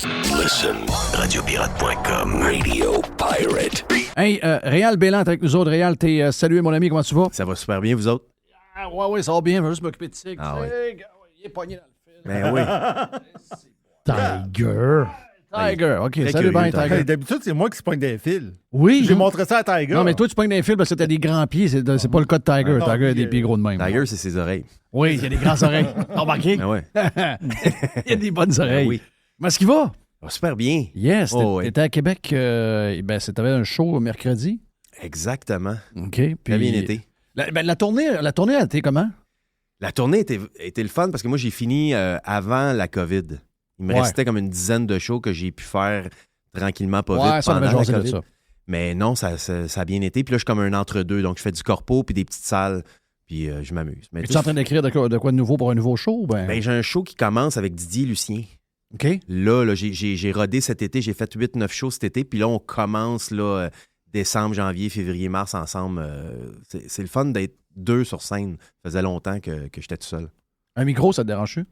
Listen, radiopirate.com, Radio Pirate. Hey, Réal Bélan, t'es avec nous autres. Réal, t'es salué, mon ami, comment tu vas? Ça va super bien, vous autres? Ah, ouais, ça va bien, je vais juste m'occuper de Sig. Ah ouais. Sig, il est pogné dans le fil. Ben oui. Tiger, OK, Très salut bien, curieux, Tiger. Hey, d'habitude, c'est moi qui se pogne des fils. Oui, J'ai montré ça à Tiger. Non, mais toi, tu pognes dans les fils parce que t'as des grands pieds. C'est pas le cas de Tiger. Non, Tiger a des puis, pieds gros de même. Tiger, c'est ses oreilles. Oui, il y a des grandes oreilles. T'as remarqué? Ben ouais. Il y a des bonnes oreilles. oui. Mais est-ce qu'il va? Ça va super bien. Yes, Oh, t'étais à Québec. T'avais un show mercredi. Exactement. OK. Puis, Très bien été. La tournée a été comment? La tournée était le fun parce que moi, j'ai fini avant la COVID. Il me Ouais. restait comme une dizaine de shows que j'ai pu faire tranquillement, pas Ouais, vite, ça, on avait pendant la jasé de COVID. ça. Mais non, ça a bien été. Puis là, je suis comme un entre-deux. Donc, je fais du corpo puis des petites salles. Puis je m'amuse. Mais Es-tu en train d'écrire de quoi de nouveau pour un nouveau show? ben, j'ai un show qui commence avec Didier Lucien. OK. Là, j'ai rodé cet été. J'ai fait 8-9 shows cet été. Puis là, on commence décembre, janvier, février, mars ensemble. C'est le fun d'être 2 sur scène. Ça faisait longtemps que j'étais tout seul. Un micro, ça te dérange-tu?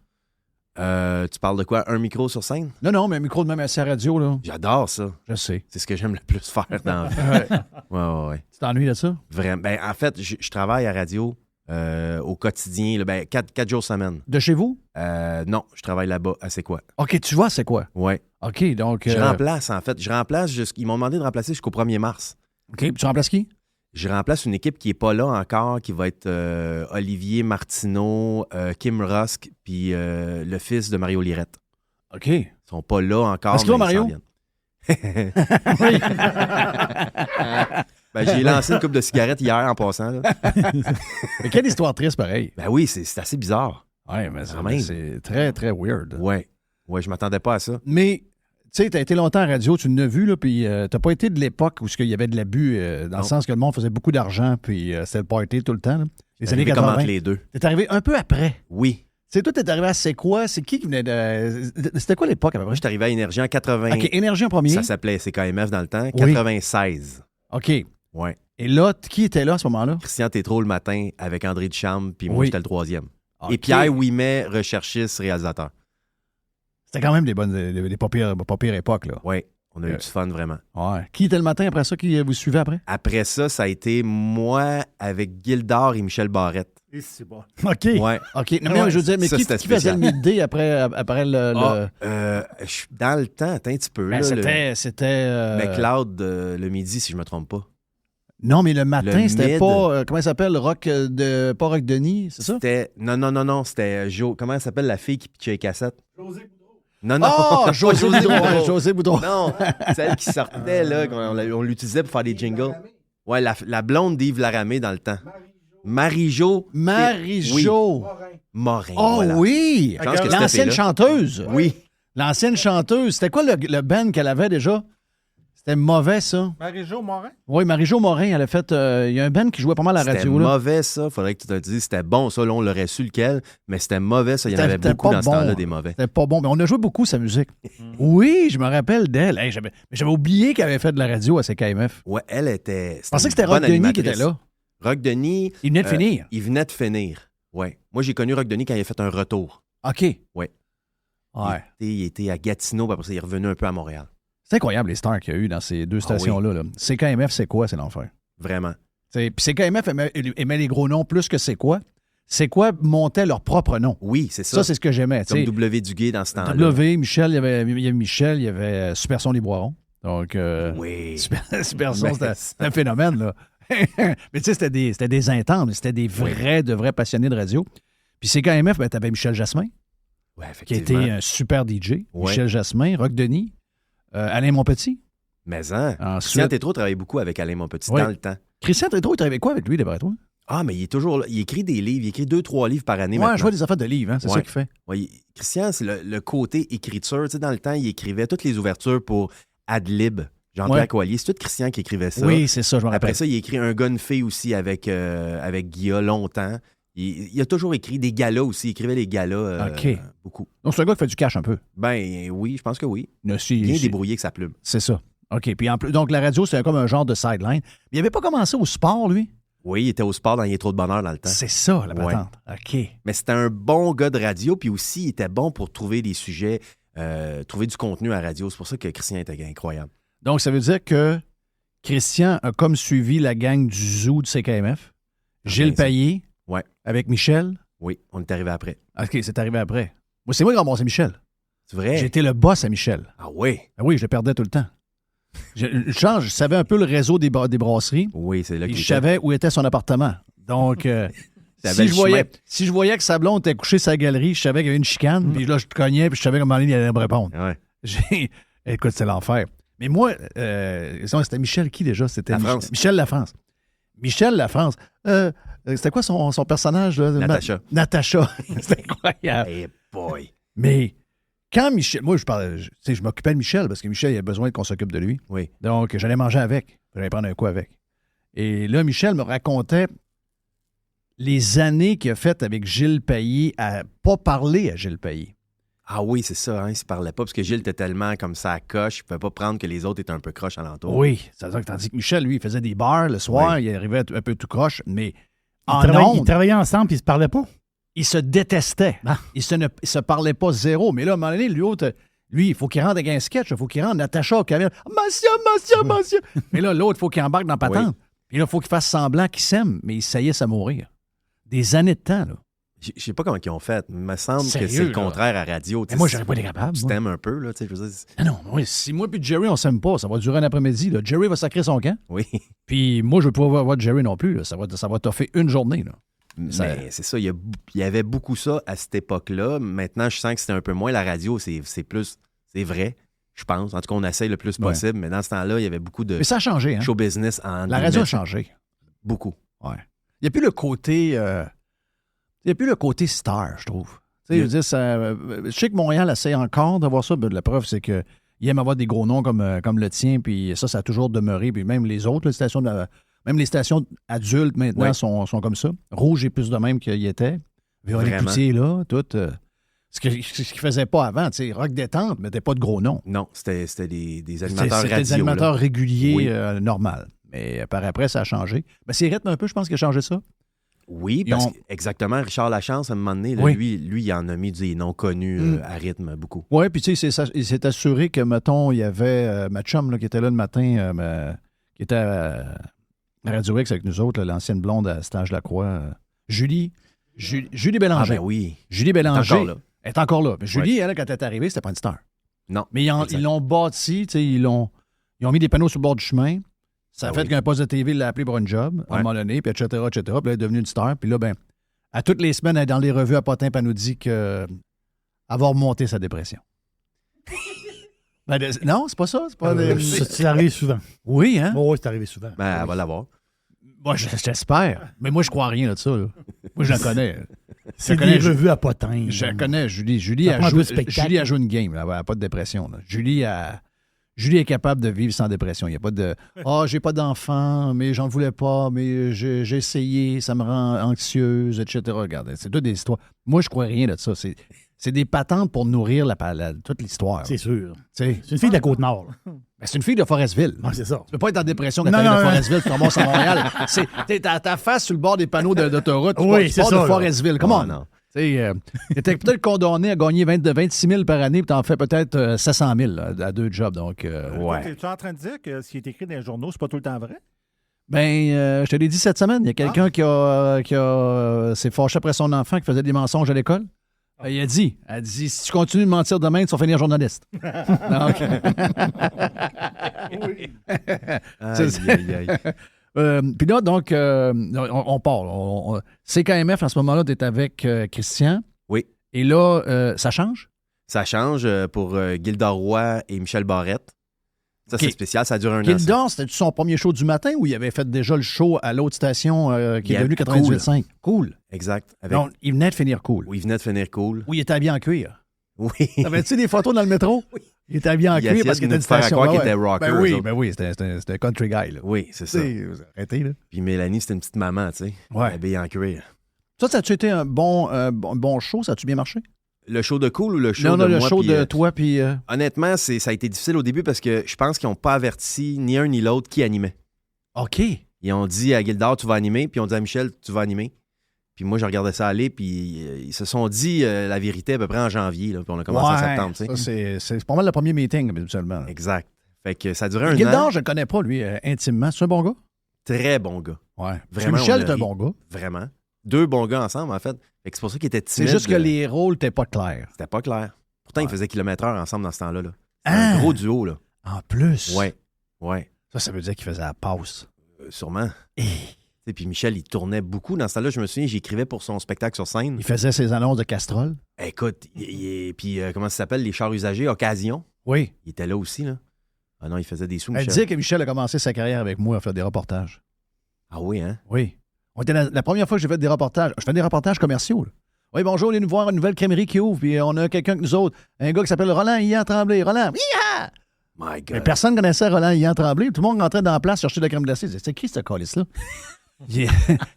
Tu parles de quoi? Un micro sur scène? Non, mais un micro de même à la radio, là. J'adore ça. Je sais. C'est ce que j'aime le plus faire dans la vie. Ouais. Tu t'ennuies de ça? Vraiment. Ben, en fait, je travaille à radio au quotidien, là, 4 jours semaine. De chez vous? Non, je travaille là-bas à C'est quoi? OK, tu vois, c'est quoi? Ouais. OK, donc... Je remplace, en fait. Ils m'ont demandé de remplacer jusqu'au 1er mars. OK, puis tu remplaces qui? Je remplace une équipe qui n'est pas là encore, qui va être Olivier Martineau, Kim Rusk, puis le fils de Mario Lirette. OK. Ils sont pas là encore. Est-ce qu'il va, mais ils Mario? s'en viennent. Ben, j'ai lancé une coupe de cigarettes hier en passant. Là. Mais quelle histoire triste, pareil. Ben oui, c'est assez bizarre. Ouais, mais Quand même. c'est très, très weird. Ouais, je m'attendais pas à ça. Mais, tu sais, t'as été longtemps à radio, tu l'as vu, là, puis t'as pas été de l'époque où il y avait de l'abus, dans le sens que le monde faisait beaucoup d'argent, puis c'était le party tout le temps, là. Les années Arrivé comme 80. entre les deux. T'es arrivé un peu après. Oui. Tu sais, toi, t'es arrivé à C'est quoi? C'est qui venait de... C'était quoi l'époque, à peu Moi, près? je suis arrivé à Énergie en 80. OK, Énergie en premier. Ça s'appelait CKMF dans le temps. Oui. 96. OK. Ouais. Et là, qui était là à ce moment-là? Christian Tétrault le matin avec André Ducharme, puis moi, Oui. j'étais le troisième. OK. Et Pierre Ouimet, recherchiste, réalisateur. C'était quand même des pas pires époques, là. Oui, on a eu du fun, vraiment. Ouais. Qui était le matin après ça? Qui vous suivait après? Après ça a été moi avec Gildor et Michel Barrette. Et c'est bon. OK. Ouais. OK. Non, mais je veux dire, mais Ça, qui c'était faisait le spécial. midday après le... Je suis dans le temps, attends un petit peu. Ben, là, c'était... McLeod le midi, si je me trompe pas. Non, mais le matin, Le c'était mid. pas... comment il s'appelle? Pas Rock Denis, c'est ça? C'était. Non, c'était comment elle s'appelle la fille qui pitchait les cassettes? José Boudreau. Non. Oh, pas José Boudreau. Ouais, José Boudreau. Non, celle qui sortait, là, on l'utilisait pour faire des jingles. Ouais, la blonde d'Yves Laramé dans le temps. Marie-Jo. Marie-Jo. Morin. Oh voilà. oui! Je pense que c'était L'ancienne là. chanteuse. Oui. L'ancienne chanteuse. C'était quoi le band qu'elle avait déjà? C'était mauvais, ça. Marie-Jo Morin? Oui, Marie-Jo Morin, elle a fait... Il y a un band qui jouait pas mal à la C'était radio, là. mauvais, ça. Faudrait que tu te dises. C'était bon, ça. Là, on l'aurait su lequel. Mais c'était mauvais, ça. Il y en avait C'était beaucoup pas dans ce bon. temps-là, des mauvais. C'était pas bon, mais on a joué beaucoup sa musique. Oui, je me rappelle d'elle. Hey, j'avais oublié qu'elle avait fait de la radio à CKMF. Ouais, elle était. Je pensais que c'était Rock Denis qui était là. Rock Denis. Il venait de finir. Il venait de finir. Ouais. Moi, j'ai connu Rock Denis quand il a fait un retour. OK. Ouais. Ouais. Il était à Gatineau, puis après ça, il est revenu un peu à Montréal. C'est incroyable les stars qu'il y a eu dans ces deux stations-là. Là. CKMF, c'est quoi? C'est l'enfer. Vraiment. Puis CKMF aimait les gros noms plus que c'est quoi. C'est quoi montait leur propre nom. Oui, c'est ça. Ça, c'est ce que j'aimais. Comme t'sais. W. Duguay dans ce temps-là. W, Michel, il y avait Michel, il y avait Super Son des Boirons. Donc, Oui. Super Son, Mais c'était un phénomène, là. Mais tu sais, c'était des intenses, c'était des de vrais passionnés de radio. Puis CKMF, ben, t'avais Michel Jasmin, Ouais, qui effectivement. était un super DJ. Ouais. Michel Jasmin, Rock Denis, Alain Monpetit. Mais hein, Ensuite- Christian Tétrault travaillait beaucoup avec Alain Monpetit Oui. dans le temps. Christian Tétrault, il travaillait quoi avec lui, d'après toi? Ah, mais il est toujours là. Il écrit des livres. Il écrit 2-3 livres par année Ouais, maintenant. je vois des affaires de livres, hein, c'est Ouais. ça qu'il fait. Ouais, Christian, c'est le côté écriture. Tu sais, dans le temps, il écrivait toutes les ouvertures pour Adlib. Jean-Pierre Ouais. Coallier. C'est tout Christian qui écrivait ça. Oui, c'est ça, je me rappelle. Après ça, il a écrit un gars, une fille aussi avec Guilla longtemps. Il a toujours écrit des galas aussi. Il écrivait les galas OK. beaucoup. Donc, c'est un gars qui fait du cash un peu. Ben oui, je pense que oui. Bien Bien débrouillé avec sa plume. C'est ça. OK. Puis en plus, donc, la radio, c'est comme un genre de sideline. Mais il n'avait pas commencé au sport, lui? Oui, il était au sport dans Il est trop de bonheur dans le temps. C'est ça, la Ouais. patente. OK. Mais c'était un bon gars de radio, puis aussi, il était bon pour trouver des sujets trouver du contenu à la radio. C'est pour ça que Christian était incroyable. Donc, ça veut dire que Christian a comme suivi la gang du Zoo de CKMF. Gilles ça. Payet. Ouais. Avec Michel. Oui, on est arrivé après. OK, c'est arrivé après. Moi, c'est moi qui ai ramassé Michel. C'est vrai? J'étais le boss à Michel. Ah oui? Ah oui, je le perdais tout le temps. Je savais un peu le réseau des brasseries. Oui, c'est là Et qu'il je était. savais où était son appartement. Donc, Savais si je voyais que Sablon était couché sa galerie, je savais qu'il y avait une chicane. Puis là, je te cognais, puis je savais comment il allait me répondre. Ouais. Écoute, c'est l'enfer. Mais moi, c'était Michel qui déjà? C'était Lafrance. Michel Lafrance. Michel Lafrance. C'était quoi son personnage? Là? Natacha. Natacha. C'était incroyable. Hey boy. Mais quand Michel... Moi, je m'occupais de Michel parce que Michel, il a besoin qu'on s'occupe de lui. Oui. Donc, j'allais manger avec. J'allais prendre un coup avec. Et là, Michel me racontait les années qu'il a faites avec Gilles Payet à pas parler à Gilles Payet. Ah oui, c'est ça, hein, il se parlait pas parce que Gilles était tellement comme ça à coche, il pouvait pas prendre que les autres étaient un peu croches alentour. Oui, tandis que Michel, lui, il faisait des bars le soir, il arrivait un peu tout croche, mais Ils travaillaient ensemble et ils se parlaient pas. Ils se détestaient. Ah. Ils se parlaient pas zéro. Mais là, à un moment donné, lui, il faut qu'il rentre avec un sketch, il faut qu'il rentre Natacha au caméra. Monsieur. Mais là, l'autre, il faut qu'il embarque dans la patente. Oui. Puis là, il faut qu'il fasse semblant qu'il s'aime, mais il saillisse à mourir. Des années de temps, là. Je sais pas comment ils ont fait, mais il me semble Sérieux, que c'est le là? contraire à radio. Mais moi, j'aurais pas été capable. Tu moi. t'aimes un peu, là, tu sais, je veux dire, Ah non, oui, si moi et Jerry, on s'aime pas, ça va durer un après-midi. Là. Jerry va sacrer son camp. oui. Puis moi, je veux pas voir Jerry non plus. Là. Ça va toffer une journée. Là. Mais c'est ça, il y avait beaucoup ça à cette époque-là. Maintenant, je sens que c'était un peu moins. La radio, c'est plus, c'est vrai, je pense. En tout cas, on essaye le plus possible, mais dans ce temps-là, il y avait beaucoup de Mais ça a changé. Hein? show business en La radio a changé. Beaucoup. Ouais. Il n'y a plus le côté... il n'y a plus le côté star, je trouve. Tu sais, je veux dire, je sais que Montréal essaie encore d'avoir ça. La preuve, c'est qu'il aime avoir des gros noms comme le tien, puis ça a toujours demeuré. Puis même les autres, même les stations adultes maintenant sont comme ça. Rouge est plus de même qu'il y était. Véronique Vraiment. Cloutier, là, tout. Ce qu'il ne faisait pas avant. Tu sais, Rock Détente, mais pas de gros noms. Non, c'était des animateurs C'était radio. des animateurs là. réguliers, Oui. normal. Mais par après, ça a changé. Ben, c'est Rythme un peu, je pense, qui a changé ça. Oui, parce que, exactement. Richard Lachance, à un moment donné, là, lui, il en a mis des noms connus à rythme beaucoup. Oui, puis tu sais, il s'est assuré que, mettons, il y avait ma chum là, qui était là le matin, qui était à Radio X avec nous autres, là, l'ancienne blonde à Stage Lacroix, Julie Bélanger. Ah ben oui. Julie Bélanger. Elle est encore là. Elle est encore là. Mais Julie, elle, quand elle est arrivée, c'était pas une star. Non. Mais ils l'ont bâti, tu sais, ils ont mis des panneaux sur le bord du chemin. Ça a fait qu'un poste de TV l'a appelé pour un job, à un moment donné, puis etc. Puis là, elle est devenue une star. Puis là, ben, à toutes les semaines, elle est dans les revues à Potin, puis elle nous dit qu'elle va remonter sa dépression. Non, c'est pas ça. C'est pas C'est arrivé souvent. Oui, hein? Oui, c'est arrivé souvent. Ben, elle va l'avoir. Moi, j'espère. Mais moi, je crois à rien de ça. Là. Moi, je la connais. C'est connais, des revues à potin. Je la connais, Julie. Julie Ça a prend un peu joué de spectacle. Julie a joué une game. Là. Elle n'a pas de dépression. Là. Julie est capable de vivre sans dépression. Il n'y a pas de « Ah, j'ai pas d'enfant, mais j'en voulais pas, mais j'ai essayé, ça me rend anxieuse, etc. » Regarde, c'est toutes des histoires. Moi, je crois rien de ça. C'est des patentes pour nourrir toute l'histoire. C'est sûr. C'est C'est une fille de la Côte-Nord. une fille de Forestville. Ah, c'est ça. Tu peux pas être en dépression quand Non, t'arrives non, de non. Forestville, tu commences à Montréal. T'as ta face sur le bord des panneaux d'autoroute. Oui, tu c'est pars ça, de là. Forestville. Comment? Oh, non. T'étais peut-être condamné à gagner 26 000 par année, puis t'en fais peut-être 700 000 là, à 2 jobs. Donc, Ouais. Tu es en train de dire que ce qui est écrit dans les journaux, c'est pas tout le temps vrai? je te l'ai dit cette semaine, il y a quelqu'un qui s'est fâché après son enfant qui faisait des mensonges à l'école. Il a dit, si tu continues de mentir demain, tu vas finir journaliste. Donc, Aïe. puis là, donc, on part. CKMF, en ce moment-là, tu es avec Christian. Oui. Et là, ça change? Ça change pour Gilda Roy et Michel Barrette. Ça, c'est Ok. spécial. Ça dure un an. Gilda, c'était son premier show du matin ou il avait fait déjà le show à l'autre station qui est devenue 98.5? Cool. Exact. Donc, il venait de finir cool. Où il venait de finir cool. Oui, il était habillé en cuir. Oui. T'avais-tu des photos dans le métro? Oui. Il était habillé en Il cuir essayait parce de qu'il était nous une faire station. croire qu'il Ouais, était ouais. rocker, eux Ben oui, c'était un country guy. Là. Oui, c'est ça. Arrêtez, là. Puis Mélanie, c'était une petite maman, tu sais. Ouais. Habillée en cuir. Ça a-tu été un bon show? Ça a-tu bien marché? Le show de cool ou le show Non, de le moi? show puis, de toi, puis... Honnêtement, ça a été difficile au début parce que je pense qu'ils n'ont pas averti ni un ni l'autre qui animait. OK. Ils ont dit à Gildard, tu vas animer, puis ils ont dit à Michel, tu vas animer. Puis moi, je regardais ça aller, puis ils se sont dit la vérité à peu près en janvier, là, puis on a commencé en septembre. Tu sais. Ça, c'est pas mal le premier meeting, habituellement. Exact. Fait que ça a duré un Gildor, an. je le connais pas, lui, intimement. C'est un bon gars? Très bon gars. Ouais. Vraiment, Michel on a est un ri. bon gars. Vraiment. 2 bons gars ensemble, en fait. Fait que c'est pour ça qu'ils étaient timides. C'est juste que les rôles n'étaient pas clairs. C'était pas clair. Pourtant, ils faisaient kilomètre-heure ensemble dans ce temps-là. Là. C'était Ah! un gros duo, là. En plus. Ouais. Ça veut dire qu'il faisait la passe. Sûrement. Et puis Michel, il tournait beaucoup. Dans ce temps-là, je me souviens, j'écrivais pour son spectacle sur scène. Il faisait ses annonces de Castrol. Écoute, puis comment ça s'appelle, les chars usagers, Occasion. Oui. Il était là aussi, là. Ah non, il faisait des sous, Elle Michel. disait que Michel a commencé sa carrière avec moi à faire des reportages. Ah oui, hein? Oui. On était la première fois que j'ai fait des reportages. Je fais des reportages commerciaux. Là. Oui, bonjour, on est nous voir une nouvelle crèmerie qui ouvre, puis on a quelqu'un que nous autres. Un gars qui s'appelle Roland Ian Tremblay. Roland, yeah! My God. Mais personne ne connaissait Roland Ian Tremblay. Tout le monde rentrait dans la place chercher de la crème glacée. C'est qui ce calice-là? Il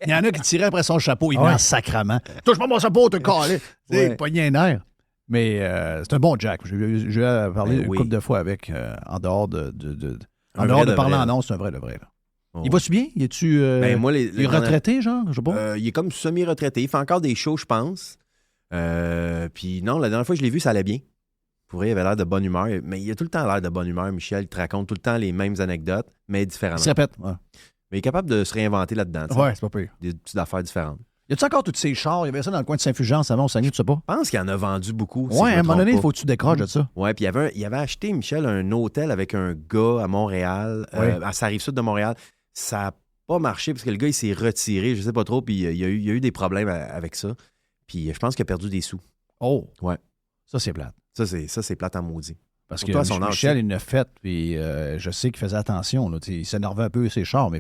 y en a qui tiraient après son chapeau. Il venait en sacrament. Touche pas mon chapeau, te calé. Il pognait un air. Mais c'est un bon Jack. J'ai eu à parler une couple de fois avec, en dehors de parler en annonce, c'est un vrai de vrai. Là. Oh. Il va-tu bien? Il est-tu moi, il est retraité, genre? Je sais pas. Il est comme semi-retraité. Il fait encore des shows, je pense. Puis non, la dernière fois que je l'ai vu, ça allait bien. Pour vrai, il avait l'air de bonne humeur. Mais il a tout le temps l'air de bonne humeur, Michel. Il te raconte tout le temps les mêmes anecdotes, mais différemment. Il se répète. Ouais, Mais il est capable de se réinventer là-dedans. tu sais. ouais, c'est pas pire. Des petites affaires différentes. Y a-tu encore tous ces chars? Il y avait ça dans le coin de Saint-Fulgence avant, au Saguenay, tu sais pas? Je pense qu'il en a vendu beaucoup. Ouais, à un moment donné, il faut que tu décroches de ça. Ouais, puis il avait acheté, Michel, un hôtel avec un gars à Montréal, à sa rive sud de Montréal. Ça n'a pas marché parce que le gars, il s'est retiré, je sais pas trop, puis il y a eu des problèmes avec ça. Puis je pense qu'il a perdu des sous. Oh! Ouais. Ça, c'est plate. Ça, c'est plate en maudit. Parce Surtout que à son âge, Michel, il l'a fait, puis je sais qu'il faisait attention. Là, il s'énervait un peu ses chars, mais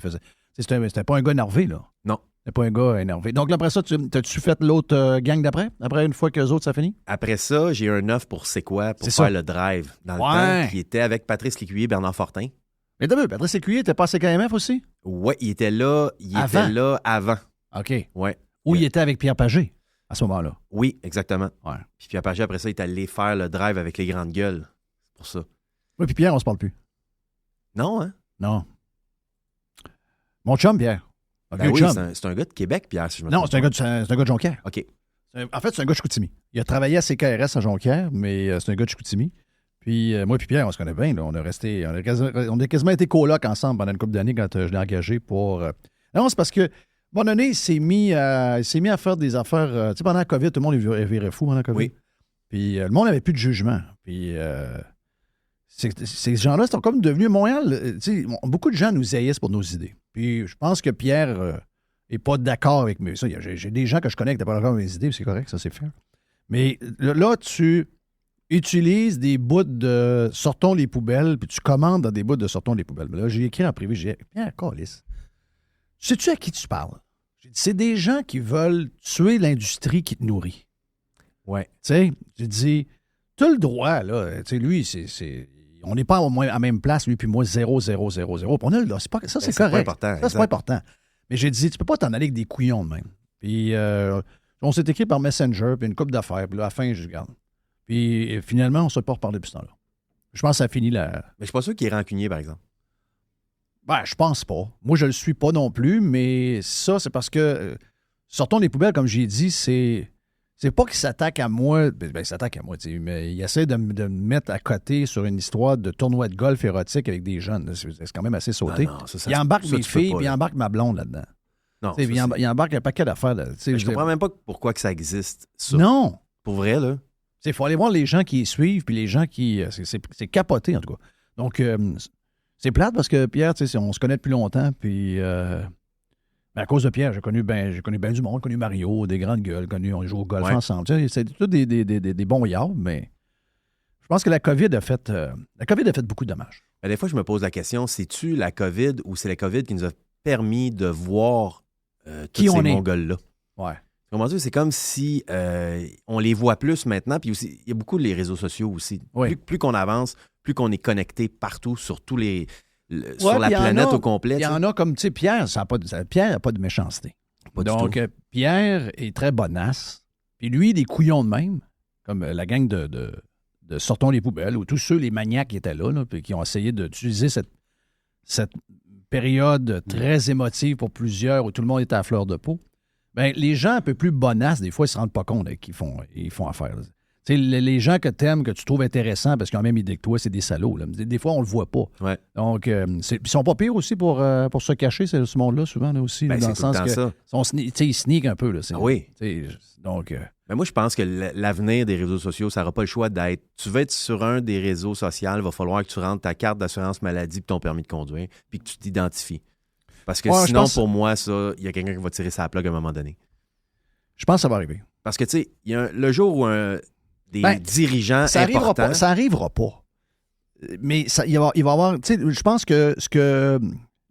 c'était pas un gars énervé, là. Non. C'était pas un gars énervé. Donc, là, après ça, t'as-tu fait l'autre gang d'après? Après, une fois que les autres, ça finit? Après ça, j'ai eu un offre pour C'est quoi? Pour C'est faire ça. le drive. Dans le Ouais. temps, qui était avec Patrice Lécuyer, Bernard Fortin. Mais t'as vu, Patrice Lécuyer, t'es pas à CKMF aussi? Ouais, il était là avant. OK. Ouais. Ou il était avec Pierre Pagé à ce moment-là. Oui, exactement. Ouais. Puis Pierre Pagé, après ça, il est allé faire le drive avec les grandes gueules. C'est pour ça. Oui, puis Pierre, on se parle plus. Non, hein? Non. Mon chum, Pierre. Un Ben vieux oui, chum. c'est un gars de Québec, Pierre, si je me Non, trompe c'est un, pas. c'est un gars de Jonquière. OK. En fait, c'est un gars de Chicoutimi. Il a travaillé à CKRS à Jonquière, mais c'est un gars de Chicoutimi. Puis moi et Pierre, on se connaît bien. Là. On a quasiment été colocs ensemble pendant une couple d'années quand je l'ai engagé pour... Non, c'est parce que, à un moment donné, il s'est mis à faire des affaires... tu sais, pendant la COVID, tout le monde est viré fou pendant la COVID. Oui. Puis le monde n'avait plus de jugement. Puis ces gens-là sont comme devenus Montréal. Tu sais, beaucoup de gens nous haïssent pour nos idées. Puis je pense que Pierre n'est pas d'accord avec moi. Ça, j'ai des gens que je connais qui n'étaient pas d'accord avec mes idées, puis c'est correct, ça c'est fait. Mais là, tu utilises des bouts de sortons les poubelles, puis tu commandes dans des bouts de sortons les poubelles. Mais là, j'ai écrit en privé, j'ai dit, Pierre, câlisse, sais-tu à qui tu parles? J'ai dit, c'est des gens qui veulent tuer l'industrie qui te nourrit. Ouais. Tu sais, j'ai dit, tu as le droit, là. Tu sais, lui, on n'est pas au moins à la même place, lui puis moi, 0, 0, 0, 0. Puis on a, là, c'est pas, ça, c'est correct. pas important. Ça, c'est pas important. Mais j'ai dit, tu peux pas t'en aller avec des couillons de même. Puis on s'est écrit par Messenger, puis une couple d'affaires. Puis là, à la fin, je regarde. Puis finalement, on ne s'est pas reparlé depuis ce temps-là. Je pense que ça finit là. Mais je suis pas sûr qu'il est rancunier, par exemple. Ben, je pense pas. Moi, je le suis pas non plus, mais ça, c'est parce que sortons les poubelles, comme j'ai dit, c'est pas qu'il s'attaque à moi. Ben, il s'attaque à moi, tu sais, mais il essaie de me mettre à côté sur une histoire de tournoi de golf érotique avec des jeunes. C'est quand même assez sauté. Ah non, ça, il embarque ça, mes tu peux filles, pas, puis il là. embarque ma blonde là-dedans. Non, Tu sais, ça, il embarque un paquet d'affaires. Là, tu sais, je comprends même pas pourquoi que ça existe. Ça. Non. Pour vrai, là. Il faut aller voir les gens qui y suivent, puis les gens qui... C'est capoté, en tout cas. Donc, c'est plate parce que Pierre, tu sais, on se connaît depuis longtemps, puis... à cause de Pierre, j'ai connu ben du monde, j'ai connu Mario, des grandes gueules, on joue au golf ensemble. Tu sais, c'est tous des bons yards, mais je pense que la COVID a fait beaucoup de dommages. Mais des fois, je me pose la question, c'est-tu la COVID ou c'est la COVID qui nous a permis de voir Qui tous on ces est. Mongols-là? Ouais. Comment dire, c'est comme si on les voit plus maintenant, puis aussi, il y a beaucoup les réseaux sociaux aussi. Oui. Plus qu'on avance, plus qu'on est connecté partout sur tous les... sur la puis il y en planète a- au complet. Il y en a comme, tu sais, Pierre, Pierre n'a pas de méchanceté. Pas du Donc, tout. Pierre est très bonasse. Puis lui, des couillons de même, comme la gang de Sortons les poubelles, ou tous ceux, les maniaques qui étaient là, puis qui ont essayé d'utiliser cette période très émotive pour plusieurs, où tout le monde était à fleur de peau. Ben, les gens un peu plus bonasses, des fois, ils se rendent pas compte qu'ils font affaire. Tu sais, les gens que tu aimes, que tu trouves intéressants parce qu'ils ont même idée que toi, c'est des salauds. Là. Des fois, on le voit pas. Ouais. Donc, ils sont pas pires aussi pour se cacher, ce monde-là, souvent, là, aussi. Ben, dans le c'est tout le sens temps que ça. ils sneak un peu. Là, Oui. Donc, Mais moi, je pense que l'avenir des réseaux sociaux, ça n'aura pas le choix d'être. Tu veux être sur un des réseaux sociaux, il va falloir que tu rentres ta carte d'assurance maladie et ton permis de conduire, puis que tu t'identifies. Parce que sinon, pour moi, ça, il y a quelqu'un qui va tirer sa plug à un moment donné. Je pense que ça va arriver. Parce que, tu sais, le jour où des dirigeants importants... Ça arrivera pas. Mais il va y avoir... Tu sais, je pense que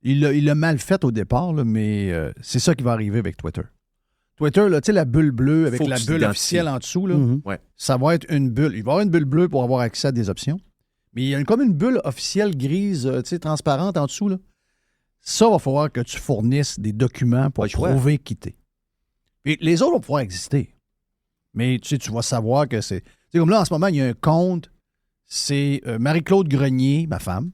il a mal fait au départ, là, mais c'est ça qui va arriver avec Twitter. Twitter, là, tu sais, la bulle bleue avec la bulle officielle en dessous, là, Ouais. ça va être une bulle. Il va y avoir une bulle bleue pour avoir accès à des options. Mais il y a comme une bulle officielle grise, tu sais, transparente en dessous, là. Ça, va falloir que tu fournisses des documents pour prouver quitter. Puis les autres vont pouvoir exister. Mais tu sais, tu vas savoir que c'est... Tu sais, comme là, en ce moment, il y a un compte, c'est Marie-Claude Grenier, ma femme,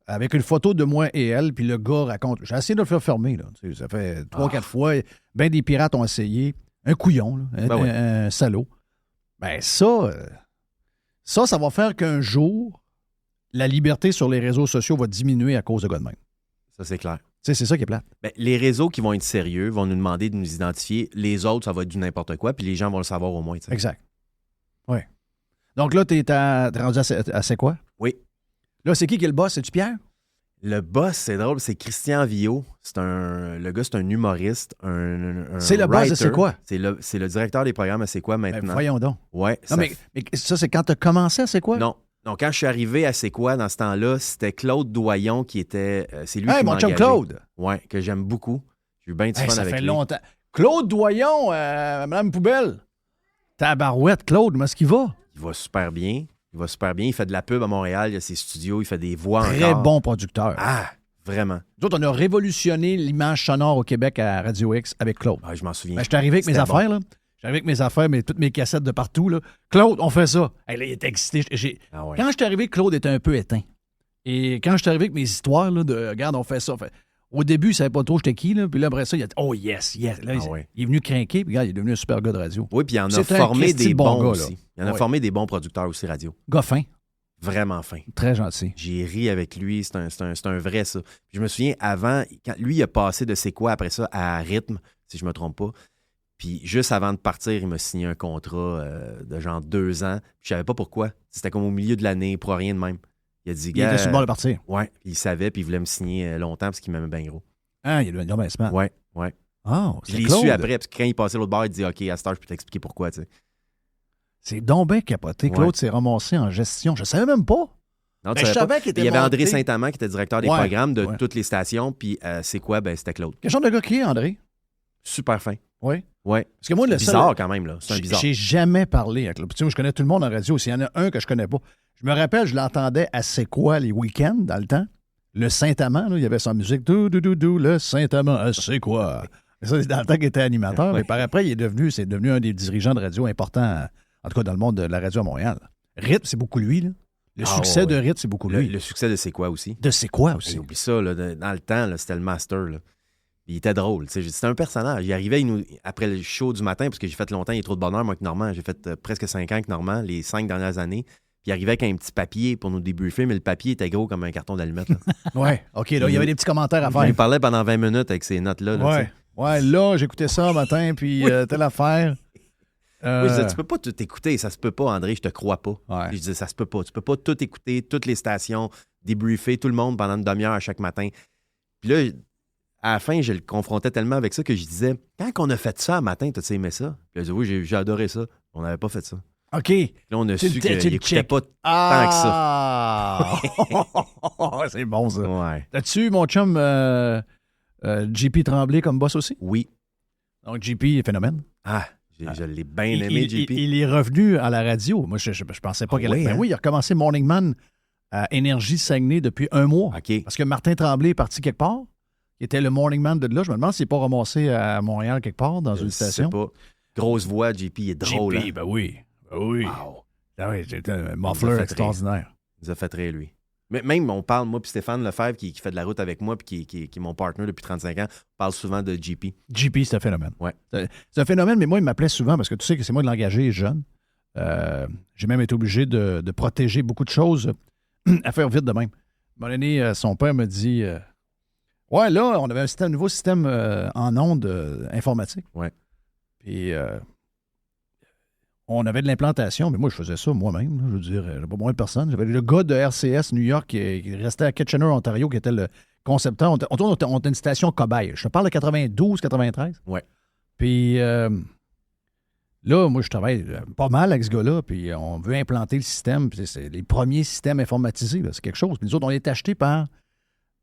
avec une photo de moi et elle, puis le gars raconte... J'ai essayé de le faire fermer, là. Tu sais, ça fait 3-4 fois. Ben des pirates ont essayé. Un couillon, là, un salaud. Ben ça va faire qu'un jour, la liberté sur les réseaux sociaux va diminuer à cause de gars de même. Ça, c'est clair. Tu sais, c'est ça qui est plate. Ben, les réseaux qui vont être sérieux vont nous demander de nous identifier. Les autres, ça va être du n'importe quoi, puis les gens vont le savoir au moins. T'sais. Exact. Oui. Donc là, t'es rendu à c'est quoi? Oui. Là, c'est qui est le boss? C'est-tu Pierre? Le boss, c'est drôle, c'est Christian Villot. Le gars, c'est un humoriste, un c'est le boss de C'est quoi? C'est le directeur des programmes à C'est quoi maintenant. Ben, voyons donc. Ouais. Non, mais ça, c'est quand t'as commencé à C'est quoi? Non. Donc, quand je suis arrivé à C'est quoi dans ce temps-là, c'était Claude Doyon qui était... c'est lui qui mon m'a chum engagé. Claude! Oui, que j'aime beaucoup. J'ai eu bien du fun ça avec fait lui. longtemps. Claude Doyon, Madame Poubelle. Tabarouette, Claude, mais est-ce qu'il va? Il va super bien. Il fait de la pub à Montréal. Il a ses studios. Il fait des voix Très encore. bon producteur. Ah, vraiment. Nous autres, on a révolutionné l'image sonore au Québec à Radio X avec Claude. Ah, je m'en souviens. Ben, je suis arrivé avec mes affaires, là. J'étais avec mes affaires, toutes mes cassettes de partout. Là. Claude, on fait ça. Hey, là, il était excité. Quand je suis arrivé, Claude était un peu éteint. Et quand je suis arrivé avec mes histoires, là, de regarde, on fait ça. Au début, il ne savait pas trop j'étais qui. Là, puis là, après ça, il a dit oh yes. Là, il est venu craquer. Puis regarde, il est devenu un super gars de radio. Oui, puis il en a formé des bons gars, aussi. Il en a formé des bons producteurs aussi radio. Gars fin. Vraiment fin. Très gentil. J'ai ri avec lui. C'est un vrai, ça. Puis je me souviens, avant, quand lui, il a passé de C'est quoi après ça à Rythme, si je ne me trompe pas. Puis juste avant de partir, il m'a signé un contrat de genre 2 ans. Puis je savais pas pourquoi. C'était comme au milieu de l'année, pour rien de même. Il a dit, il était sur le bord de partir. Ouais, il savait, puis il voulait me signer longtemps parce qu'il m'aimait bien gros. Ah, il a bien smart. Ouais. Ah, je l'ai su après, parce que quand il passait l'autre bord, il dit, OK, à cette heure, je peux t'expliquer pourquoi, tu sais. C'est donc bien capoté. Claude s'est ramassé en gestion. Je savais même pas. Non, je savais qu'il était Il y avait monté. André Saint-Amand qui était directeur des programmes de toutes les stations, puis C'est quoi? Ben, c'était Claude. Quel genre de gars qui est, André? Super fin. Oui. Ouais. Parce que moi, c'est bizarre quand même, là. C'est un bizarre. J'ai jamais parlé avec Claude. Tu sais, je connais tout le monde en radio. S'il y en a un que je connais pas. Je me rappelle, je l'entendais à C'est quoi les week-ends dans le temps. Le Saint-Amand, là, il y avait sa musique. Le Saint-Amand, à C'est quoi? Ça, c'est dans le temps qu'il était animateur. Mais par après, c'est devenu un des dirigeants de radio importants, en tout cas dans le monde de la radio à Montréal. Rythme, c'est beaucoup lui. Là. Le succès de Rythme, c'est beaucoup lui. Le succès de C'est quoi aussi? De C'est quoi aussi? Oublie ça, là, dans le temps, là, c'était le master. Là. Il était drôle. C'était un personnage. Il arrivait après le show du matin, parce que j'ai fait longtemps, il est trop de bonheur, moi, avec Normand. J'ai fait presque 5 ans avec Normand, les 5 dernières années. Puis il arrivait avec un petit papier pour nous débriefer, mais le papier était gros comme un carton d'allumettes. Ouais, OK. Là, il y avait des petits commentaires à faire. Il parlait pendant 20 minutes avec ces notes-là. Là, ouais, là, j'écoutais ça un matin, puis telle affaire. Oui, je disais, tu peux pas tout écouter. Ça se peut pas, André, je te crois pas. Ouais. Je disais, ça se peut pas. Tu peux pas tout écouter, toutes les stations, débriefer tout le monde pendant une demi-heure à chaque matin. Puis là, à la fin, je le confrontais tellement avec ça que je disais, quand on a fait ça un matin, t'as-tu aimé ça? Puis il a dit, oui, j'ai adoré ça. On n'avait pas fait ça. OK. Là, on a su qu'il n'écoutait pas tant que ça. C'est bon, ça. Ouais. As-tu, mon chum, JP Tremblay comme boss aussi? Oui. Donc, JP est phénomène. Ah, je l'ai bien aimé, JP. Il est revenu à la radio. Moi, je pensais pas qu'elle allait. Ben oui, il a recommencé Morning Man à Énergie Saguenay depuis 1 mois. OK. Parce que Martin Tremblay est parti quelque part. Il était le Morning Man de là. Je me demande s'il n'est pas ramassé à Montréal quelque part dans une station. Je sais pas. Grosse voix, JP, il est drôle. JP, ben oui. Ben oui. Wow. Ah oui, c'était un muffler extraordinaire. Il nous a fait rire, lui. Mais même, on parle, moi puis Stéphane Lefebvre, qui fait de la route avec moi puis qui est mon partner depuis 35 ans, parle souvent de JP. JP, c'est un phénomène. Ouais. C'est un phénomène, mais moi, il m'appelait souvent parce que tu sais que c'est moi de l'engager jeune. J'ai même été obligé de protéger beaucoup de choses à faire vite de même. À un moment donné, son père me dit ouais, là, on avait un nouveau système en ondes informatique. Ouais. Puis on avait de l'implantation, mais moi, je faisais ça moi-même. Là, je veux dire, j'avais pas moins de personnes. J'avais le gars de RCS New York qui restait à Kitchener, Ontario, qui était le concepteur. On était une station cobaye. Je te parle de 92, 93. Ouais. Puis là, moi, je travaille pas mal avec ce gars-là, puis on veut implanter le système. Puis c'est les premiers systèmes informatisés, là, c'est quelque chose. Puis nous autres, on est achetés par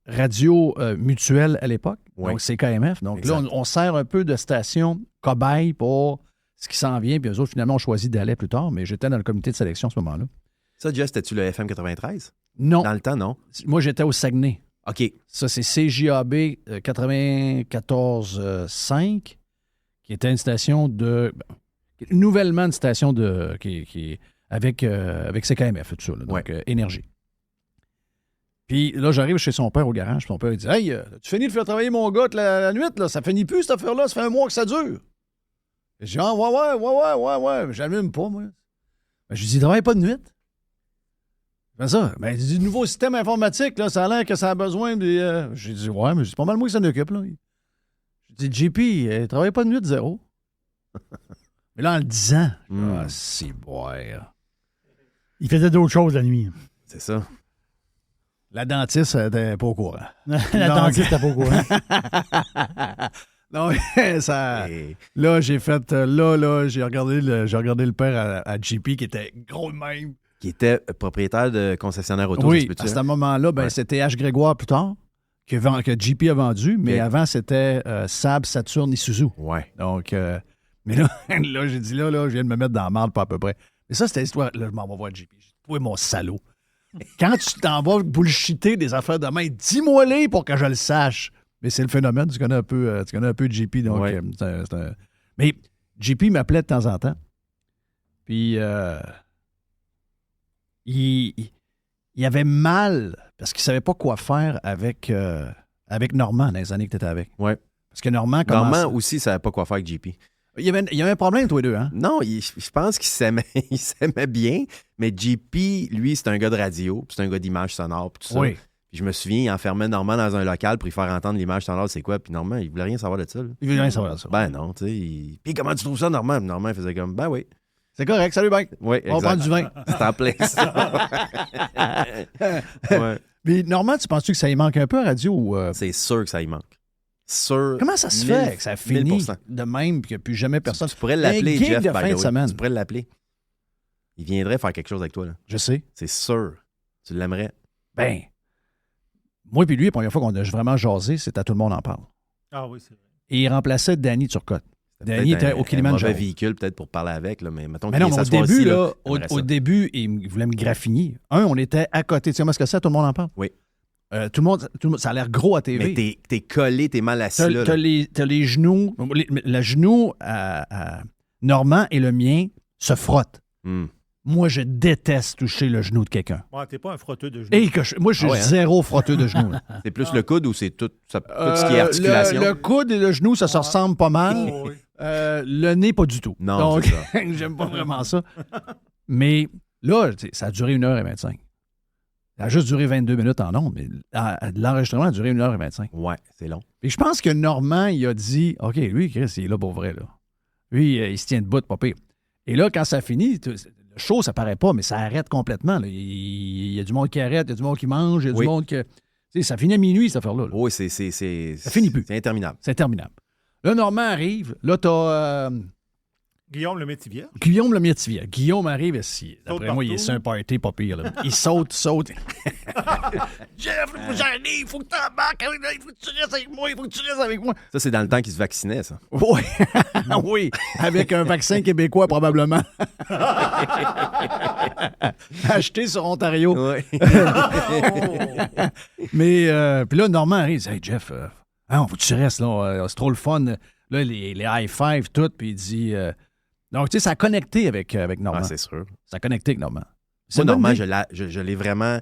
Radio Mutuelle à l'époque, Ouais. donc CKMF. Donc Exact. là, on sert un peu de station cobaye pour ce qui s'en vient, puis eux autres, finalement, ont choisi d'aller plus tard, mais j'étais dans le comité de sélection à ce moment-là. Ça, Jess, c'était-tu le FM 93? Non, Dans le temps, non? moi, j'étais au Saguenay. OK. Ça, c'est CJAB 94.5, qui était une station nouvellement une station avec CKMF, tout ça, là, donc Énergie. Puis là, j'arrive chez son père au garage, puis son père il dit « Hey, tu finis de faire travailler mon gars la nuit, là, ça finit plus cette affaire-là, ça fait un mois que ça dure. » Je dis « Ah, ouais, j'allume pas, moi. » Ben, je lui dis « Travaille pas de nuit. » Ben ça, ben, il dit « Nouveau système informatique, là, ça a l'air que ça a besoin de... J'ai dit « Ouais, mais c'est pas mal moi qui s'en occupe, là. » J'ai dit « JP, travaille pas de nuit, zéro. » Mais là, en le disant, c'est boire. Il faisait d'autres choses la nuit. C'est ça. La dentiste n'était pas au courant. La dentiste n'était pas au courant. Non, ça. Et- Là, j'ai fait. Là, j'ai regardé le père à JP qui était gros de même. Qui était propriétaire de concessionnaire auto. Oui, ça se peut-tu, à ce hein? moment-là, ben, Ouais. c'était H. Grégoire plus tard que JP a vendu, mais Ok. avant, c'était Saab, Saturn, Isuzu. Ouais. Donc, mais là, là j'ai dit, là, je viens de me mettre dans la marde, pas à peu près. Mais ça, c'était l'histoire. Là, je m'en vais voir JP. J'ai dit, toi, mon salaud. Quand tu t'en vas bullshiter des affaires de main, dis-moi-les pour que je le sache. Mais c'est le phénomène. Tu connais un peu JP. Donc, Ouais. c'est un... Mais JP m'appelait de temps en temps. Puis, il avait mal parce qu'il savait pas quoi faire avec Normand dans les années que tu étais avec. Ouais. Parce que Normand commence... Normand aussi, ne savait pas quoi faire avec JP. Il y avait un problème, tous les deux, hein? Non, je pense qu'il s'aimait, il s'aimait bien, mais JP, lui, c'est un gars de radio, puis c'est un gars d'image sonore, puis tout ça. Oui. Puis je me souviens, il enfermait Normand dans un local pour lui faire entendre l'image sonore, c'est quoi, puis Normand, il voulait rien savoir de ça. Là. Il veut rien savoir de ça. Ben non, tu sais. Puis comment tu trouves ça, Normand? Puis Normand, il faisait comme, ben oui. C'est correct, salut, bye. Oui, On va prendre du vin. C'est en plein ça. Ouais. Mais Normand, tu penses-tu que ça y manque un peu à radio? Ou, C'est sûr que ça y manque. Sûr. Comment ça se fait que ça finit 1000%. de même et qu'il n'y a plus jamais personne? Tu pourrais l'appeler, Un gig Jeff, de by fin the de way. semaine. Tu pourrais l'appeler. Il viendrait faire quelque chose avec toi. Là. Je sais. C'est sûr. Tu l'aimerais. Ben, moi et lui, la première fois qu'on a vraiment jasé, c'était à Tout le monde en parle. Ah oui, c'est vrai. Et il remplaçait Danny Turcotte. Danny Peut-être était au Kilimanjaro. un mauvais véhicule, peut-être, pour parler avec, là, mais mettons Mais qu'il non, mais au s'assoit début, assis, là, j'aimerais au ça. début, il voulait me graffiner. On était à côté. Tu sais comment est-ce que c'est, Tout le monde en parle? Oui. Tout le monde, ça a l'air gros à TV. Mais t'es collé, t'es mal assis, T'as là. t'as les genoux. Le genou à Normand et le mien se frottent. Hmm. Moi, je déteste toucher le genou de quelqu'un. Ouais, t'es pas un frotteux de genoux. Et moi, je suis Ah ouais, hein? zéro frotteux de genoux. là. C'est plus le coude ou c'est tout ce qui est articulation? Le coude et le genou, ça se ressemble pas mal. Oh, oui. Le nez, pas du tout. Non, Donc, c'est ça. j'aime pas vraiment ça. Mais là, ça a duré 1h25. Ça a juste duré 22 minutes en ondes, mais l'enregistrement a duré 1h25. Ouais, c'est long. Et je pense que Normand, il a dit, OK, lui, Chris, il est là pour vrai, là. Lui, il se tient debout, pas pire. Et là, quand ça finit, le show, ça paraît pas, mais ça arrête complètement. Là. Il y a du monde qui arrête, il y a du monde qui mange, il y a Oui. du monde qui... Tu sais, ça finit à minuit, cette affaire-là. là. Oui, ça finit plus. C'est interminable. C'est interminable. Là, Normand arrive. Là, t'as Guillaume le Métivier. Guillaume le Métivier. Guillaume arrive ici. D'après Saute moi, il est partout. sur un party, pas pire. Là. Il saute. Jeff, j'arrive, il faut que tu embarques. Il faut que tu restes avec moi. Ça, c'est dans le temps qu'ils se vaccinaient, ça. Oui, oui, avec un vaccin québécois probablement. Acheté sur Ontario. Oui. Mais, puis là, Normand arrive, il dit, hey Jeff, faut que tu restes, là, c'est trop le fun. Là, les high-five, tout, puis il dit... donc, tu sais, ça a connecté avec Normand. Ah, c'est sûr. Ça a connecté avec Normand. Moi, une bonne Normand, idée. je l'ai vraiment...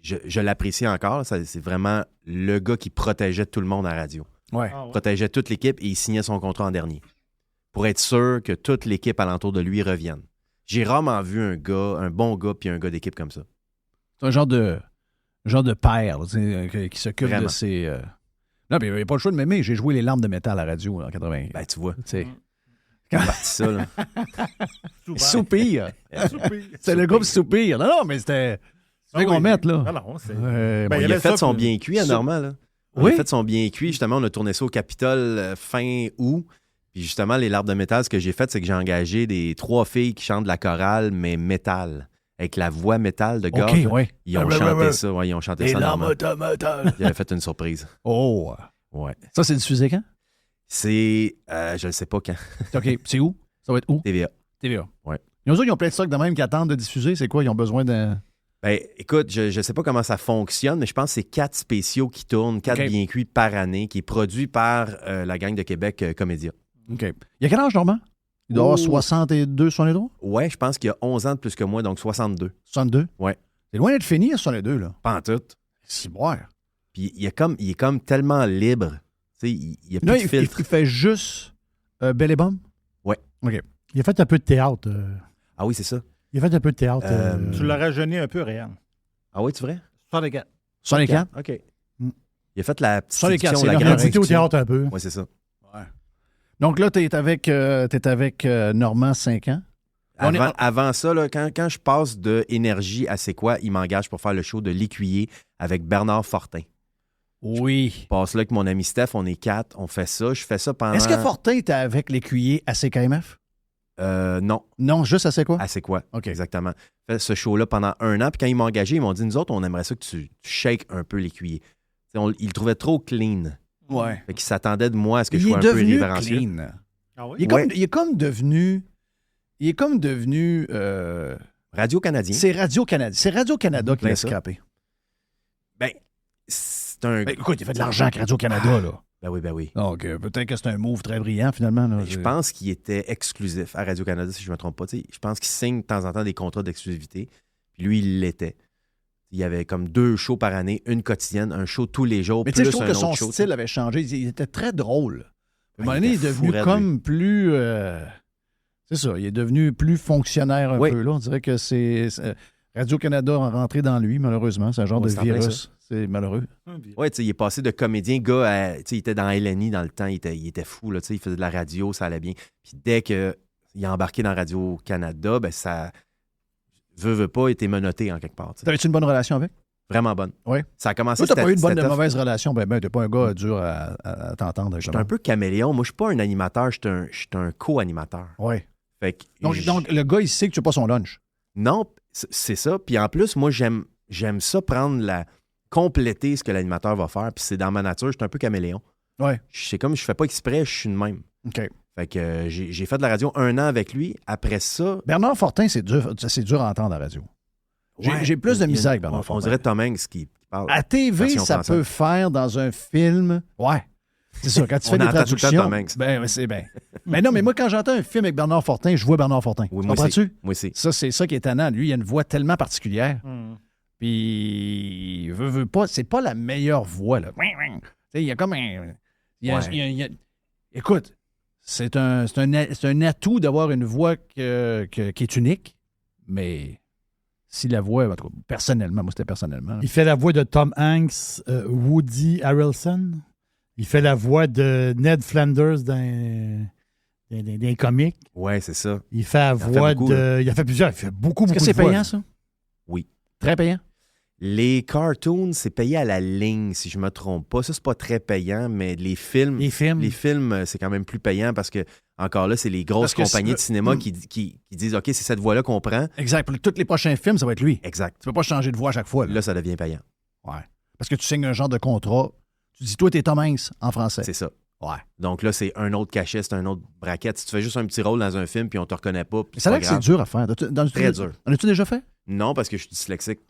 je l'apprécie encore. C'est vraiment le gars qui protégeait tout le monde à la radio. Ouais. Ah ouais. Protégeait toute l'équipe et il signait son contrat en dernier. Pour être sûr que toute l'équipe alentour de lui revienne. J'ai rarement vu un bon gars puis un gars d'équipe comme ça. C'est un genre de père là, qui s'occupe Vraiment. de ses... Non, mais il n'y avait pas le choix de m'aimer. J'ai joué les larmes de métal à la radio en 80. Ben, tu vois, Tu sais. c'est parti ça, là. Soupir. Soupir. C'est le groupe Soupir. Non, mais c'était... Ah C'est qu'on oui. mette, là. Ah non, c'est... Ouais, Ben, Il y a avait fait ça, son puis- bien cuit à Normand, là. Oui? Il a fait son bien cuit. Justement, on a tourné ça au Capitole fin août. Puis justement, les larmes de métal, ce que j'ai fait, c'est que j'ai engagé 3 filles qui chantent de la chorale, mais métal. Avec la voix métal de gorge. OK, ouais. Ils ont chanté ça. Ouais, ils ont chanté ça Normand. Il avait fait une surprise. Oh. Ouais. Ça, c'est diffusé quand? C'est... je ne sais pas quand. OK. C'est où? Ça va être où? TVA. TVA. Ouais. Ils ont plein de stocks de même qui attendent de diffuser. C'est quoi? Ils ont besoin d'un... Ben, écoute, je ne sais pas comment ça fonctionne, mais je pense que c'est 4 spéciaux qui tournent, 4 OK. bien cuits par année, qui est produit par la gang de Québec Comédia. OK. Il y a quel âge, Normand? Il doit avoir Oh. 62, 63? Ouais, je pense qu'il y a 11 ans de plus que moi, donc 62. 62? Ouais. C'est loin d'être fini, 62, là. Pas en tout. C'est boire. Puis il est comme tellement libre. Tu sais, il n'y a plus Là, de filtre. il fait juste Belle et Bombe? Ouais. OK. Il a fait un peu de théâtre. Ah oui, c'est ça. Il a fait un peu de théâtre. Tu l'as rajeuni un peu, Réal. Ah oui, tu vrai? 64. 64? OK. Mm. Il a fait la petite Ça, les quatre, séduction, c'est la leur il a grande dit au séduction. théâtre un peu. Oui, c'est ça. Donc là, t'es avec Normand, 5 ans. On est- Avant ça, là, quand je passe de Énergie à C'est quoi, il m'engage pour faire le show de L'Écuyer avec Bernard Fortin. Oui. Je passe là avec mon ami Steph, on est 4, on fait ça. Je fais ça pendant... Est-ce que Fortin était avec l'écuyer à CKMF? Non, Non, juste à C'est quoi? à C'est quoi, OK. exactement. J'ai fait ce show-là pendant 1 an, puis quand ils m'ont engagé, ils m'ont dit, nous autres, on aimerait ça que tu shakes un peu L'Écuyer. Ils le trouvaient trop clean. Ouais. Fait qu'ils s'attendaient de moi à ce que Il je est sois un peu devenu irrévérencieux. clean. Ah oui? Il est comme devenu... Il est comme devenu... Radio-Canadien, c'est Radio-Canada. C'est Radio-Canada qui Ben l'a ça. scrappé. ben, c'est un... Ben, écoute, il fait de l'argent avec Radio-Canada, là. Ben oui. Donc, peut-être que c'est un move très brillant, finalement. Là. Je pense qu'il était exclusif à Radio-Canada, si je ne me trompe pas. Tu sais, je pense qu'il signe de temps en temps des contrats d'exclusivité. Puis lui, il l'était. Il y avait comme 2 shows par année, une quotidienne, un show tous les jours, Mais tu sais, plus je trouve un que son autre show. style avait changé. Il était très drôle. À un moment il donné, il est était devenu fou raide, comme plus... c'est ça, il est devenu plus fonctionnaire un Oui. peu. Là. On dirait que Radio-Canada a rentré dans lui, malheureusement. C'est un genre Oui, de c'est en plein virus. C'est malheureux. Ouais, tu sais, il est passé de comédien, gars, tu sais, il était dans LNI dans le temps, il était fou, là, tu sais, il faisait de la radio, ça allait bien. Puis dès qu'il a embarqué dans Radio-Canada, ben ça, veut pas, était menotté en quelque part. tu sais. T'avais-tu une bonne relation avec? Vraiment bonne. Oui. Ça a commencé... Toi, t'as pas eu de c'était bonne tough. mauvaise relation. Ben, t'es pas un gars dur à t'entendre. Je suis un peu caméléon. Moi, je suis pas un animateur, je suis un co-animateur. Oui. Fait que Donc, le gars, il sait que tu n'as pas son lunch. non, c'est ça. Puis en plus, moi, j'aime ça compléter ce que l'animateur va faire. Puis c'est dans ma nature, je suis un peu caméléon. Ouais. C'est comme je fais pas exprès, je suis de même. OK. Fait que j'ai fait de la radio 1 an avec lui. Après ça... Bernard Fortin, c'est dur à entendre à la radio. J'ai plus de il y a misère avec une- Bernard on Fortin. dirait Tom Hanks qui parle. À TV, Version ça française. peut faire dans un film. Ouais. C'est ça, quand tu On fais des entend tout le temps traductions. Tom Hanks. Ben, c'est bien. Mais non, mais moi, quand j'entends un film avec Bernard Fortin, je vois Bernard Fortin. Oui, moi Comprends-tu? Moi aussi. Ça, c'est ça qui est étonnant. Lui, il a une voix tellement particulière. Hmm. Puis, il veut pas. C'est pas la meilleure voix, là. Tu sais, il y a comme un. Écoute, c'est un atout d'avoir une voix qui est unique, mais si la voix, en tout cas, personnellement, moi, c'était personnellement. là. Il fait la voix de Tom Hanks, Woody Harrelson. Il fait la voix de Ned Flanders dans comics. Ouais, c'est ça. Il fait la en fait voix beaucoup, de... Il a fait plusieurs. Il fait beaucoup Est-ce que de c'est voix. payant, ça? Oui. Très payant? Les cartoons, c'est payé à la ligne, si je me trompe pas. Ça, c'est pas très payant, mais les films, Les films. c'est quand même plus payant parce que, encore là, c'est les grosses Parce que compagnies de cinéma Mm. qui disent OK, c'est cette voix-là qu'on prend. Exact. Pour tous les prochains films, ça va être lui. Exact. Tu peux pas changer de voix à chaque fois. Là. Là, ça devient payant. Ouais. Parce que tu signes un genre de contrat. Tu dis, toi, t'es Tom Hanks en français. C'est ça. Ouais. Donc là, c'est un autre cachet, c'est un autre braquette. Si tu fais juste un petit rôle dans un film puis on te reconnaît pas, puis Mais c'est ça a pas l'air que c'est grave. dur à faire. Très dur. En as-tu déjà fait? Non, parce que je suis dyslexique.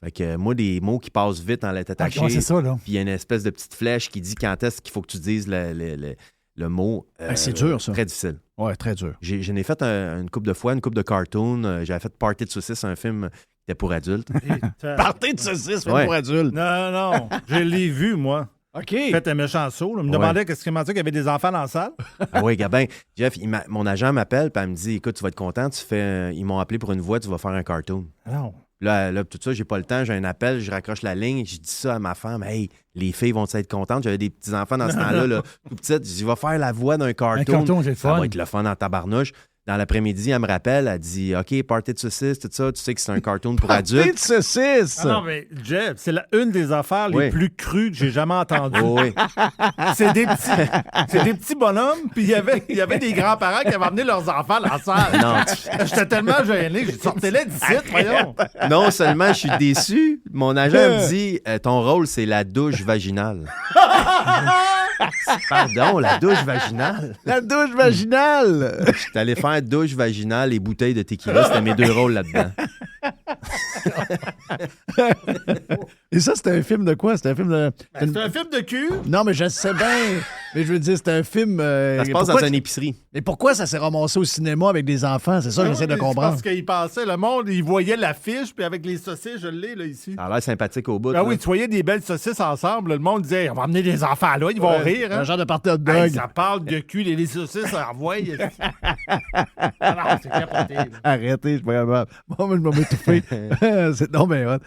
Fait que moi, des mots qui passent vite en lettres Ah, attachées, ouais, c'est ça, là. puis il y a une espèce de petite flèche qui dit quand est-ce qu'il faut que tu dises le mot. C'est dur, ça. Très difficile. Ouais, très dur. Je n'ai fait une couple de fois, une couple de cartoons. J'avais fait Party de saucisse, un film C'était pour adultes. Party de saucisses, Ouais. pour adultes. Non, je l'ai vu, moi. OK. Fait un méchant saut. Il me demandait qu'est-ce qu'il m'a dit qu'il y avait des enfants dans la salle. Ah oui, Gabin. Jeff, mon agent m'appelle, puis elle me dit, écoute, tu vas être content, ils m'ont appelé pour une voix, tu vas faire un cartoon. Non. Là, tout ça, j'ai pas le temps, j'ai un appel, je raccroche la ligne, je dis ça à ma femme, hey, les filles vont être contentes. J'avais des petits-enfants dans ce temps-là, là, tout petit. Je dis, je vais faire la voix d'un cartoon. Un cartoon, c'est le Ça fun. va être le fun en tabarnouche. Dans l'après-midi, elle me rappelle, elle dit, OK, party de saucisses, tout ça, tu sais que c'est un cartoon pour Party adultes. de saucisses. Ah non, mais Jeff, c'est une des affaires les Oui. plus crues que j'ai jamais entendues. Oh, oui. C'est des petits bonhommes, puis il y avait des grands-parents qui avaient amené leurs enfants dans la salle. Non, J'étais tellement gêné, j'ai sorti les d'ici, voyons. non seulement je suis déçu, mon agent me dit, ton rôle, c'est la douche vaginale. Pardon, la douche vaginale? La douche vaginale. Je suis allé faire douche vaginale et bouteille de tequila. C'était mes deux rôles là-dedans. Et ça, c'était un film de quoi? C'était un film de... C'est un film de cul. Non, mais je sais bien. Mais je veux dire, c'était un film... Ça se passe dans une épicerie. Mais pourquoi ça s'est ramassé au cinéma avec des enfants? C'est ça que j'essaie de comprendre. Parce qu'il passait, le monde, il voyait l'affiche, puis avec les saucisses, je l'ai là ici. Ça a l'air sympathique au bout. Ah là. oui, tu voyais des belles saucisses ensemble. Le monde disait, on va amener des enfants là, ils vont rire. Hein? Un genre de party hot dog. Hey, ça parle de cul, les saucisses, ça envoie. Ah non, c'est capoté. Là. Arrêtez, je suis pas capable. Bon, moi, je vais m'étouffer. C'est non, mais hot.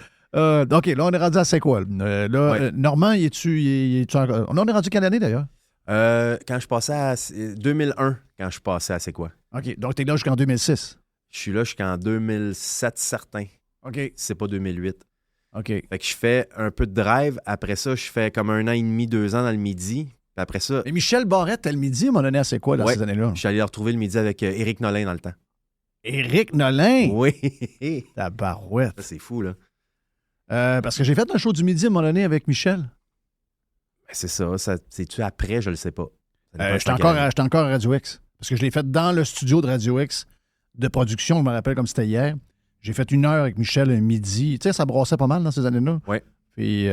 OK, là, on est rendu à c'est quoi? Ouais. Normand, il est-tu encore... On est rendu quelle année, d'ailleurs? Quand je passais à 2001, quand je passais à C'est quoi? OK, donc t'es là jusqu'en 2006. Je suis là jusqu'en 2007, certain. OK. Si c'est pas 2008. OK. Fait que je fais un peu de drive. Après ça, je fais comme 1 an et demi, 2 ans dans le midi. Puis après ça, Et Michel Barrette, le midi, m'a donné à c'est quoi dans Ouais. ces années-là? je suis allé le retrouver le midi avec Éric Nolin dans le temps. Éric Nolin! Oui. La barouette. Ça, c'est fou, là. Parce que j'ai fait un show du midi à un moment donné avec Michel. Ben, c'est ça. C'est-tu après? Je le sais pas. Ça dépend J'étais de encore, quelle année. j'étais encore à Radio X. Parce que je l'ai fait dans le studio de Radio X de production, je me rappelle comme c'était hier. J'ai fait 1 heure avec Michel un midi. Tu sais, ça brassait pas mal dans ces années-là. Ouais. Puis,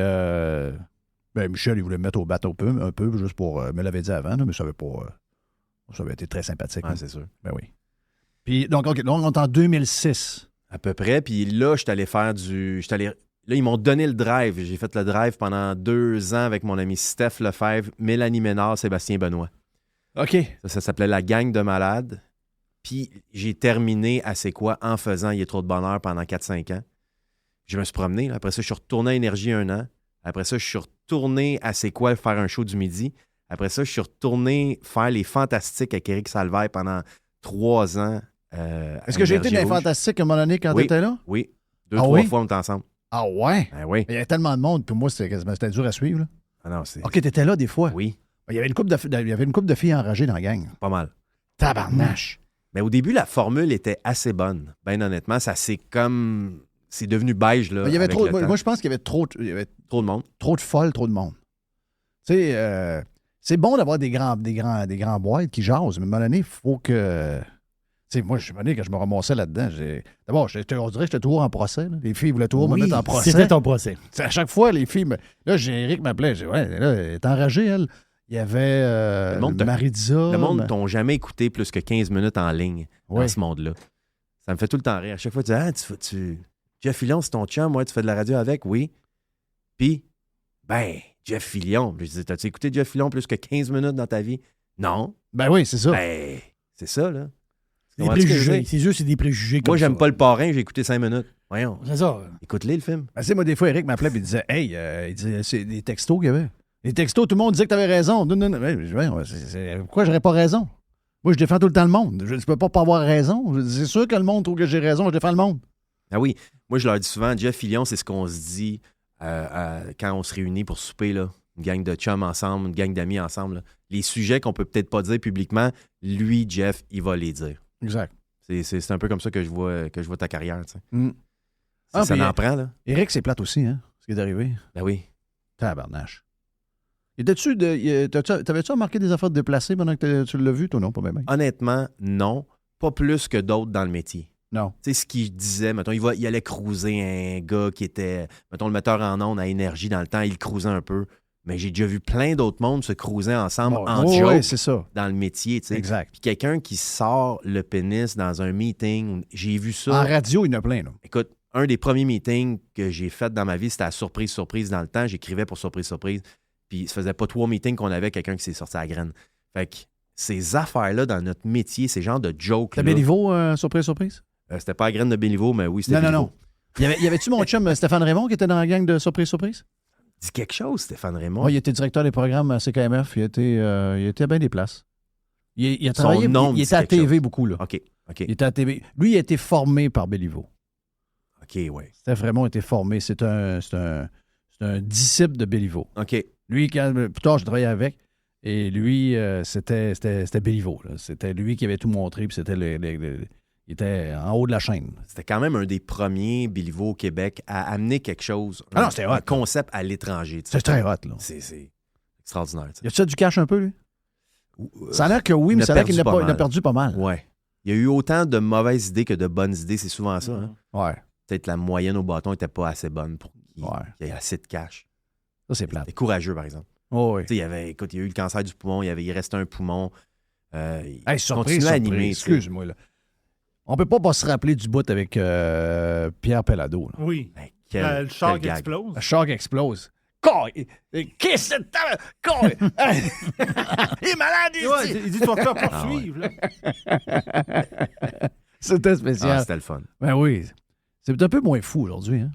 Michel, il voulait me mettre au bateau un peu juste pour... me l'avait dit avant, là, mais ça avait pas... ça avait été très sympathique. Ouais, là. c'est sûr. Ben oui. Puis, donc, OK, donc, on est en 2006. À peu près. Puis là, je suis allé faire du... Là, ils m'ont donné le drive. J'ai fait le drive pendant 2 ans avec mon ami Steph Lefebvre, Mélanie Ménard, Sébastien Benoît. OK. Ça s'appelait La Gang de Malades. Puis j'ai terminé à C'est quoi en faisant Il est trop de bonheur pendant 4-5 ans. Je me suis promené. Là. Après ça, je suis retourné à Énergie 1 an. Après ça, je suis retourné à C'est quoi faire un show du midi. Après ça, je suis retourné faire Les Fantastiques avec Éric Salvaire pendant 3 ans. Est-ce que j'ai été dans les Rouge. Fantastiques à un moment donné quand Oui. t'étais là? Oui. 2, Ah 3 oui? fois, on était ensemble. Ah ouais? Ben oui. Il y avait tellement de monde, puis moi, c'était dur à suivre. Là. Ah non, c'est... OK, t'étais là des fois. Oui, Il y avait une couple de filles enragées dans la gang. pas mal. Tabarnache. Mais au début, la formule était assez bonne. Ben honnêtement, ça c'est comme... C'est devenu beige, là, Il y avait avec trop, le temps. moi, je pense qu'il y avait trop Trop de monde. de folles, trop de monde. Tu sais, c'est bon d'avoir des grands boîtes qui jasent, mais à un moment donné, il faut que... Tu sais, moi, je suis donné, quand je me ramassais là-dedans, d'abord, on dirait que j'étais toujours en procès. Là. Les filles voulaient toujours me mettre en procès. C'était ton procès. T'sais, à chaque fois, les filles... Là, Eric m'appelait. J'ai dit, ouais, là, elle est enragée, elle. Il y avait Le monde t'a- Maritza. Le monde t'ont jamais écouté plus que 15 minutes en ligne Ouais. dans ce monde-là. Ça me fait tout le temps rire. À chaque fois, tu dis, Jeff Fillion, c'est ton chum, ouais, tu fais de la radio avec? Oui. Puis, Jeff Fillion. Je dis, t'as-tu écouté Jeff Fillion plus que 15 minutes dans ta vie? Non. Ben oui, c'est ça. Ben, c'est ça, là. Des Comment tu préjugés. fais? C'est juste c'est des préjugés comme Moi, j'aime ça. pas le parrain, j'ai écouté 5 minutes. Voyons. C'est ça. Écoute-les, le film. Ben, tu sais, moi, des fois, Eric m'appelait et il disait, hey, il disait, c'est des textos qu'il y avait. Les textos, tout le monde disait que tu avais raison. Non. Ben, je dis, pourquoi j'aurais pas raison? Moi, je défends tout le temps le monde. Je ne peux pas avoir raison. C'est sûr que le monde trouve que j'ai raison. Je défends le monde. Ah oui, moi je leur dis souvent, Jeff Fillion, c'est ce qu'on se dit quand on se réunit pour souper, là. Une gang de chums ensemble, une gang d'amis ensemble. Là. Les sujets qu'on peut peut-être pas dire publiquement, lui, Jeff, il va les dire. Exact. C'est un peu comme ça que je vois ta carrière. Tu sais. Mm. Ah, Ça puis, en prend, là. Eric, c'est plate aussi, hein, ce qui est arrivé. Ben oui. Tabarnache. T'avais-tu remarqué des affaires déplacées pendant que tu l'as vu, toi, non? Pas bien. Honnêtement, non. Pas plus que d'autres dans le métier. Non. Tu sais, ce qu'il disait, mettons, il allait cruiser un gars qui était, mettons, le metteur en ondes à Énergie dans le temps, il cruisait un peu. Mais j'ai déjà vu plein d'autres mondes se cruiser ensemble en joke ouais, c'est ça. dans le métier, tu sais. Exact. Puis quelqu'un qui sort le pénis dans un meeting, j'ai vu ça. En radio, il y en a plein, là. Écoute, un des premiers meetings que j'ai fait dans ma vie, c'était à Surprise dans le temps. J'écrivais pour Surprise. Puis ça faisait pas 3 meetings qu'on avait quelqu'un qui s'est sorti à la graine. Fait que ces affaires-là dans notre métier, ces genres de jokes-là... T'as Béliveau, surprise? C'était pas la graine de Béliveau, mais oui, c'était Béliveau. Non. Y avait-tu mon chum Stéphane Raymond qui était dans la gang de Surprise? Dis quelque chose, Stéphane Raymond. Oui, il était directeur des programmes à CKMF. Il était à bien des places. Il a travaillé, il était à TV beaucoup, là. OK. Il était à TV. Lui, il a été formé par Béliveau. OK, oui. Steph Raymond a été formé. C'est un disciple de Béliveau. OK. Lui, plus tard, je travaillais avec. Et lui, c'était Béliveau. Là. C'était lui qui avait tout montré. Puis c'était il était en haut de la chaîne. C'était quand même un des premiers Béliveau au Québec à amener quelque chose, c'était hot, un concept à l'étranger. C'était très hot, là. C'est extraordinaire. Y a-tu ça du cash un peu, lui? Ça a l'air que oui, mais ça a l'air qu'il a perdu pas mal. Ouais. Il y a eu autant de mauvaises idées que de bonnes idées. C'est souvent ça. Hein? Ouais. Peut-être la moyenne au bâton n'était pas assez bonne pour qu'il y ait assez de cash. Ça, c'est plate. C'était courageux, par exemple. Oh, oui. Il y a eu le cancer du poumon, il restait un poumon. Surprise, animer. Excuse-moi, là. On peut pas se rappeler du bout avec Pierre Pellado. Là. Oui. Ben, Le char quel gag. explose. Le char explose. Qu'est-ce que c'est? Il est malade ici! Il dit tu vas te faire poursuivre. Là. C'était spécial. C'était le fun. Ben oui. C'est un peu moins fou aujourd'hui. Hein?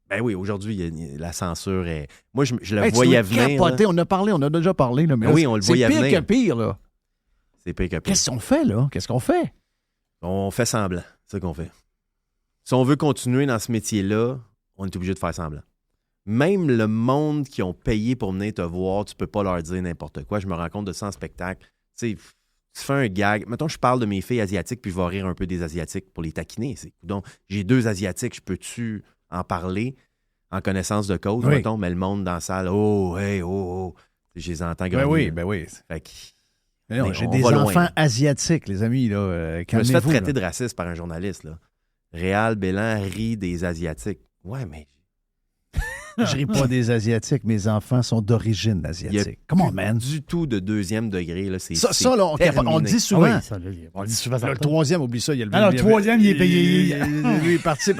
Ben oui, aujourd'hui, la censure est... Moi, je le Tu voyais dois venir. capoter. On a déjà parlé. Là, mais Ben oui, on le voyait venir. C'est pire que pire. Là. C'est pire que pire. Qu'est-ce qu'on fait, là? Qu'est-ce qu'on fait? On fait semblant. C'est ça qu'on fait. Si on veut continuer dans ce métier-là, on est obligé de faire semblant. Même le monde qui ont payé pour venir te voir, tu peux pas leur dire n'importe quoi. Je me rends compte de ça en spectacle. Tu sais, tu fais un gag. Mettons, je parle de mes filles asiatiques, puis je vais rire un peu des Asiatiques pour les taquiner. Donc, j'ai 2 Asiatiques, je peux-tu en parler en connaissance de cause? Oui. Mettons, mais le monde dans la salle, oh, hey, oh, oh. Je les entends grogner. Ben oui. Fait que, Mais non, mais j'ai on des va loin. enfants asiatiques, les amis. Là, Je me suis fait calmez-vous, traiter là. de raciste par un journaliste. Là. Réal Bélan rit des Asiatiques. Ouais, mais Je ris pas des Asiatiques. Mes enfants sont d'origine il y a asiatique. Comment, man? du tout de 2e degré. Là. C'est Ça, là, on terminé. dit souvent. Ah oui, ça, là, on le dit souvent. Là, le 3e, oublie ça. Il y a le Alors, le 3e, il est payé. Lui est parti.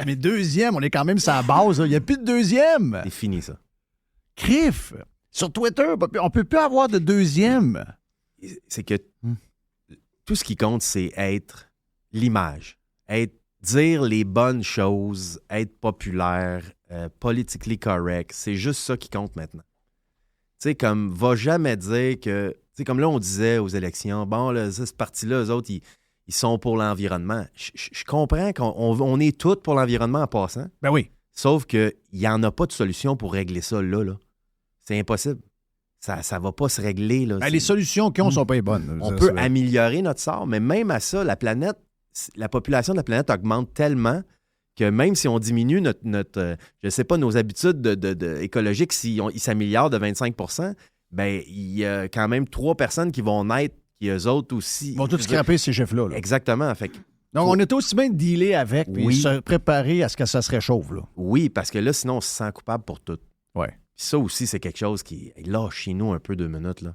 Mais 2e, on est quand même sur la base. Là. Il n'y a plus de 2e. C'est fini, ça. Criff. Sur Twitter, on peut plus avoir de 2e. C'est que tout ce qui compte, c'est être l'image. Dire les bonnes choses, être populaire, politically correct. C'est juste ça qui compte maintenant. Tu sais, comme, va jamais dire que... Tu sais, comme là, on disait aux élections, bon, là, ce parti-là, eux autres, ils sont pour l'environnement. Je comprends qu'on est tous pour l'environnement en passant. Ben oui. Sauf qu'il n'y en a pas de solution pour régler ça là. C'est impossible. Ça ne va pas se régler. Là. Ben, les solutions qu'ils ont sont pas les bonnes. On Ça, peut c'est- améliorer notre sort, mais même à ça, la population de la planète augmente tellement que même si on diminue notre je sais pas, nos habitudes écologiques, s'ils s'améliorent de 25 %, ben il y a quand même 3 personnes qui vont naître, qui eux autres aussi. Ils vont tous scraper ces chiffres-là. Là. Exactement. Fait que, Donc, on est aussi bien de dealer avec puis Oui. se préparer à ce que ça se réchauffe. Là. oui, parce que là, sinon, on se sent coupable pour tout. Ouais. Puis ça aussi, c'est quelque chose qui est là chez nous un peu 2 minutes. Là.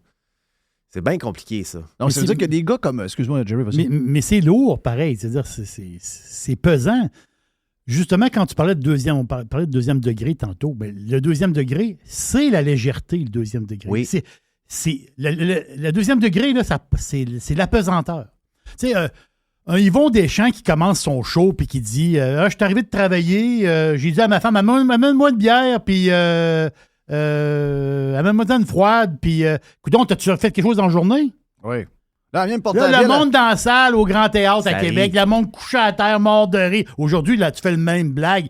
C'est bien compliqué, ça. Donc, ça veut dire que des gars comme. Excuse-moi, Jerry, vas-y. Mais c'est lourd, pareil. C'est-à-dire, c'est pesant. Justement, quand tu parlais de deuxième, on parlait de 2e degré tantôt, ben, le 2e degré, c'est la légèreté, le 2e degré. Oui. Le 2e degré, là, c'est l'apesanteur. Tu sais, un Yvon Deschamps qui commence son show puis qui dit je suis arrivé de travailler, j'ai dit à ma femme, amène-moi une bière, puis amène-moi une froide, puis coudonc, t'as-tu fait quelque chose dans la journée? Oui. Là, viens me porter Là, la le bière, monde dans la salle, au Grand Théâtre Ça à Québec, rit. le monde couché à terre, mort de rire. Aujourd'hui, là, tu fais le même blague.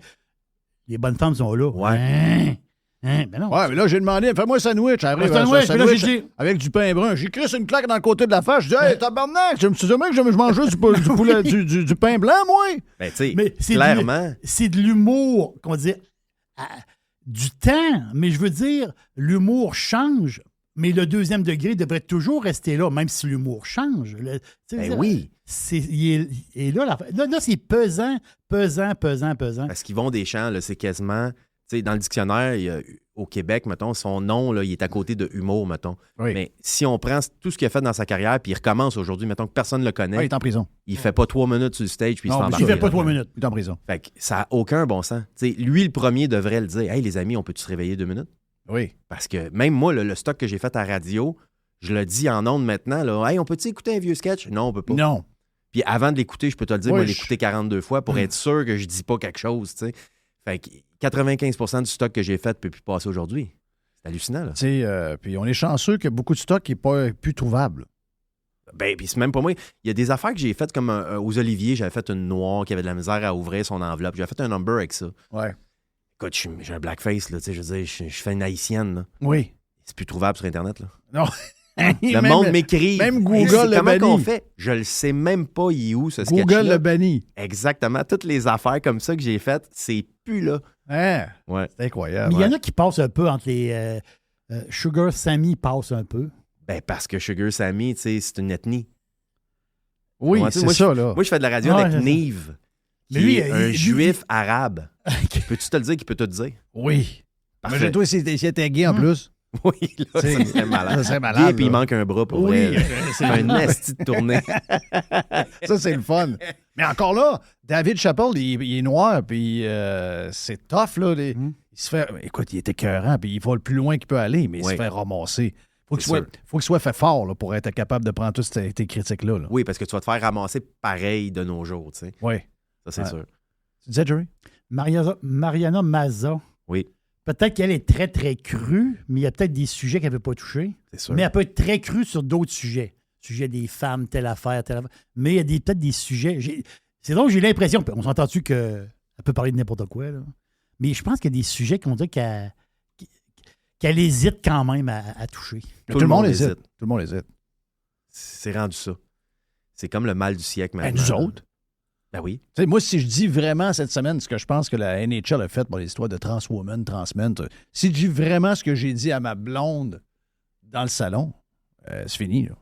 Les bonnes femmes sont là. Ouais. Ben non. Ouais, mais là, j'ai demandé, fais-moi un sandwich. Arrive, Un sandwich, puis là, j'ai dit- avec du pain brun. J'ai crissé une claque dans le côté de la face. Je dis, hey, tabarnak, je me suis dit, mec, je mange juste du poulet, du pain blanc, moi. Ben, tu sais, Mais c'est clairement, C'est de l'humour, comment dire, du temps. Mais je veux dire, l'humour change, mais le 2e degré devrait toujours rester là, même si l'humour change. Tu sais, ben oui. Et là, là, c'est pesant. Parce qu'ils vont des champs, là, c'est quasiment... Tu sais, dans le dictionnaire, il y a au Québec, mettons, son nom, là, il est à côté de Humour, mettons. Oui. Mais si on prend tout ce qu'il a fait dans sa carrière, puis il recommence aujourd'hui, mettons que personne ne le connaît, Ouais, il est en prison. il fait pas 3 minutes sur le stage, puis il se fait Non, Il embarquer fait pas là-dedans. 3 minutes. Il est en prison. Fait que ça n'a aucun bon sens. T'sais, lui, le premier, devrait le dire. « Hey, les amis, on peut-tu se réveiller 2 minutes? » Oui. Parce que même moi, le stock que j'ai fait à radio, je le dis en ondes maintenant, là, « Hey, on peut-tu écouter un vieux sketch? » Non, on peut pas. Non. Puis avant de l'écouter, je peux te le dire, Oui, moi, l'écouter 42 fois pour être sûr que je dis pas quelque chose, tu sais. Fait que 95% du stock que j'ai fait ne peut plus passer aujourd'hui. C'est hallucinant, là. Tu sais, puis on est chanceux que beaucoup de stock n'est pas plus trouvable. Ben, puis c'est même pas moi. Il y a des affaires que j'ai faites comme aux Oliviers, j'avais fait une noire qui avait de la misère à ouvrir son enveloppe. J'avais fait un number avec ça. Ouais. Écoute, j'ai un blackface, là, tu sais, je veux dire, je fais une haïtienne, là. Oui. C'est plus trouvable sur Internet, là. Non. Le monde m'écrit. même Hey, Google c'est le comment bannit. qu'on fait? Je le sais même pas, il est où, ce Google sketch-là. le bannit. Exactement. Toutes les affaires comme ça que j'ai faites, c'est plus là. Hein? Ouais. C'est incroyable. Mais il y en Ouais. a qui passent un peu entre les. Sugar Sammy passe un peu. Ben, parce que Sugar Sammy, tu sais, c'est une ethnie. Oui, Comment tu sais, c'est moi, ça, là. Moi, je fais de la radio Ouais, avec c'est ça. Nive, qui Mais lui, est un lui, juif arabe. Peux-tu te le dire qu'il peut te le dire? Oui. Parfait. Imagine-toi s'il était gay en plus. Oui, là, C'est- ça serait malade. ça serait Gay, malade, puis il là. manque un bras pour Oui, vrai. C'est un esti de tournée. Ça, c'est le fun. Mais encore là, David Chappelle, il est noir, puis c'est tough, là. Il se fait... Écoute, il est écœurant, puis il va le plus loin qu'il peut aller, mais il Oui. se fait ramasser. Faut C'est qu'il soit fait fort là, pour être capable de prendre toutes tes critiques-là. Là. Oui, parce que tu vas te faire ramasser pareil de nos jours, tu sais. Oui. Ça, c'est Ouais. sûr. Tu disais, Jerry? Mariana Mazza. Oui, Peut-être qu'elle est très, très crue, mais il y a peut-être des sujets qu'elle ne veut pas toucher. c'est sûr. Mais elle peut être très crue sur d'autres sujets. Sujet des femmes, telle affaire, telle affaire. Mais il y a peut-être des sujets. C'est donc j'ai l'impression, on s'entend-tu qu'elle peut parler de n'importe quoi, là. Mais je pense qu'il y a des sujets qu'on dirait qu'elle hésite quand même à toucher. Tout le monde hésite. Tout le monde hésite. C'est rendu ça. C'est comme le mal du siècle Ben, maintenant. nous autres. Ben oui. Tu sais, moi, si je dis vraiment cette semaine ce que je pense que la NHL a fait pour l'histoire de Trans Woman, Trans Men, si je dis vraiment ce que j'ai dit à ma blonde dans le salon, c'est fini. Là.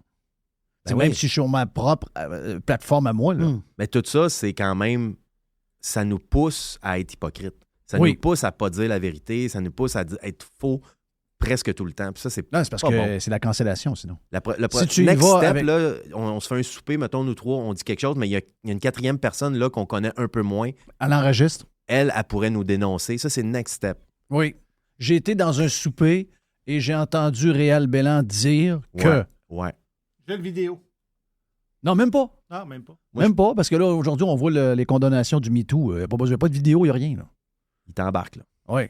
Ben Même oui. si je suis sur ma propre plateforme à moi. Là. Mais tout ça, c'est quand même... Ça nous pousse à être hypocrite. Ça Oui. nous pousse à pas dire la vérité. Ça nous pousse à être faux presque tout le temps. Puis ça, c'est Non, c'est parce pas que bon. c'est la cancellation, sinon. Si tu y next vas step, avec- là, on se fait un souper, mettons, nous trois, on dit quelque chose, mais il y a une quatrième personne là qu'on connaît un peu moins. Elle enregistre. Elle pourrait nous dénoncer. Ça, c'est next step. Oui. J'ai été dans un souper et j'ai entendu Réal Belland dire que... Ouais. J'ai le vidéo. Non, même pas. Non, même pas. Moi, Même pas, parce que là, aujourd'hui, on voit les condamnations du MeToo. Il n'y a pas besoin, pas de vidéo, il n'y a rien. Là. Il t'embarque, là. Oui.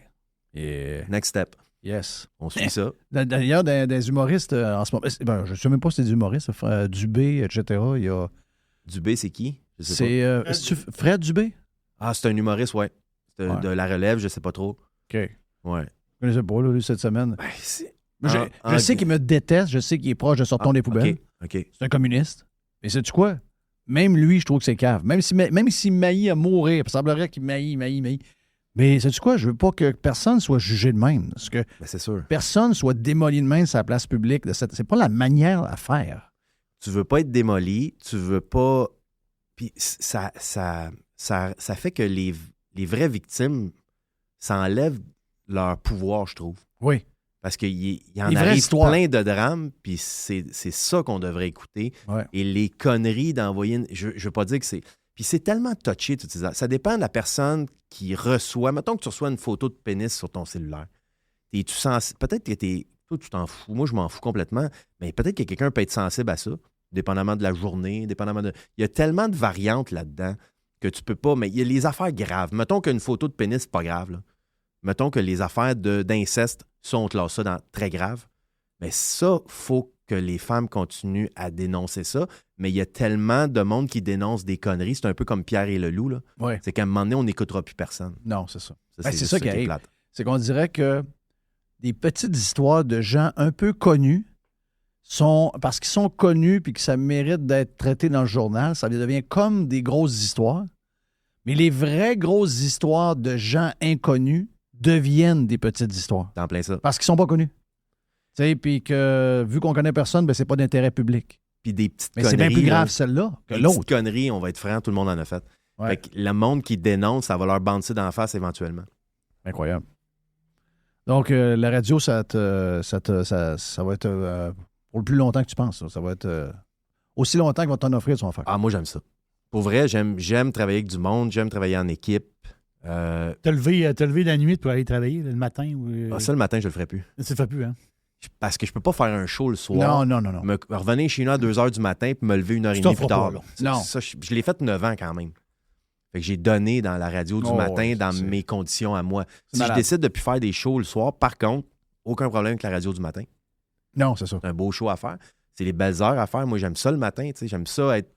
Et... Next step. Yes. On suit ça. D'ailleurs, des humoristes en ce moment... je ne sais même pas si c'est des humoristes, Dubé, etc. Il y a... Dubé, c'est qui? Je sais pas. C'est Fred Dubé? Ah, c'est un humoriste, ouais. C'est Ouais. de la relève, je sais pas trop. OK. Je Ouais. ne connaissais pas, là, lui, cette semaine. Ben, c'est... Je sais qu'il me déteste, je sais qu'il est proche de sortir des poubelles. OK. C'est un communiste. Mais sais-tu quoi? Même lui, je trouve que c'est cave. Même s'il maillit à mourir, il semblerait qu'il maillit. Mais sais-tu quoi? Je veux pas que personne soit jugé de même. Parce que Ben, c'est sûr. personne soit démoli de même sur la place publique. C'est pas la manière à faire. Tu veux pas être démoli, tu veux pas... Puis ça fait que les vraies victimes, ça enlève leur pouvoir, je trouve. Oui. Parce qu'il y en Les vraies arrive histoires. plein de drames, puis c'est ça qu'on devrait écouter. Ouais. Et les conneries d'envoyer... Je veux pas dire que c'est... Puis c'est tellement touché, tout ça. Ça dépend de la personne qui reçoit. Mettons que tu reçois une photo de pénis sur ton cellulaire. Es-tu sensible? Peut-être que toi, tu t'en fous. Moi, je m'en fous complètement. Mais peut-être que quelqu'un peut être sensible à ça, dépendamment de la journée, dépendamment de... Il y a tellement de variantes là-dedans que tu peux pas... Mais il y a les affaires graves. Mettons qu'une photo de pénis, c'est pas grave, là. Mettons que les affaires d'inceste, ça, on classe ça dans très grave. Mais ça, faut que les femmes continuent à dénoncer ça. Mais il y a tellement de monde qui dénonce des conneries. C'est un peu comme Pierre et le loup, là. Ouais. C'est qu'à un moment donné, on n'écoutera plus personne. Non, c'est ça. Ça, Ben, c'est ça qui est arrive. plate. C'est qu'on dirait que des petites histoires de gens un peu connus parce qu'ils sont connus puis que ça mérite d'être traité dans le journal, ça devient comme des grosses histoires. Mais les vraies grosses histoires de gens inconnus deviennent des petites histoires T'es en plein ça. parce qu'ils sont pas connus. Tu sais, puis que vu qu'on connaît personne, ben c'est pas d'intérêt public. Puis des petites Mais conneries. c'est bien plus grave là, celle-là que des l'autre. petites conneries, on va être franc, tout le monde en a fait. Ouais. Fait que le monde qui dénonce, ça va leur bouncer d'en face éventuellement. Incroyable. Donc, la radio, ça va être pour le plus longtemps que tu penses. Ça va être aussi longtemps qu'on va t'en offrir, tu vas en faire. Ah, moi, j'aime ça. Pour vrai, j'aime travailler avec du monde, j'aime travailler en équipe. T'as levé la nuit pour aller travailler le matin? Ou, Ça, le matin, je le ferai plus. Ça ne fait plus, hein? Parce que je peux pas faire un show le soir. Non. Revenir chez nous à 2 h du matin puis me lever 1 h 30 plus tard. là. Non. Non. Ça, je l'ai fait 9 ans quand même. Fait que j'ai donné dans la radio du matin dans mes conditions à moi. Si malade. je décide de plus faire des shows le soir, par contre, aucun problème avec la radio du matin. Non, c'est ça. C'est un beau show à faire. C'est les belles heures à faire. Moi, j'aime ça le matin. J'aime ça être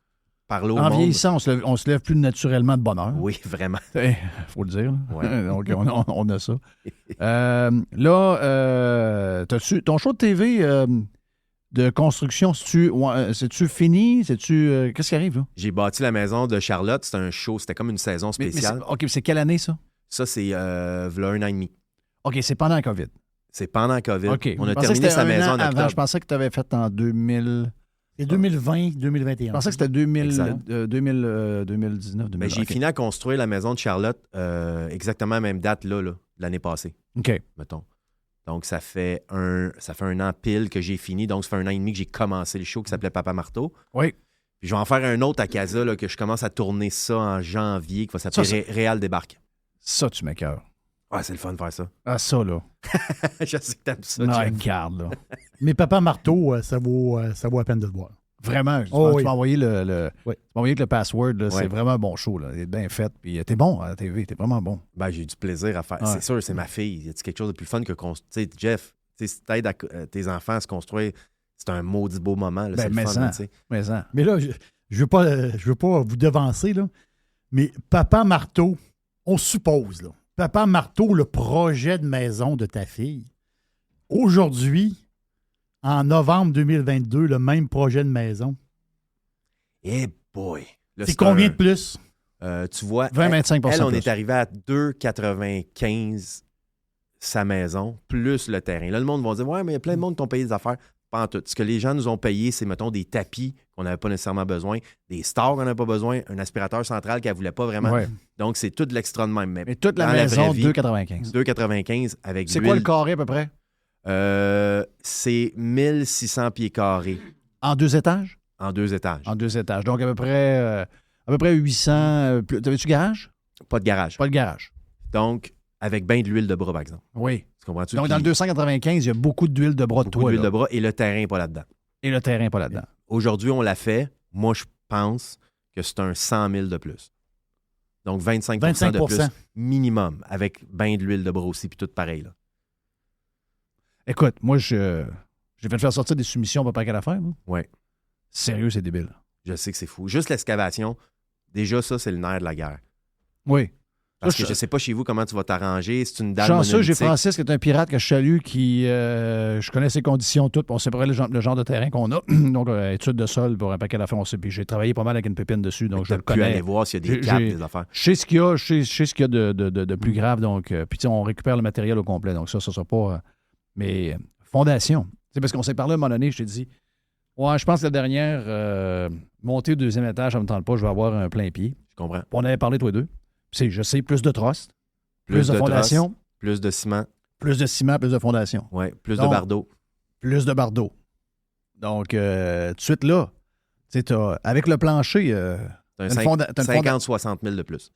parler au En monde. vieillissant, on se lève plus naturellement de bonne heure. Oui, vraiment. Il faut le dire. Ouais. Donc, on a ça. Ton show de TV de construction, c'est-tu fini? Qu'est-ce qui arrive, là? J'ai bâti la maison de Charlotte. C'était un show. C'était comme une saison spéciale. C'est quelle année, ça? Ça, c'est v'là 1 an et demi. OK, c'est pendant la COVID. C'est pendant la COVID. OK. On a Je pensais terminé que sa c'était maison un en an octobre. avant. Je pensais que tu avais fait en 2000. C'est 2020, 2021. Je pensais que c'était 2019, 2020. Mais j'ai fini à construire la maison de Charlotte exactement à la même date là, l'année passée, OK. mettons. Donc, ça fait un an pile que j'ai fini. Donc, ça fait 1 an et demi que j'ai commencé le show qui s'appelait Papa Marteau. Oui. Puis, je vais en faire un autre à Casa, là, que je commence à tourner ça en janvier, qui va s'appeler Réal Débarque. Ça, tu m'écoeures. Ah, c'est le fun de faire ça. Ah, ça, là. Je sais que t'aimes ça, Non, Jeff. regarde, là. Mais Papa Marteau, ça vaut la peine de le voir. Vraiment. Oh, tu m'as envoyé le password. Là, Ouais. C'est vraiment un bon show. Là. Il est bien fait. Puis t'es bon à la TV. T'es vraiment bon. Ben, j'ai eu du plaisir à faire. Ouais. C'est sûr, c'est ma fille. Y a quelque chose de plus fun que construire? Tu sais, Jeff, si t'aides tes enfants à se construire, c'est un maudit beau moment. Là, c'est le fun. Là, tu sais. Mais ça. Mais là, je veux pas vous devancer, là, mais Papa Marteau, on suppose, là, Papa Marteau, le projet de maison de ta fille, aujourd'hui, en novembre 2022, le même projet de maison. Eh boy! Là, C'est combien de plus? Tu vois, 20-25% elle, on plus. est arrivé à 2,95 sa maison, plus le terrain. Là, le monde va dire, ouais, mais il y a plein de monde qui ont payé des affaires. Pas en tout. Ce que les gens nous ont payé, c'est, mettons, des tapis qu'on n'avait pas nécessairement besoin, des stars qu'on n'avait pas besoin, un aspirateur central qu'elle ne voulait pas vraiment. Ouais. Donc, c'est tout de l'extra de même. Mais toute la dans maison, vraie vie, 2,95. 2,95 avec C'est l'huile. quoi le carré à peu près? C'est 1600 pieds carrés En 2 étages? en 2 étages. En 2 étages. Donc, à peu près 800. T'avais-tu garage? Pas de garage. Pas de garage. Donc, avec bien de l'huile de bras, par exemple. Oui. Tu comprends-tu? Donc, dans le 295, il y a beaucoup d'huile de bras de beaucoup toi. d'huile là. de bras et le terrain n'est pas là-dedans. Et le terrain pas là-dedans. Aujourd'hui, on l'a fait. Moi, je pense que c'est un 100 000 de plus. Donc, 25 de plus minimum, avec bien de l'huile de bras aussi, puis tout pareil. Là. Écoute, moi, j'ai fait faire sortir des soumissions pas qu'à la faire. Oui, Sérieux, c'est débile. je sais que c'est fou. Juste l'excavation, déjà, ça, c'est le nerf de la guerre. Oui. Parce Ça, que je sais pas chez vous comment tu vas t'arranger. C'est une dalle Chanceux, j'ai monolithique. Francis qui est un pirate que je salue, qui je connais ses conditions toutes. On sait pas le genre de terrain qu'on a. Donc, étude de sol pour un paquet d'affaires, on sait. Puis j'ai travaillé pas mal avec une pépine dessus, donc je T'as le pu connais. aller voir s'il y a des J'ai- caps, j'ai- des affaires. Je sais ce qu'il y a, je sais ce qu'il y a de plus grave. Donc, puis tu sais, on récupère le matériel au complet. Donc ça sera pas. Mais fondation. C'est parce qu'on s'est parlé à un moment donné, je t'ai dit, ouais, je pense que la dernière montée au 2e étage, ça me tente pas, je vais avoir un plein pied. Je comprends. Puis on avait parlé tous les deux. Puis je sais, plus de trust, plus de trosse, fondation, plus de ciment, plus de ciment, plus de fondation, ouais, plus de Donc, bardeaux. plus de bardeaux. Donc, tout de suite là, tu sais, avec le plancher, T'as un t'as une 50-60 000 de plus.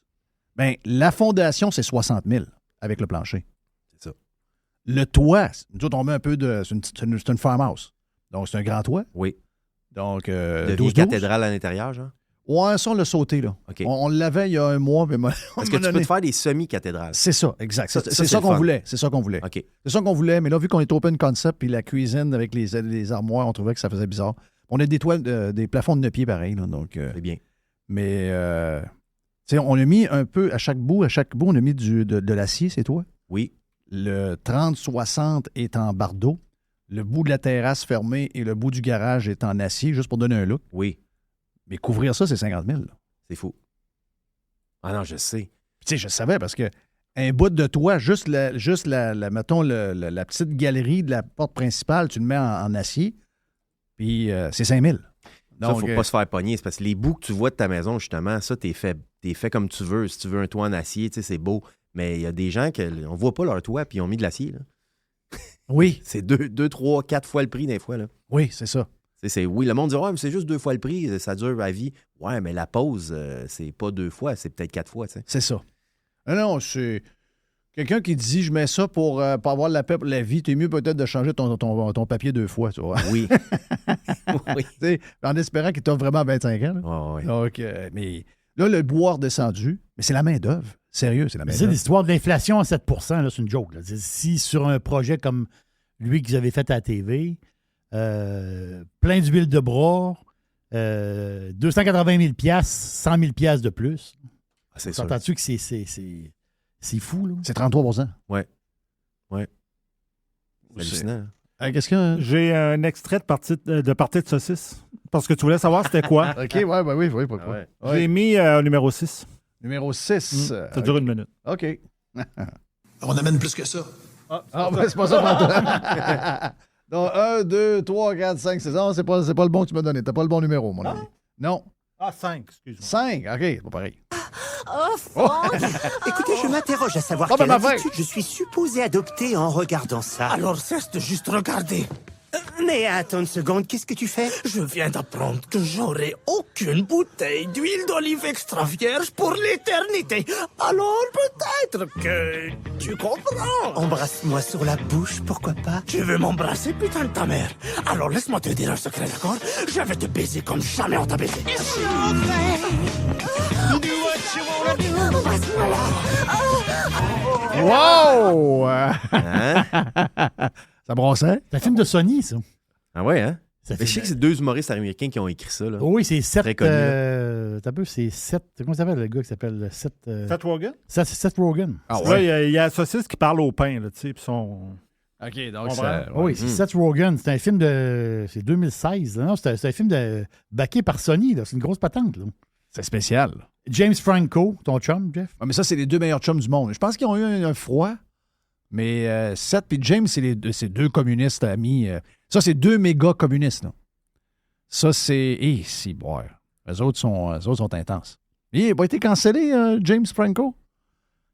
ben, la fondation, c'est 60 000 avec le plancher. C'est ça. Le toit, nous autres, on met un peu de. C'est une farmhouse. Donc, c'est un grand toit. Oui. Donc, De vieille 12-12. cathédrale à l'intérieur, genre. Ouais, ça, on l'a sauté, là. OK. On l'avait il y a un mois, mais moi, Est-ce que tu peux te faire des semi-cathédrales? C'est ça, exact. Ça, C'est c'est ça le qu'on fun. voulait. C'est ça qu'on voulait. OK. C'est ça qu'on voulait, mais là, vu qu'on est open concept, puis la cuisine avec les armoires, on trouvait que ça faisait bizarre. On a des toiles, des plafonds de 9 pieds pareil, là, donc... C'est bien. mais, tu sais, on a mis un peu, à chaque bout, on a mis de l'acier, c'est toi? Oui. Le 30-60 est en bardeau. Le bout de la terrasse fermée et le bout du garage est en acier, juste pour donner un look. Oui. Mais couvrir ça, c'est 50 000. là. C'est fou. Ah non, je sais. Puis, tu sais, je savais parce que un bout de toit, mettons, la petite galerie de la porte principale, tu le mets en acier, puis c'est 5 000. Ça, Donc, faut pas se faire pogner. C'est parce que les bouts que tu vois de ta maison, justement, ça, t'es fait comme tu veux. Si tu veux un toit en acier, tu sais, c'est beau. Mais il y a des gens qui on voit pas leur toit, puis ils ont mis de l'acier. Là. Oui, C'est 2, 3, 4 fois le prix des fois. Là. oui, c'est ça. Oui, le monde dit ouais, mais c'est juste 2 fois le prix, ça dure à vie. Ouais, mais la pause, c'est pas 2 fois, c'est peut-être 4 fois. T'sais. C'est ça. Non, c'est quelqu'un qui dit je mets ça pour avoir la paix pour la vie. T'es mieux peut-être de changer ton papier 2 fois, tu vois. Oui. Oui. Tu sais, en espérant qu'il t'offre vraiment 25 ans. Là. Ouais, ouais. Donc, mais là, le bois redescendu, mais c'est la main-d'œuvre. Sérieux, c'est la C'est main-d'œuvre. l'histoire de l'inflation à 7 là, c'est une joke. Là. Si sur un projet comme lui que vous avez fait à la TV, plein d'huile de bras, 280 000 $, 100 000 $, de plus. Ah, c'est sûr. T'entends-tu que c'est fou, là? C'est 33 C'est C'est- hallucinant. Qu'est-ce qu'il y a? J'ai un extrait de partie de saucisse. Parce que tu voulais savoir c'était quoi. OK, oui, pourquoi? Ouais. Ouais. J'ai mis au numéro 6. Numéro 6. Ça dure 1 minute. OK. On amène plus que ça. Ah, ben, c'est pas ça pour Donc, 1, 2, 3, 4, 5, 6. Non, c'est pas le bon que tu m'as donné. T'as pas le bon numéro, mon ami. Non. Ah, 5, excuse-moi. 5. OK, c'est pas pareil. Oh, Franck! Écoutez, je m'interroge à savoir Oh, ben, quelle ma attitude je suis supposé adopter en regardant ça. Alors cesse de juste regarder. Mais attends une seconde, qu'est-ce que tu fais? Je viens d'apprendre que j'aurai aucune bouteille d'huile d'olive extra vierge pour l'éternité. Alors peut-être que tu comprends. Embrasse-moi sur la bouche, pourquoi pas? Tu veux m'embrasser, putain de ta mère. Alors laisse-moi te dire un secret, d'accord? Je vais te baiser comme jamais on t'a baisé. Wow! Hein? Ça brossait? C'est un film de Sony, ça. Ah ouais, hein? Ça Mais je sais que c'est 2 humoristes américains qui ont écrit ça. Là. Oh oui, c'est 7. Très connu, T'as peu, c'est 7. Comment ça s'appelle le gars qui s'appelle 7? Seth Rogen? Seth Rogen. Ah Là, il y a la saucisse qui parle au pain, là, tu sais, puis son... OK, donc ça- Oh oui, c'est Seth Rogen. C'est un film de. C'est 2016. Non, c'est un film backé par Sony. Là. C'est une grosse patente. Là. c'est spécial. James Franco, ton chum, Jeff. Ah, mais ça, c'est les 2 meilleurs chums du monde. Je pense qu'ils ont eu un froid. Mais Seth et James, c'est 2 communistes amis. Ça, c'est 2 méga communistes. Là. Ça, c'est... Eh, si, boire. Eux autres sont intenses. Il n'a pas été cancellé, James Franco?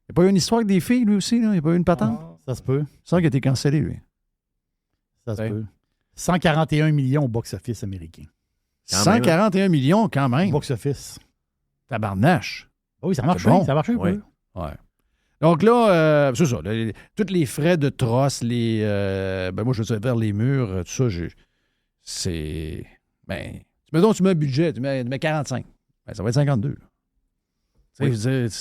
Il n'a pas eu une histoire avec des filles, lui aussi? Là? Il n'a pas eu une patente? Ça se peut. C'est ça qui a été cancellé, lui. Ça se Ouais. peut. 141 millions au box-office américain. Quand même, 141 millions, quand Au même. box-office. Tabarnache. Oui, ça marche. C'est bon. Ça marche un Ouais. peu. Ouais. Donc là, c'est ça. Tous les frais de trosse, moi, je veux dire, vers les murs, tout ça, c'est... Ben, mettons, tu mets un budget, tu mets 45. Ben, ça va être 52. Tu sais, Oui. je veux dire,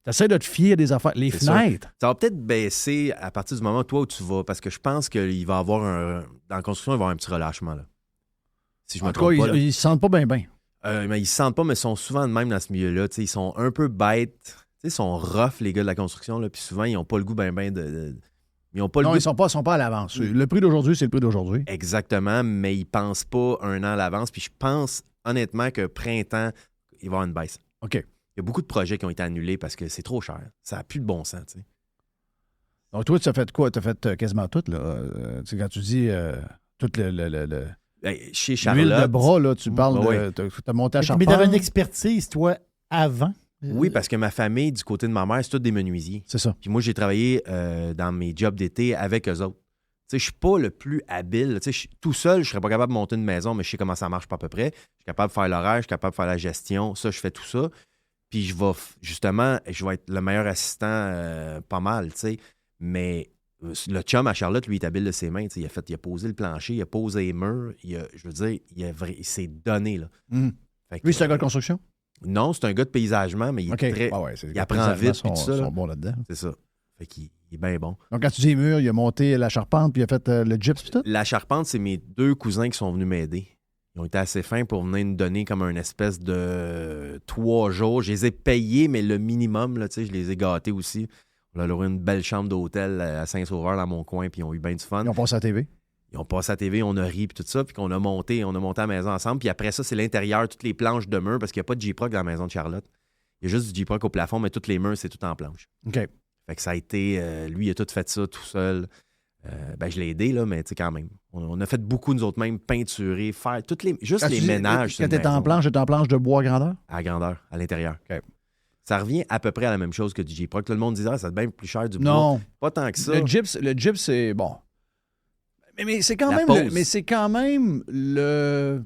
t'essaies de te fier à des affaires. Les C'est fenêtres. Ça va peut-être baisser à partir du moment, toi, où tu vas. Parce que je pense qu'il va y avoir dans la construction, il va y avoir un petit relâchement. Là. Si je me En tout trompe cas, pas. là. ils se sentent pas bien. Mais ils se sentent pas, mais ils sont souvent de même dans ce milieu-là. Tu sais, ils sont un peu bêtes. Tu sais, ils sont rough, les gars de la construction. Là, puis souvent, ils n'ont pas le goût ils n'ont pas le Non, goût. ils sont pas à l'avance. Le prix d'aujourd'hui, c'est le prix d'aujourd'hui. Exactement, mais ils pensent pas un an à l'avance. Puis je pense honnêtement que printemps, il va y avoir une baisse. OK. Il y a beaucoup de projets qui ont été annulés parce que c'est trop cher. Ça n'a plus de bon sens. Tu sais. Donc, toi, tu as fait quoi? Tu as fait quasiment tout, là. Tu sais, quand tu dis tout Chez l'huile Charlotte. de bras, là, tu parles ouais. de... T'as monté à Mais Charpente. t'avais une expertise, toi, avant. Oui, parce que ma famille, du côté de ma mère, c'est tous des menuisiers. C'est ça. Puis moi, j'ai travaillé dans mes jobs d'été avec eux autres. Tu sais, je suis pas le plus habile. Tu sais, tout seul, je serais pas capable de monter une maison, mais je sais comment ça marche pas à peu près. Je suis capable de faire l'horaire, je suis capable de faire la gestion. Ça, je fais tout ça. Puis je vais, justement, je vais être le meilleur assistant pas mal, tu sais. Mais le chum à Charlotte, lui, il est habile de ses mains. Tu sais, il a posé le plancher, il a posé les murs. Je veux dire, il s'est donné, là. Fait que, Lui, c'est un gars de construction? non, c'est un gars de paysagement, mais il est OK. très... Ah ouais, c'est- il apprend vite, sont, puis tout ça, là. sont bons là-dedans. C'est ça. Fait qu'il est bien bon. Donc, quand tu dis mur, il a monté la charpente, puis il a fait le gyps, puis tout? La charpente, c'est mes 2 cousins qui sont venus m'aider. Ils ont été assez fins pour venir nous donner comme une espèce de 3 jours. Je les ai payés, mais le minimum, là, tu sais, je les ai gâtés aussi. On leur a eu une belle chambre d'hôtel à Saint-Sauveur, dans mon coin, puis ils ont eu bien du fun. Ils ont passé à la TV. Ils ont passé à la TV, on a ri, puis tout ça, puis qu'on a monté à la maison ensemble. Puis après ça, c'est l'intérieur, toutes les planches de murs, parce qu'il n'y a pas de J-Proc dans la maison de Charlotte. Il y a juste du J-Proc au plafond, mais toutes les murs, c'est tout en planche. OK. Fait que ça a été... lui, il a tout fait ça tout seul. Je l'ai aidé, là, mais tu sais, quand même. On a fait beaucoup, nous autres mêmes, peinturer, faire juste les ménages. Quand t'es en planche, t'es en planche de bois grandeur? À grandeur, à l'intérieur. OK. Ça revient à peu près à la même chose que du J-Proc. Tout le monde disait, ça va être bien plus cher du bois. Non. Pas tant que ça. Le gyps, c'est bon. Mais c'est quand La même pause. mais c'est quand même le.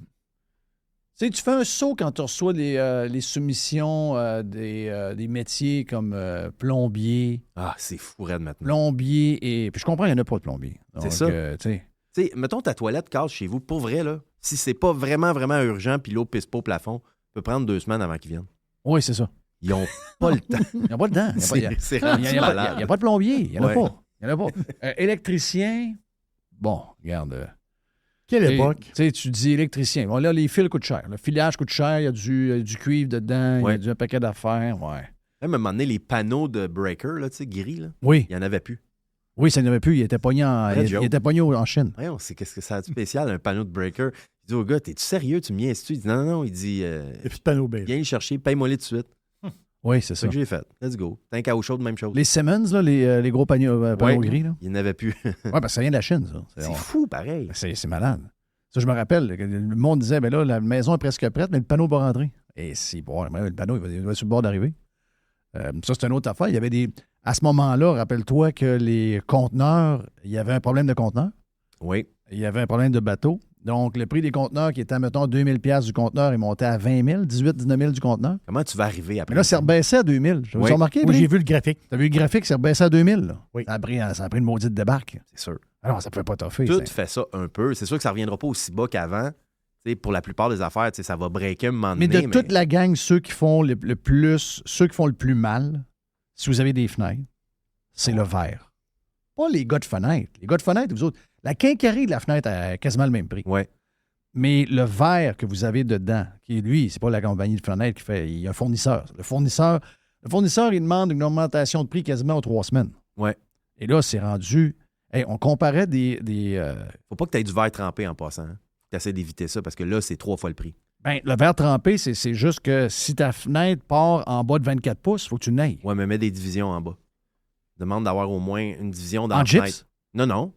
Tu sais, tu fais un saut quand tu reçois les soumissions des métiers comme plombier. Ah, c'est fou, raide maintenant. Plombier et. Puis je comprends, il n'y en a pas de plombier. C'est Donc, ça. tu sais. Tu sais, mettons ta toilette casse chez vous, pour vrai, là, si c'est pas vraiment, vraiment urgent, puis l'eau pisse pas au plafond, ça peut prendre 2 semaines avant qu'ils viennent. Oui, c'est ça. Ils ont pas le temps. Il n'y a pas de dents. C'est Il rendu n'y a malade. pas de plombier. Il n'y en a Ouais. pas. Il y en a pas. Électricien, bon, regarde. Quelle Tu époque? sais, tu dis électricien. Bon, là, les fils coûtent cher. Le filage coûte cher. Il y a du cuivre dedans. Ouais. Il y a un paquet d'affaires. Ouais. Même à un moment donné, les panneaux de breaker, là, tu sais, gris, là, Oui. il n'y en avait plus. Oui, ça n'y avait plus. Il était pogné Vrai joke. en Chine. Voyons, qu'est-ce que ça a de spécial, un panneau de breaker? Il dit au gars, t'es-tu sérieux? Tu me niaises-tu? Il dit non. Il dit, Il n'y a plus de panneau beige. viens le chercher, paye-moi-les tout de suite. Oui, c'est C'est ça. ça que j'ai fait. Let's go. T'as un caoutchouc chaude, même chose. Les Simmons, là, les gros panneaux Ouais. gris. Là. Il n'y en avait plus. Oui, parce que ça vient de la Chine, ça. C'est fou, pareil. C'est malade. Ça, je me rappelle, que le monde disait, ben là, la maison est presque prête, mais le panneau va rentrer. Et si, bon, le panneau, il va sur le bord d'arriver. Ça, c'est une autre affaire. Il y avait des. À ce moment-là, rappelle-toi que les conteneurs, il y avait un problème de conteneurs. Oui. Il y avait un problème de bateau. Donc, le prix des conteneurs qui était, mettons, 2000 $, du conteneur, il montait à 20 000, 18 19 000 du conteneur. Comment tu vas arriver après? Mais là, c'est rebaissé à 2000. Vous Oui. avez remarqué? Oui, j'ai vu le graphique. Tu as vu le graphique, c'est rebaissé à 2000. Là. Oui. Ça a pris une maudite débarque. C'est sûr. Alors, ça ne pouvait pas toffer. Tout fait ça un peu. C'est sûr que ça ne reviendra pas aussi bas qu'avant. Tu sais, pour la plupart des affaires, tu sais, ça va breaker un moment Mais donné. de toute la gang, ceux qui font le plus mal, si vous avez des fenêtres, c'est le verre. Pas les gars de fenêtres. Les gars de fenêtres, vous autres, la quincaillerie de la fenêtre a quasiment le même prix. Ouais. Mais le verre que vous avez dedans, qui lui, c'est pas la compagnie de fenêtres qui fait, il y a un fournisseur. Le fournisseur, il demande une augmentation de prix quasiment aux 3 semaines. Ouais. Et là, c'est rendu. Hey, on comparait des Faut pas que tu aies du verre trempé en passant. Hein. Tu essaies d'éviter ça parce que là, c'est 3 fois le prix. ben, le verre trempé, c'est juste que si ta fenêtre part en bas de 24 pouces, il faut que tu n'ailles. Ouais, mais mets des divisions en bas. Demande d'avoir au moins une division dans En la gyps? fenêtre. Non.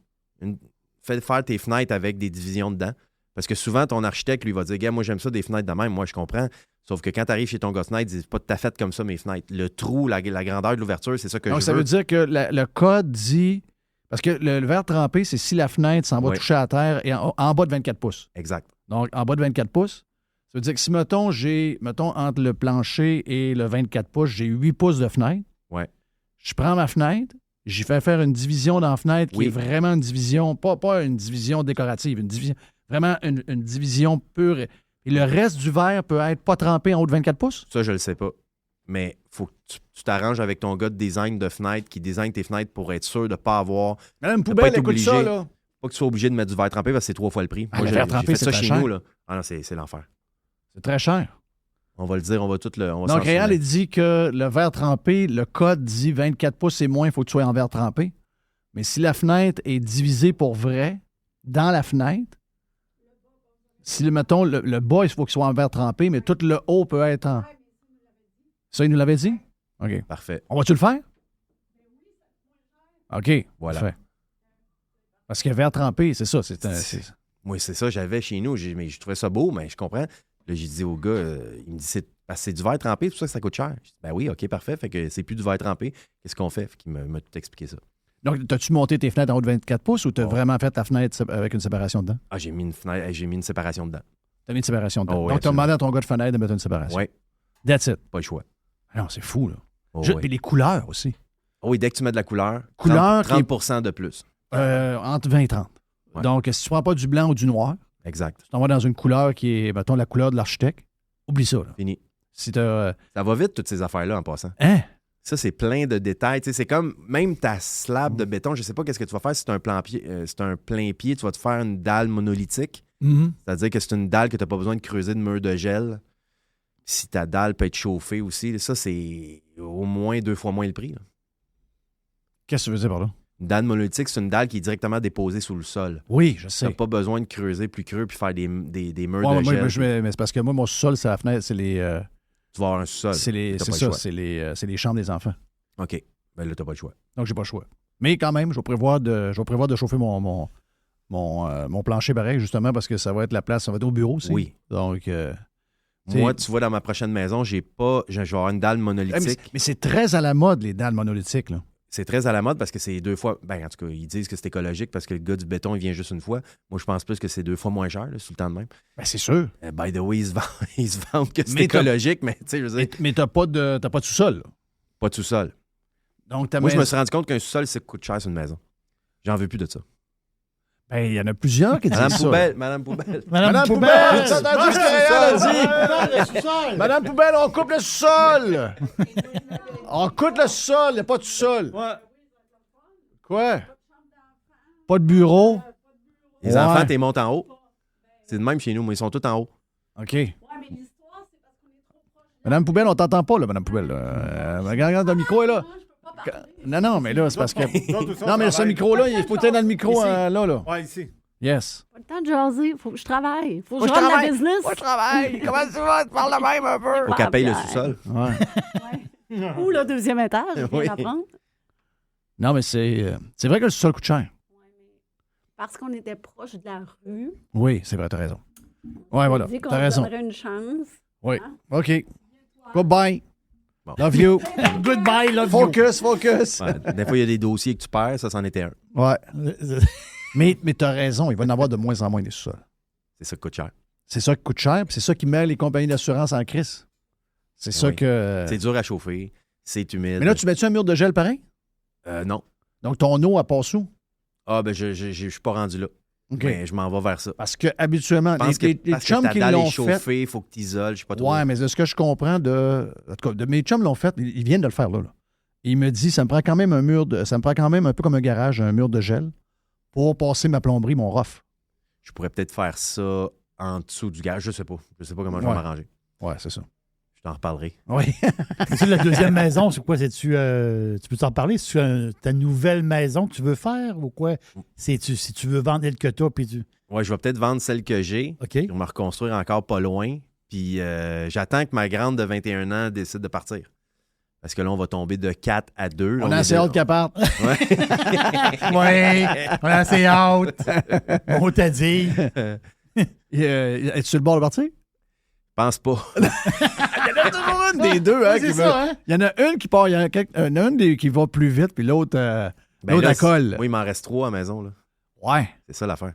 Fais faire tes fenêtres avec des divisions dedans. Parce que souvent, ton architecte, lui, va dire, gars, moi, j'aime ça des fenêtres de même. Moi, je comprends. Sauf que quand tu arrives chez ton gars fenêtre, il dit, pas de ta fête comme ça, mes fenêtres. Le trou, la grandeur de l'ouverture, c'est ça que Donc, je ça veux. veut dire que le code dit. Parce que le verre trempé, c'est si la fenêtre s'en va Oui. toucher à terre et en bas de 24 pouces. Exact. Donc, en bas de 24 pouces, ça veut dire que si, mettons, entre le plancher et le 24 pouces, j'ai 8 pouces de fenêtre. Ouais. Je prends ma fenêtre, j'y fais faire une division dans la fenêtre qui Oui. est vraiment une division, pas une division décorative, vraiment une division pure. Et le reste du verre peut être pas trempé en haut de 24 pouces? Ça, je le sais pas. Mais faut que tu t'arranges avec ton gars de design de fenêtres qui design tes fenêtres pour être sûr de ne pas avoir. Madame pas Poubelle, être écoute ça, obligé. là. Pas que tu sois obligé de mettre du verre trempé parce que c'est 3 fois le prix. Ah, Moi, le j'ai verre trempé, fait c'est ça très chez cher. nous. Là. Ah non, c'est l'enfer. C'est très cher. On va le dire, on va tout le. On va Donc, s'en Réal, souvenir. il dit que le verre trempé, le code dit 24 pouces et moins, il faut que tu sois en verre trempé. Mais si la fenêtre est divisée pour vrai, dans la fenêtre, si, mettons, le bas, il faut qu'il soit en verre trempé, mais tout le haut peut être en. Ça, il nous l'avait dit? OK. Parfait. On va-tu le faire? OK. Voilà. Parfait. Parce que verre trempé, c'est ça. Moi, c'est ça, j'avais chez nous. Mais je trouvais ça beau, mais je comprends. Là, j'ai dit au gars, il me dit, parce que c'est du verre trempé, c'est pour ça que ça coûte cher. Je dis, ben oui, OK, parfait. Fait que c'est plus du verre trempé. Qu'est-ce qu'on fait? Fait qu'il m'a tout expliqué ça. Donc, as-tu monté tes fenêtres en haut de 24 pouces ou tu as vraiment fait ta fenêtre avec une séparation dedans? Ah, j'ai mis une fenêtre, j'ai mis une séparation dedans. Tu as mis une séparation dedans. Oh, oui, Donc, tu as absolument. demandé à ton gars de fenêtre de mettre une séparation. Oui, That's it. pas le choix. Ah non, c'est fou, là. Oh, Puis oui. les couleurs aussi. Oh oui, dès que tu mets de la couleur, Couleur qui est- 30% de plus. Entre 20 et 30. Ouais. Donc, si tu prends pas du blanc ou du noir, Exact. tu t'en vas dans une couleur qui est, mettons, la couleur de l'architecte, oublie ça, là. Fini. Si t'as... Ça va vite, toutes ces affaires-là, en passant. Hein? Ça, c'est plein de détails. Tu sais, c'est comme même ta slab de béton. Je sais pas qu'est-ce que tu vas faire si c'est un plein pied. Tu vas te faire une dalle monolithique. Mhm. C'est-à-dire que c'est une dalle que tu n'as pas besoin de creuser de mur de gel. Si ta dalle peut être chauffée aussi, ça, c'est au moins 2 fois moins le prix. Là. Qu'est-ce que tu veux dire par là? Une dalle monolithique, c'est une dalle qui est directement déposée sous le sol. Oui, je Tu sais. n'as pas besoin de creuser plus creux puis faire des murs Ouais, de moi, gel. mais c'est parce que moi, mon sol, c'est la fenêtre, c'est les... Tu vas avoir un sol. c'est T'as pas le ça, choix. c'est les chambres des enfants. OK. Ben là, tu n'as pas le choix. Donc, j'ai pas le choix. Mais quand même, je vais prévoir de chauffer mon plancher pareil, justement, parce que ça va être la place, ça va être au bureau aussi. Oui. Donc, Moi, tu vois, dans ma prochaine maison, je vais avoir une dalle monolithique. mais c'est très à la mode, les dalles monolithiques, là. c'est très à la mode parce que c'est 2 fois. Ben, en tout cas, ils disent que c'est écologique parce que le gars du béton, il vient juste une fois. Moi, je pense plus que c'est 2 fois moins cher, là, sur le temps de même. Ben, c'est sûr. By the way, ils se vendent que c'est Mais écologique, mais tu sais, je veux dire, Mais t'as pas de sous-sol. Là. pas de sous-sol. Donc, ta Moi, je me maison- suis rendu compte qu'un sous-sol, ça coûte cher sur une maison. J'en veux plus de ça. Ben, il y en a plusieurs qui disent Madame ça. Poubelle, Madame Poubelle. Madame Poubelle! T'as entendu ce que Réal a dit? Madame Poubelle, on coupe le sol! On coupe le sol, il n'y a pas de sol. Quoi? Pas de bureau? Les Ouais. enfants, t'es montes en haut. C'est de même chez nous, mais ils sont tous en haut. OK. Madame Poubelle, on t'entend pas, là, Madame Poubelle. Regarde, le micro est là. Non, mais là, c'est parce que... Non, mais ce micro-là, il faut être dans le micro, là. Ouais, ici. Yes. Pas le temps de jaser. Faut que je travaille. Faut que je Faut que je rende la travaille. business. Moi, je travaille. Comment tu vas? Tu parles de même un peu. Faut qu'elle paye le Pierre. sous-sol. Ouais. Ou le 2e étage, je viens Oui. d'apprendre. Non, mais c'est vrai que le sol coûte cher. Parce qu'on était proche de la rue. Oui, c'est vrai, t'as raison. Ouais, voilà, On dit qu'on t'as raison. donnerait une chance. Oui. Hein? OK. Goodbye. Bon. Love you. Goodbye, love you. Focus. Ouais, des fois, il y a des dossiers que tu perds, ça, c'en était un. Ouais. Mais t'as raison, il va y en avoir de moins en moins des sous-sols. C'est ça qui coûte cher. C'est ça qui coûte cher, puis c'est ça qui met les compagnies d'assurance en crise. C'est ça Oui. que... C'est dur à chauffer, c'est humide. Mais là, tu mets-tu un mur de gel pareil? Non. Donc, ton eau, elle passe où? Ah, ben, je suis pas rendu là. OK. Mais je m'en vais vers ça. Parce que habituellement, Je pense que les parce que chums ta qui dalle l'ont est fait... chauffée, il faut que tu isoles, je sais pas trop. Ouais, mais de ce que je comprends en tout cas, de mes chums l'ont fait, ils viennent de le faire là. Il me dit, ça me prend quand même un peu comme un garage, un mur de gel, pour passer ma plomberie, mon rough. Je pourrais peut-être faire ça en dessous du garage. Je sais pas. Je sais pas comment je vais Ouais. m'arranger. Ouais, c'est ça. Je t'en reparlerai. Oui. C'est la deuxième maison, c'est quoi? C'est-tu, tu peux t'en parler? C'est-tu ta nouvelle maison que tu veux faire ou quoi? Si tu veux vendre le que t'as, puis tu... Ouais, je vais peut-être vendre celle que j'ai. OK. Puis me reconstruire encore pas loin. Puis j'attends que ma grande de 21 ans décide de partir. Parce que là, on va tomber de 4 à 2. On a assez hâte qu'elle parte. Ouais. Oui, on a assez hâte. On t'a dit. Es-tu sur le bord de partir? Pense pas. Il y en a toujours une des deux, hein, Oui, qui c'est veut- ça, hein? Il y en a une qui part, il y en a une qui va plus vite, puis l'autre, Ben l'autre là, elle colle. Oui, il m'en reste 3 à la maison. Là. Ouais. C'est ça l'affaire.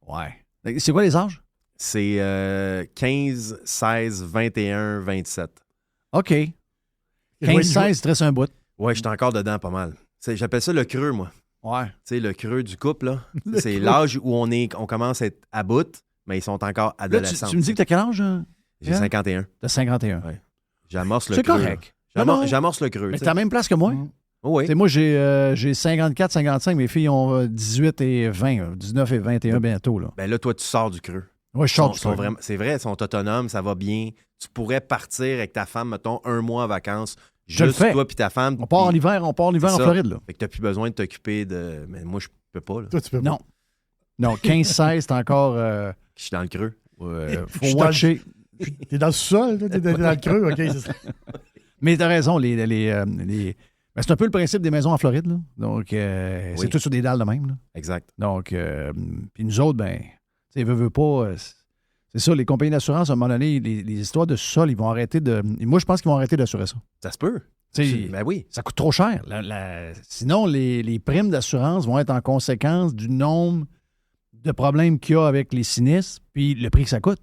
Ouais. C'est quoi les âges? C'est 15, 16, 21, 27. OK. 15-16, stress un bout. Ouais, je suis encore dedans pas mal. J'appelle ça le creux, moi. Ouais. Tu sais, le creux du couple, là. C'est l'âge où on commence à être à bout, mais ils sont encore Là, adolescents. tu me dis que t'as quel âge? J'ai 51. T'as 51. Ouais. J'amorce le C'est creux. correct. là. Non, non. J'amorce le creux. Mais tu t'es sais. à la même place que moi. Oui. Tu sais, moi, j'ai 54, 55. Mes filles ont 18 et 20. 19 et 21 bientôt. Là. Ben là, toi, tu sors du creux. Ouais, je sors du truc. C'est vrai, ils sont autonomes, ça va bien. Tu pourrais partir avec ta femme, mettons, 1 mois en vacances. Je le Juste fais. toi puis ta femme. On part en puis- hiver, en C'est ça. Floride. Là. Fait que t'as plus besoin de t'occuper de... Mais moi, je peux pas, là. Toi, tu peux pas. Non. Non, 15-16, c'est encore... Je suis dans le creux. Je faut suis dans le- watcher. T'es dans le sous-sol, toi, t'es dans le creux, OK, c'est ça. Mais t'as raison, ben, c'est un peu le principe des maisons en Floride. Là. Donc, Oui. c'est tout sur des dalles de même. Là. Exact. Donc, puis nous autres, ben, tu sais, veut pas... c'est ça, les compagnies d'assurance, à un moment donné, les histoires de sol, ils vont arrêter de... Moi, je pense qu'ils vont arrêter d'assurer ça. Ça se peut. Tu sais, Ben oui. ça coûte trop cher. Sinon, les primes d'assurance vont être en conséquence du nombre de problèmes qu'il y a avec les sinistres, puis le prix que ça coûte.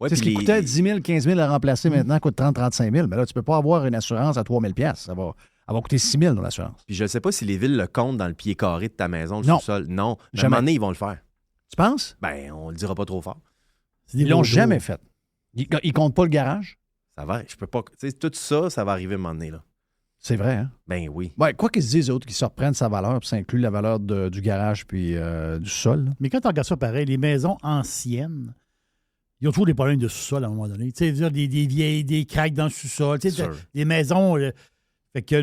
Ouais, C'est ce puis qui coûtait 10 000, 15 000 à remplacer maintenant coûte 30 35 000. Mais là, tu peux pas avoir une assurance à 3 000 Ça va coûter 6 000 dans l'assurance. Puis je sais pas si les villes le comptent dans le pied carré de ta maison, le Non. sous-sol. Non. Mais à un Jamais. moment donné, ils vont le faire. Tu penses? Ben, on le dira pas trop fort. C'est des Ils l'ont beaux jamais jours. fait. Ils comptent pas le garage. Ça va. Je peux pas. Tu sais, tout ça, ça va arriver à un moment donné, là. C'est vrai, hein? Ben oui. Ouais, quoi qu'ils se disent, autres, qu'ils se reprennent sa valeur, puis ça inclut la valeur du garage puis du sol. là. Mais quand tu regardes ça pareil, les maisons anciennes, ils ont toujours des problèmes de sous-sol à un moment donné. Tu sais, je veux dire, des vieilles, des craques dans le sous-sol. Tu sais, Sûr. des maisons. Fait que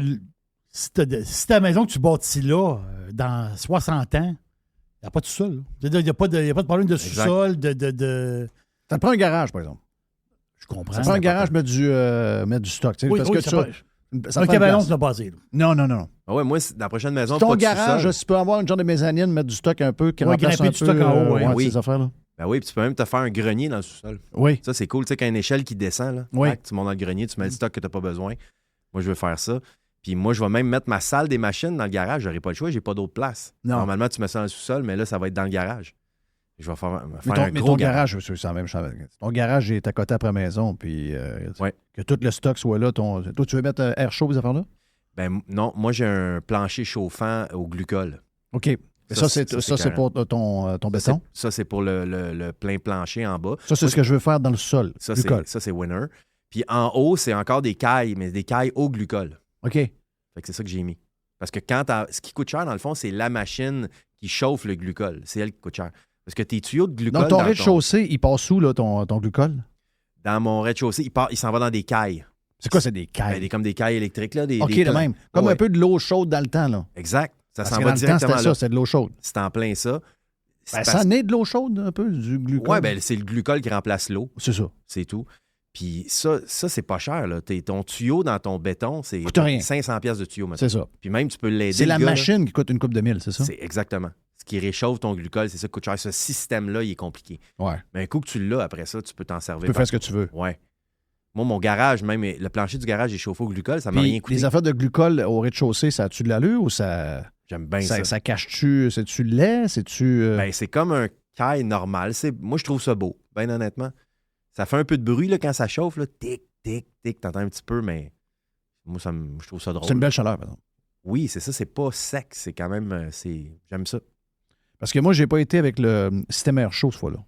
si ta maison que tu bâtis là, dans 60 ans, il n'y a pas de sous-sol. là. C'est-à-dire, il n'y a, pas de problème de Exact. sous-sol, Ça te prend un garage, par exemple. Je comprends. Ça te prend un garage, mettre du stock. Tu sais, Oui, parce oui, que ça ça prend- te un prend une cabanon, place. tu l'as passé. Là. Non. Ah ouais, moi, dans la prochaine maison, Ton pas de garage, sous-sol. tu peux avoir une genre de mezzanine, mettre du stock un peu, qui Ouais, remplace grimper un du peu, stock en haut, ouais. Oui. ces affaires-là. Ben oui, puis tu peux même te faire un grenier dans le sous-sol. Oui. Ça, c'est cool. Tu sais, quand une échelle qui descend, là, Oui. tac, tu montes dans le grenier, tu mets le stock que tu n'as pas besoin. Moi, je veux faire ça. Puis moi, je vais même mettre ma salle des machines dans le garage. J'aurai pas le choix, j'ai pas d'autre place. Non. Normalement, tu mets ça dans le sous-sol, mais là, ça va être dans le garage. Je vais faire un Mais gros ton garage, c'est la même chose. Ton garage est à côté après la maison, puis Ouais. que tout le stock soit là. Toi, tu veux mettre air chaud, ces affaires-là? Ben non, moi, j'ai un plancher chauffant au glucol. OK. C'est pour ton béton? Ça, c'est pour le plein plancher en bas. Ça, c'est ce que je veux faire dans le sol. Ça, glucol. c'est winner. Puis en haut, c'est encore des cailles, mais des cailles au glucol. OK. Fait que c'est ça que j'ai mis. Parce que ce qui coûte cher, dans le fond, c'est la machine qui chauffe le glucol. C'est elle qui coûte cher. Parce que tes tuyaux de glucol... Donc, ton rez-de-chaussée, il passe où, là, ton glucol? Dans mon rez-de-chaussée, il s'en va dans des cailles. C'est quoi, c'est des cailles? Comme des cailles électriques, là. OK, de même. Comme un peu de l'eau chaude dans le temps, là. Exact. Ça Parce s'en que va dans le temps, directement c'était là. ça, c'était de l'eau chaude. C'est en plein ça. Ça naît de l'eau chaude, un peu, du glucol? Oui, ben c'est le glucol qui remplace l'eau. C'est ça. C'est tout. Puis ça c'est pas cher, là. Ton tuyau dans ton béton, c'est Coûte rien. 500 pièces de tuyau, maintenant. C'est ça. Puis même, tu peux l'aider. C'est la le gars, machine qui coûte une coupe de mille, c'est ça? C'est exactement. Ce qui réchauffe ton glucol, c'est ça qui coûte cher. Ce système-là, il est compliqué. Ouais. Mais un coup que tu l'as, après ça, tu peux t'en servir. Tu peux faire ce que tu veux. Ouais. Moi, mon garage, même le plancher du garage est chauffé au glucol, ça m'a rien coûté. Les affaires de glucol au rez-de-chaussée, ça a-tu de l'allure ou ça... J'aime bien ça. Ça cache-tu... C'est-tu laid? C'est-tu... Ben, c'est comme un caille normal. Moi, je trouve ça beau, bien honnêtement. Ça fait un peu de bruit là, quand ça chauffe. Là. Tic, tic, tic. T'entends un petit peu, mais moi, je trouve ça drôle. C'est une belle chaleur, par exemple. Oui, c'est ça. C'est pas sec. C'est quand même... J'aime ça. Parce que moi, j'ai pas été avec le système air chaud, cette fois-là.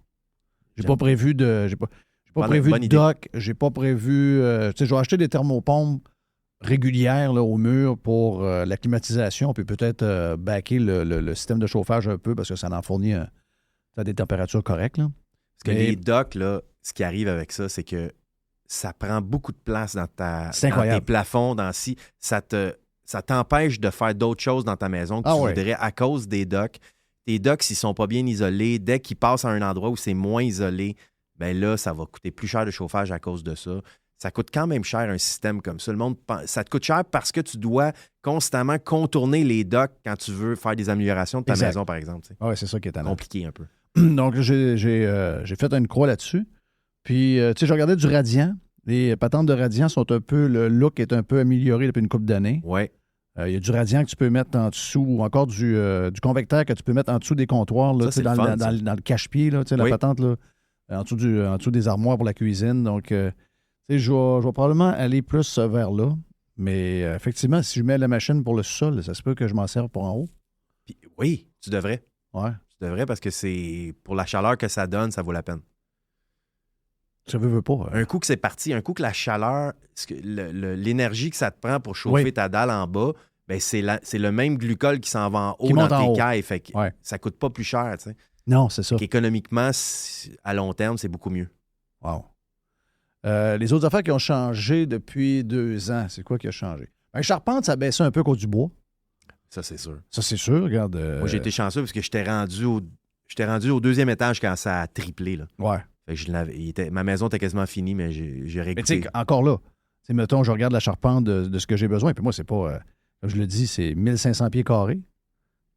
J'ai pas prévu de... J'ai pas prévu de dock. J'ai pas prévu... tu sais, je vais acheter des thermopompes régulières là, au mur pour la climatisation, puis peut-être backer le système de chauffage un peu, parce que ça en fournit à des températures correctes. Là. Parce que les docks, là, ce qui arrive avec ça, c'est que ça prend beaucoup de place dans tes plafonds, ça t'empêche de faire d'autres choses dans ta maison que tu voudrais à cause des docks. Tes docks, s'ils sont pas bien isolés, dès qu'ils passent à un endroit où c'est moins isolé, ben là, ça va coûter plus cher de chauffage à cause de ça. Ça coûte quand même cher un système comme ça. Ça te coûte cher parce que tu dois constamment contourner les docks quand tu veux faire des améliorations de ta maison, par exemple. Oui, c'est ça qui est compliqué un peu. Donc, j'ai fait une croix là-dessus. Puis, tu sais, je regardais du radiant. Les patentes de radiant sont un peu... Le look est un peu amélioré depuis une couple d'années. Oui. Il y a du radiant que tu peux mettre en dessous, ou encore du convecteur que tu peux mettre en dessous des comptoirs, là, ça, dans le cache-pied, là, la patente, là, en dessous des armoires pour la cuisine. Donc, tu sais, je vais probablement aller plus vers là. Mais effectivement, si je mets la machine pour le sol, ça se peut que je m'en serve pour en haut. Puis, oui, tu devrais. Ouais. Tu devrais parce que c'est pour la chaleur que ça donne, ça vaut la peine. Ça veut pas. Un coup que c'est parti, un coup que la chaleur, l'énergie que ça te prend pour chauffer ta dalle en bas, ben c'est le même glucol qui s'en va en haut dans tes cailles. Fait que ça coûte pas plus cher. Tu sais. Non, c'est ça. Économiquement, à long terme, c'est beaucoup mieux. Wow. Les autres affaires qui ont changé depuis 2 ans, c'est quoi qui a changé? Un charpente, ça baissait un peu qu'au du bois. Ça, c'est sûr. Ça, c'est sûr. Regarde. Moi, j'ai été chanceux parce que j'étais rendu au 2e étage quand ça a triplé. Là. Ouais. Fait que ma maison était quasiment finie, mais j'ai réécouté. Mais tu sais, encore là, mettons, je regarde la charpente de ce que j'ai besoin. Puis moi, c'est pas, comme je le dis, c'est 1500 pieds carrés,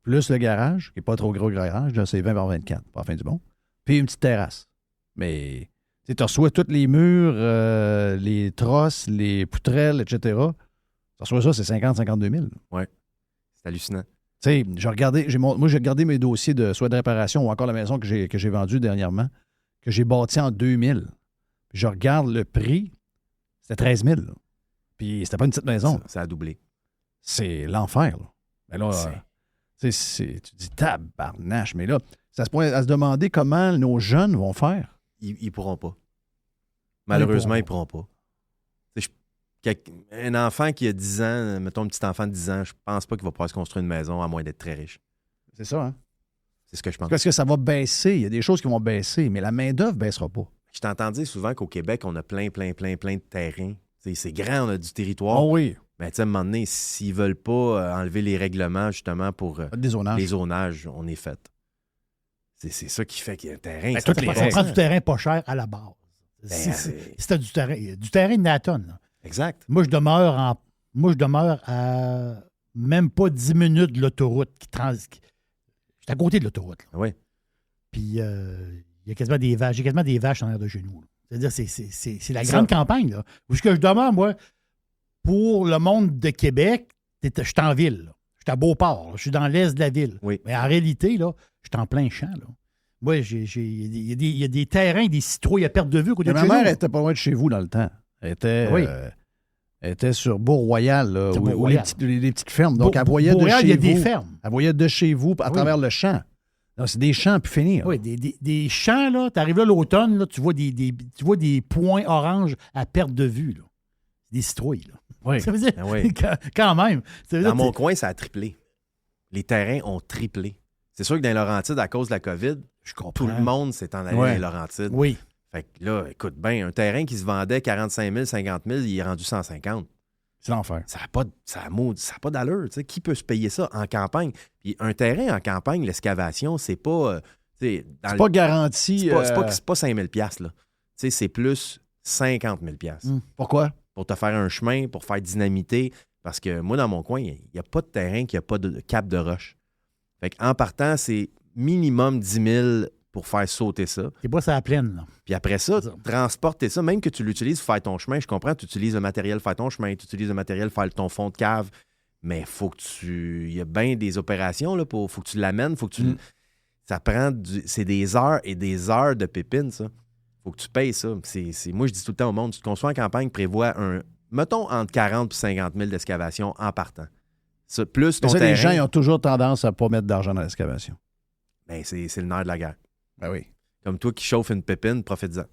plus le garage, qui n'est pas trop gros garage, là, c'est 20 par 24, pas la fin du bon. Puis une petite terrasse. Mais tu reçois tous les murs, les trosses, les poutrelles, etc. Tu reçois ça, c'est 50-52 000. Oui. C'est hallucinant. Tu sais, j'ai regardé mes dossiers de soit de réparation ou encore la maison que j'ai vendue dernièrement, que j'ai bâti en 2000. Puis je regarde le prix, c'était 13 000. Là. Puis c'était pas une petite maison. Ça a doublé. C'est l'enfer. Là. Mais là, tu dis tabarnache. Mais là, ça se pointe à se demander comment nos jeunes vont faire. Ils pourront pas. Malheureusement, ils pourront pas. Un enfant qui a 10 ans, mettons un petit enfant de 10 ans, je pense pas qu'il va pouvoir se construire une maison à moins d'être très riche. C'est ça, hein? C'est ce que je pense. Parce que ça va baisser. Il y a des choses qui vont baisser, mais la main-d'œuvre ne baissera pas. Je t'entends dire souvent qu'au Québec, on a plein de terrains. C'est grand, on a du territoire. Oh oui. Mais tu sais, à un moment donné, s'ils veulent pas enlever les règlements justement pour les zonages, on est fait. C'est ça qui fait qu'il y a un terrain. Ben, ça prend du terrain pas cher à la base. Si t'as du terrain de Nathan. Exact. Moi, je demeure à même pas 10 minutes de l'autoroute j'étais à côté de l'autoroute. Oui. Puis, il y a quasiment des vaches. J'ai quasiment des vaches en arrière de chez nous. C'est-à-dire, c'est la grande campagne. Là. Où est-ce que je demeure, moi, pour le monde de Québec, je suis en ville. Je suis à Beauport. Je suis dans l'est de la ville. Oui. Mais en réalité, là, je suis en plein champ. Là. Moi, il y a des terrains, des citrouilles à perte de vue. À côté de Ma chez mère nous. était pas loin de chez vous dans le temps. Elle était, Oui. elle était sur Beau-Royal, là, Sur où Beau-Royal. les petites fermes. Donc, elle voyait de Beau-Royal, chez il y a vous. des fermes. Elle voyait de chez vous à travers le champ. Donc, c'est des champs puis finir. Oui, des champs, là. Tu arrives là l'automne, là, tu vois des points oranges à perte de vue. Là. Des citrouilles. Là. Oui. Ça veut dire, Ah oui. quand même. Ça veut dire, Dans mon coin, ça a triplé. Les terrains ont triplé. C'est sûr que dans les Laurentides, à cause de la COVID, tout le monde s'est en allé dans les Laurentides. Oui. Fait que là, écoute bien, un terrain qui se vendait 45 000, 50 000, il est rendu 150. C'est l'enfer. Ça n'a pas d'allure. Tu sais. Qui peut se payer ça en campagne? Puis un terrain en campagne, l'excavation, c'est pas... C'est pas garanti. C'est pas 5 000 là. Tu sais, c'est plus 50 000 Pourquoi? pour te faire un chemin, pour faire dynamiter. Parce que moi, dans mon coin, il n'y a pas de terrain qui n'a pas de cap de roche. Fait qu'en partant, c'est minimum 10 000 pour faire sauter ça. C'est pas ça à plaine. Là. Puis après ça, C'est ça. transporter ça, même que tu l'utilises pour faire ton chemin, je comprends, tu utilises le matériel pour faire ton chemin, tu utilises le matériel pour faire ton fond de cave, mais faut que tu... Il y a bien des opérations, là, faut que tu l'amènes, faut que tu... Ça prend c'est des heures et des heures de pépines, ça. Faut que tu payes ça. Moi, je dis tout le temps au monde, tu te construis en campagne, prévois mettons, entre 40 et 50 000 d'excavation en partant. Ça, plus ton Mais ça, terrain... les gens ils ont toujours tendance à ne pas mettre d'argent dans l'excavation. Ben, c'est le nerf de la guerre. Ben oui. Comme toi qui chauffe une pépine, profite-en.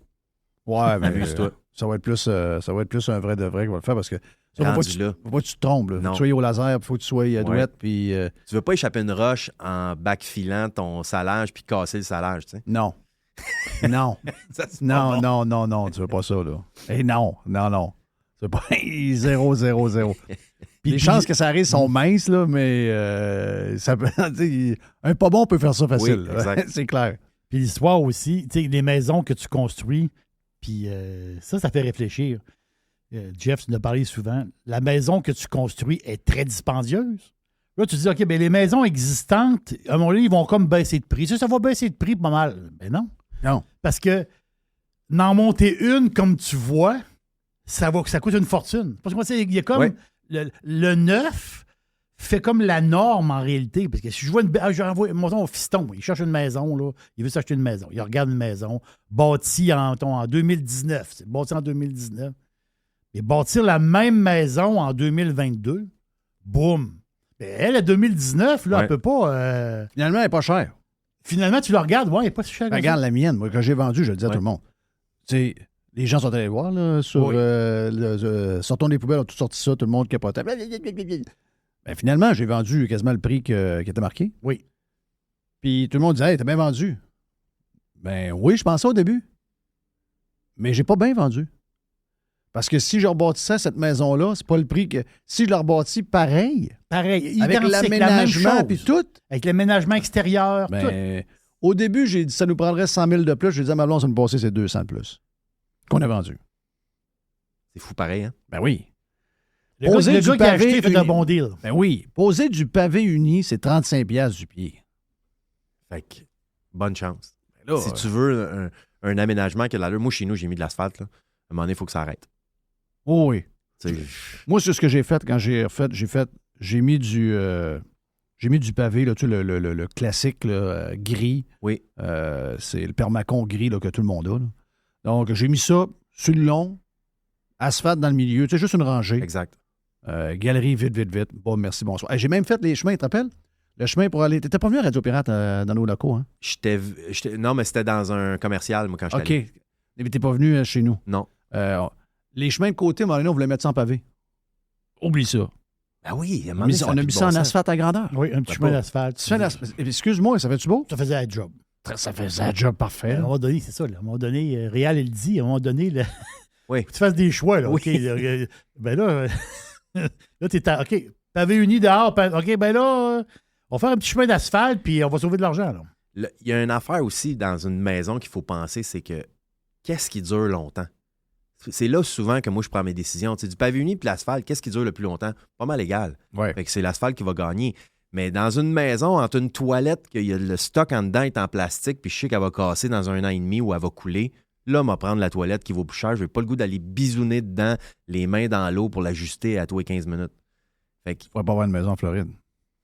Ouais, mais Amuse-toi. ça va être plus un vrai de vrai qui va le faire parce que ça va pas, Rendu là. faut pas que tu te trompes. Là. Faut Non. que tu sois au laser, il faut que tu sois à douette. Puis, Tu veux pas échapper une roche en backfilant ton salage puis casser le salage, tu sais. non. Non. Ça, c'est pas Non, bon. non, tu veux pas ça, là. Et non. C'est pas 0. Les chances que ça arrive sont minces, là, mais ça peut, un pas bon peut faire ça facile. Oui, exact. C'est clair. Puis l'histoire aussi, tu sais, les maisons que tu construis, puis ça fait réfléchir. Jeff, tu nous as parlé souvent. La maison que tu construis est très dispendieuse. Là, tu te dis, OK, bien, les maisons existantes, à un moment donné, ils vont comme baisser de prix. Ça va baisser de prix pas mal. Ben non. Non. Parce que n'en monter une comme tu vois, ça coûte une fortune. Parce que il y a comme Ouais. le neuf fait comme la norme en réalité. Parce que si je vois mon fiston, il cherche une maison, là, il veut s'acheter une maison. Il regarde une maison bâtie en 2019. C'est bâti en 2019. Et bâtir la même maison en 2022, boum. Ben, elle, à 2019, là, Ouais. elle peut pas... Finalement, elle n'est pas chère. Finalement, tu la regardes, ouais, elle n'est pas si chère que ça. Regarde la mienne. Moi, quand j'ai vendu, je le disais à Ouais. tout le monde. Tu sais, les gens sont allés voir là, sur Oui. Sortons des poubelles, on a tout sorti ça, tout le monde capotait. Ben, finalement, j'ai vendu quasiment le prix qui était marqué. Oui. Puis tout le monde disait, hey, t'as bien vendu. Ben oui, je pensais au début. Mais j'ai pas bien vendu. Parce que si je rebâtissais cette maison-là, c'est pas le prix que. Si je la rebâtis pareil, Pareil, avec identique, la même l'aménagement chose. puis tout, Avec l'aménagement extérieur, tout. ben, au début, j'ai dit ça nous prendrait 100 000 de plus. J'ai dit à ma blonde, ça nous passait c'est 200 de plus. Qu'on a vendu. C'est fou pareil, hein? Ben oui. Le gars, Poser le du gars qui a pavé acheté fait uni. un bon deal. Ben oui. Poser du pavé uni, c'est 35$ du pied. Fait que, bonne chance. Là, Si tu veux un aménagement qui a de l'allure, moi, chez nous, j'ai mis de l'asphalte, là. À un moment donné, il faut que ça arrête. oh oui. Tu sais, Moi, c'est ce que j'ai fait quand j'ai mis du pavé, là, tu sais, le classique là, gris. Oui. C'est le permacon gris là, que tout le monde a. Là. Donc, j'ai mis ça sur le long, asphalte dans le milieu, tu sais, juste une rangée. Exact. Galerie, vite. Bon, merci, bonsoir. Hey, j'ai même fait les chemins, tu te rappelles? Le chemin pour aller. T'étais pas venu à Radio Pirate dans nos locaux, hein? Non, mais c'était dans un commercial, moi, quand j'étais OK. allé. Mais t'es pas venu chez nous. Non. Les chemins de côté, à un moment donné, on voulait mettre ça en pavé. Oublie ça. Ben oui, à un On moment a donné, mis, ça on a plus mis de ça bon en sens. asphalte à grandeur. Oui, un petit Ben, chemin pas- d'asphalte. Tu fais excuse-moi, ça fait-tu beau? Ça faisait un job. Ça faisait un job parfait. À un moment donné, c'est ça. Là. À un moment donné, Réal, il dit, à un moment donné, là, Oui. faut que tu fasses des choix. Là, Oui. OK, là, ben là, là t'es OK, pavé uni dehors. OK, ben là, on va faire un petit chemin d'asphalte, puis on va sauver de l'argent. Là. Il y a une affaire aussi dans une maison qu'il faut penser, c'est que qu'est-ce qui dure longtemps? C'est là souvent que moi je prends mes décisions. Tu sais, du pavé uni puis l'asphalte, qu'est-ce qui dure le plus longtemps? Pas mal égal. Ouais. Fait que c'est l'asphalte qui va gagner. Mais dans une maison, entre une toilette, qu'il y a le stock en dedans est en plastique, puis je sais qu'elle va casser dans 1 an et demi ou elle va couler, Là, m'a prendre la toilette qui vaut plus cher. Je n'ai pas le goût d'aller bisouner dedans, les mains dans l'eau pour l'ajuster à tous les 15 minutes. Fait que, Tu pourrais pas avoir une maison en Floride.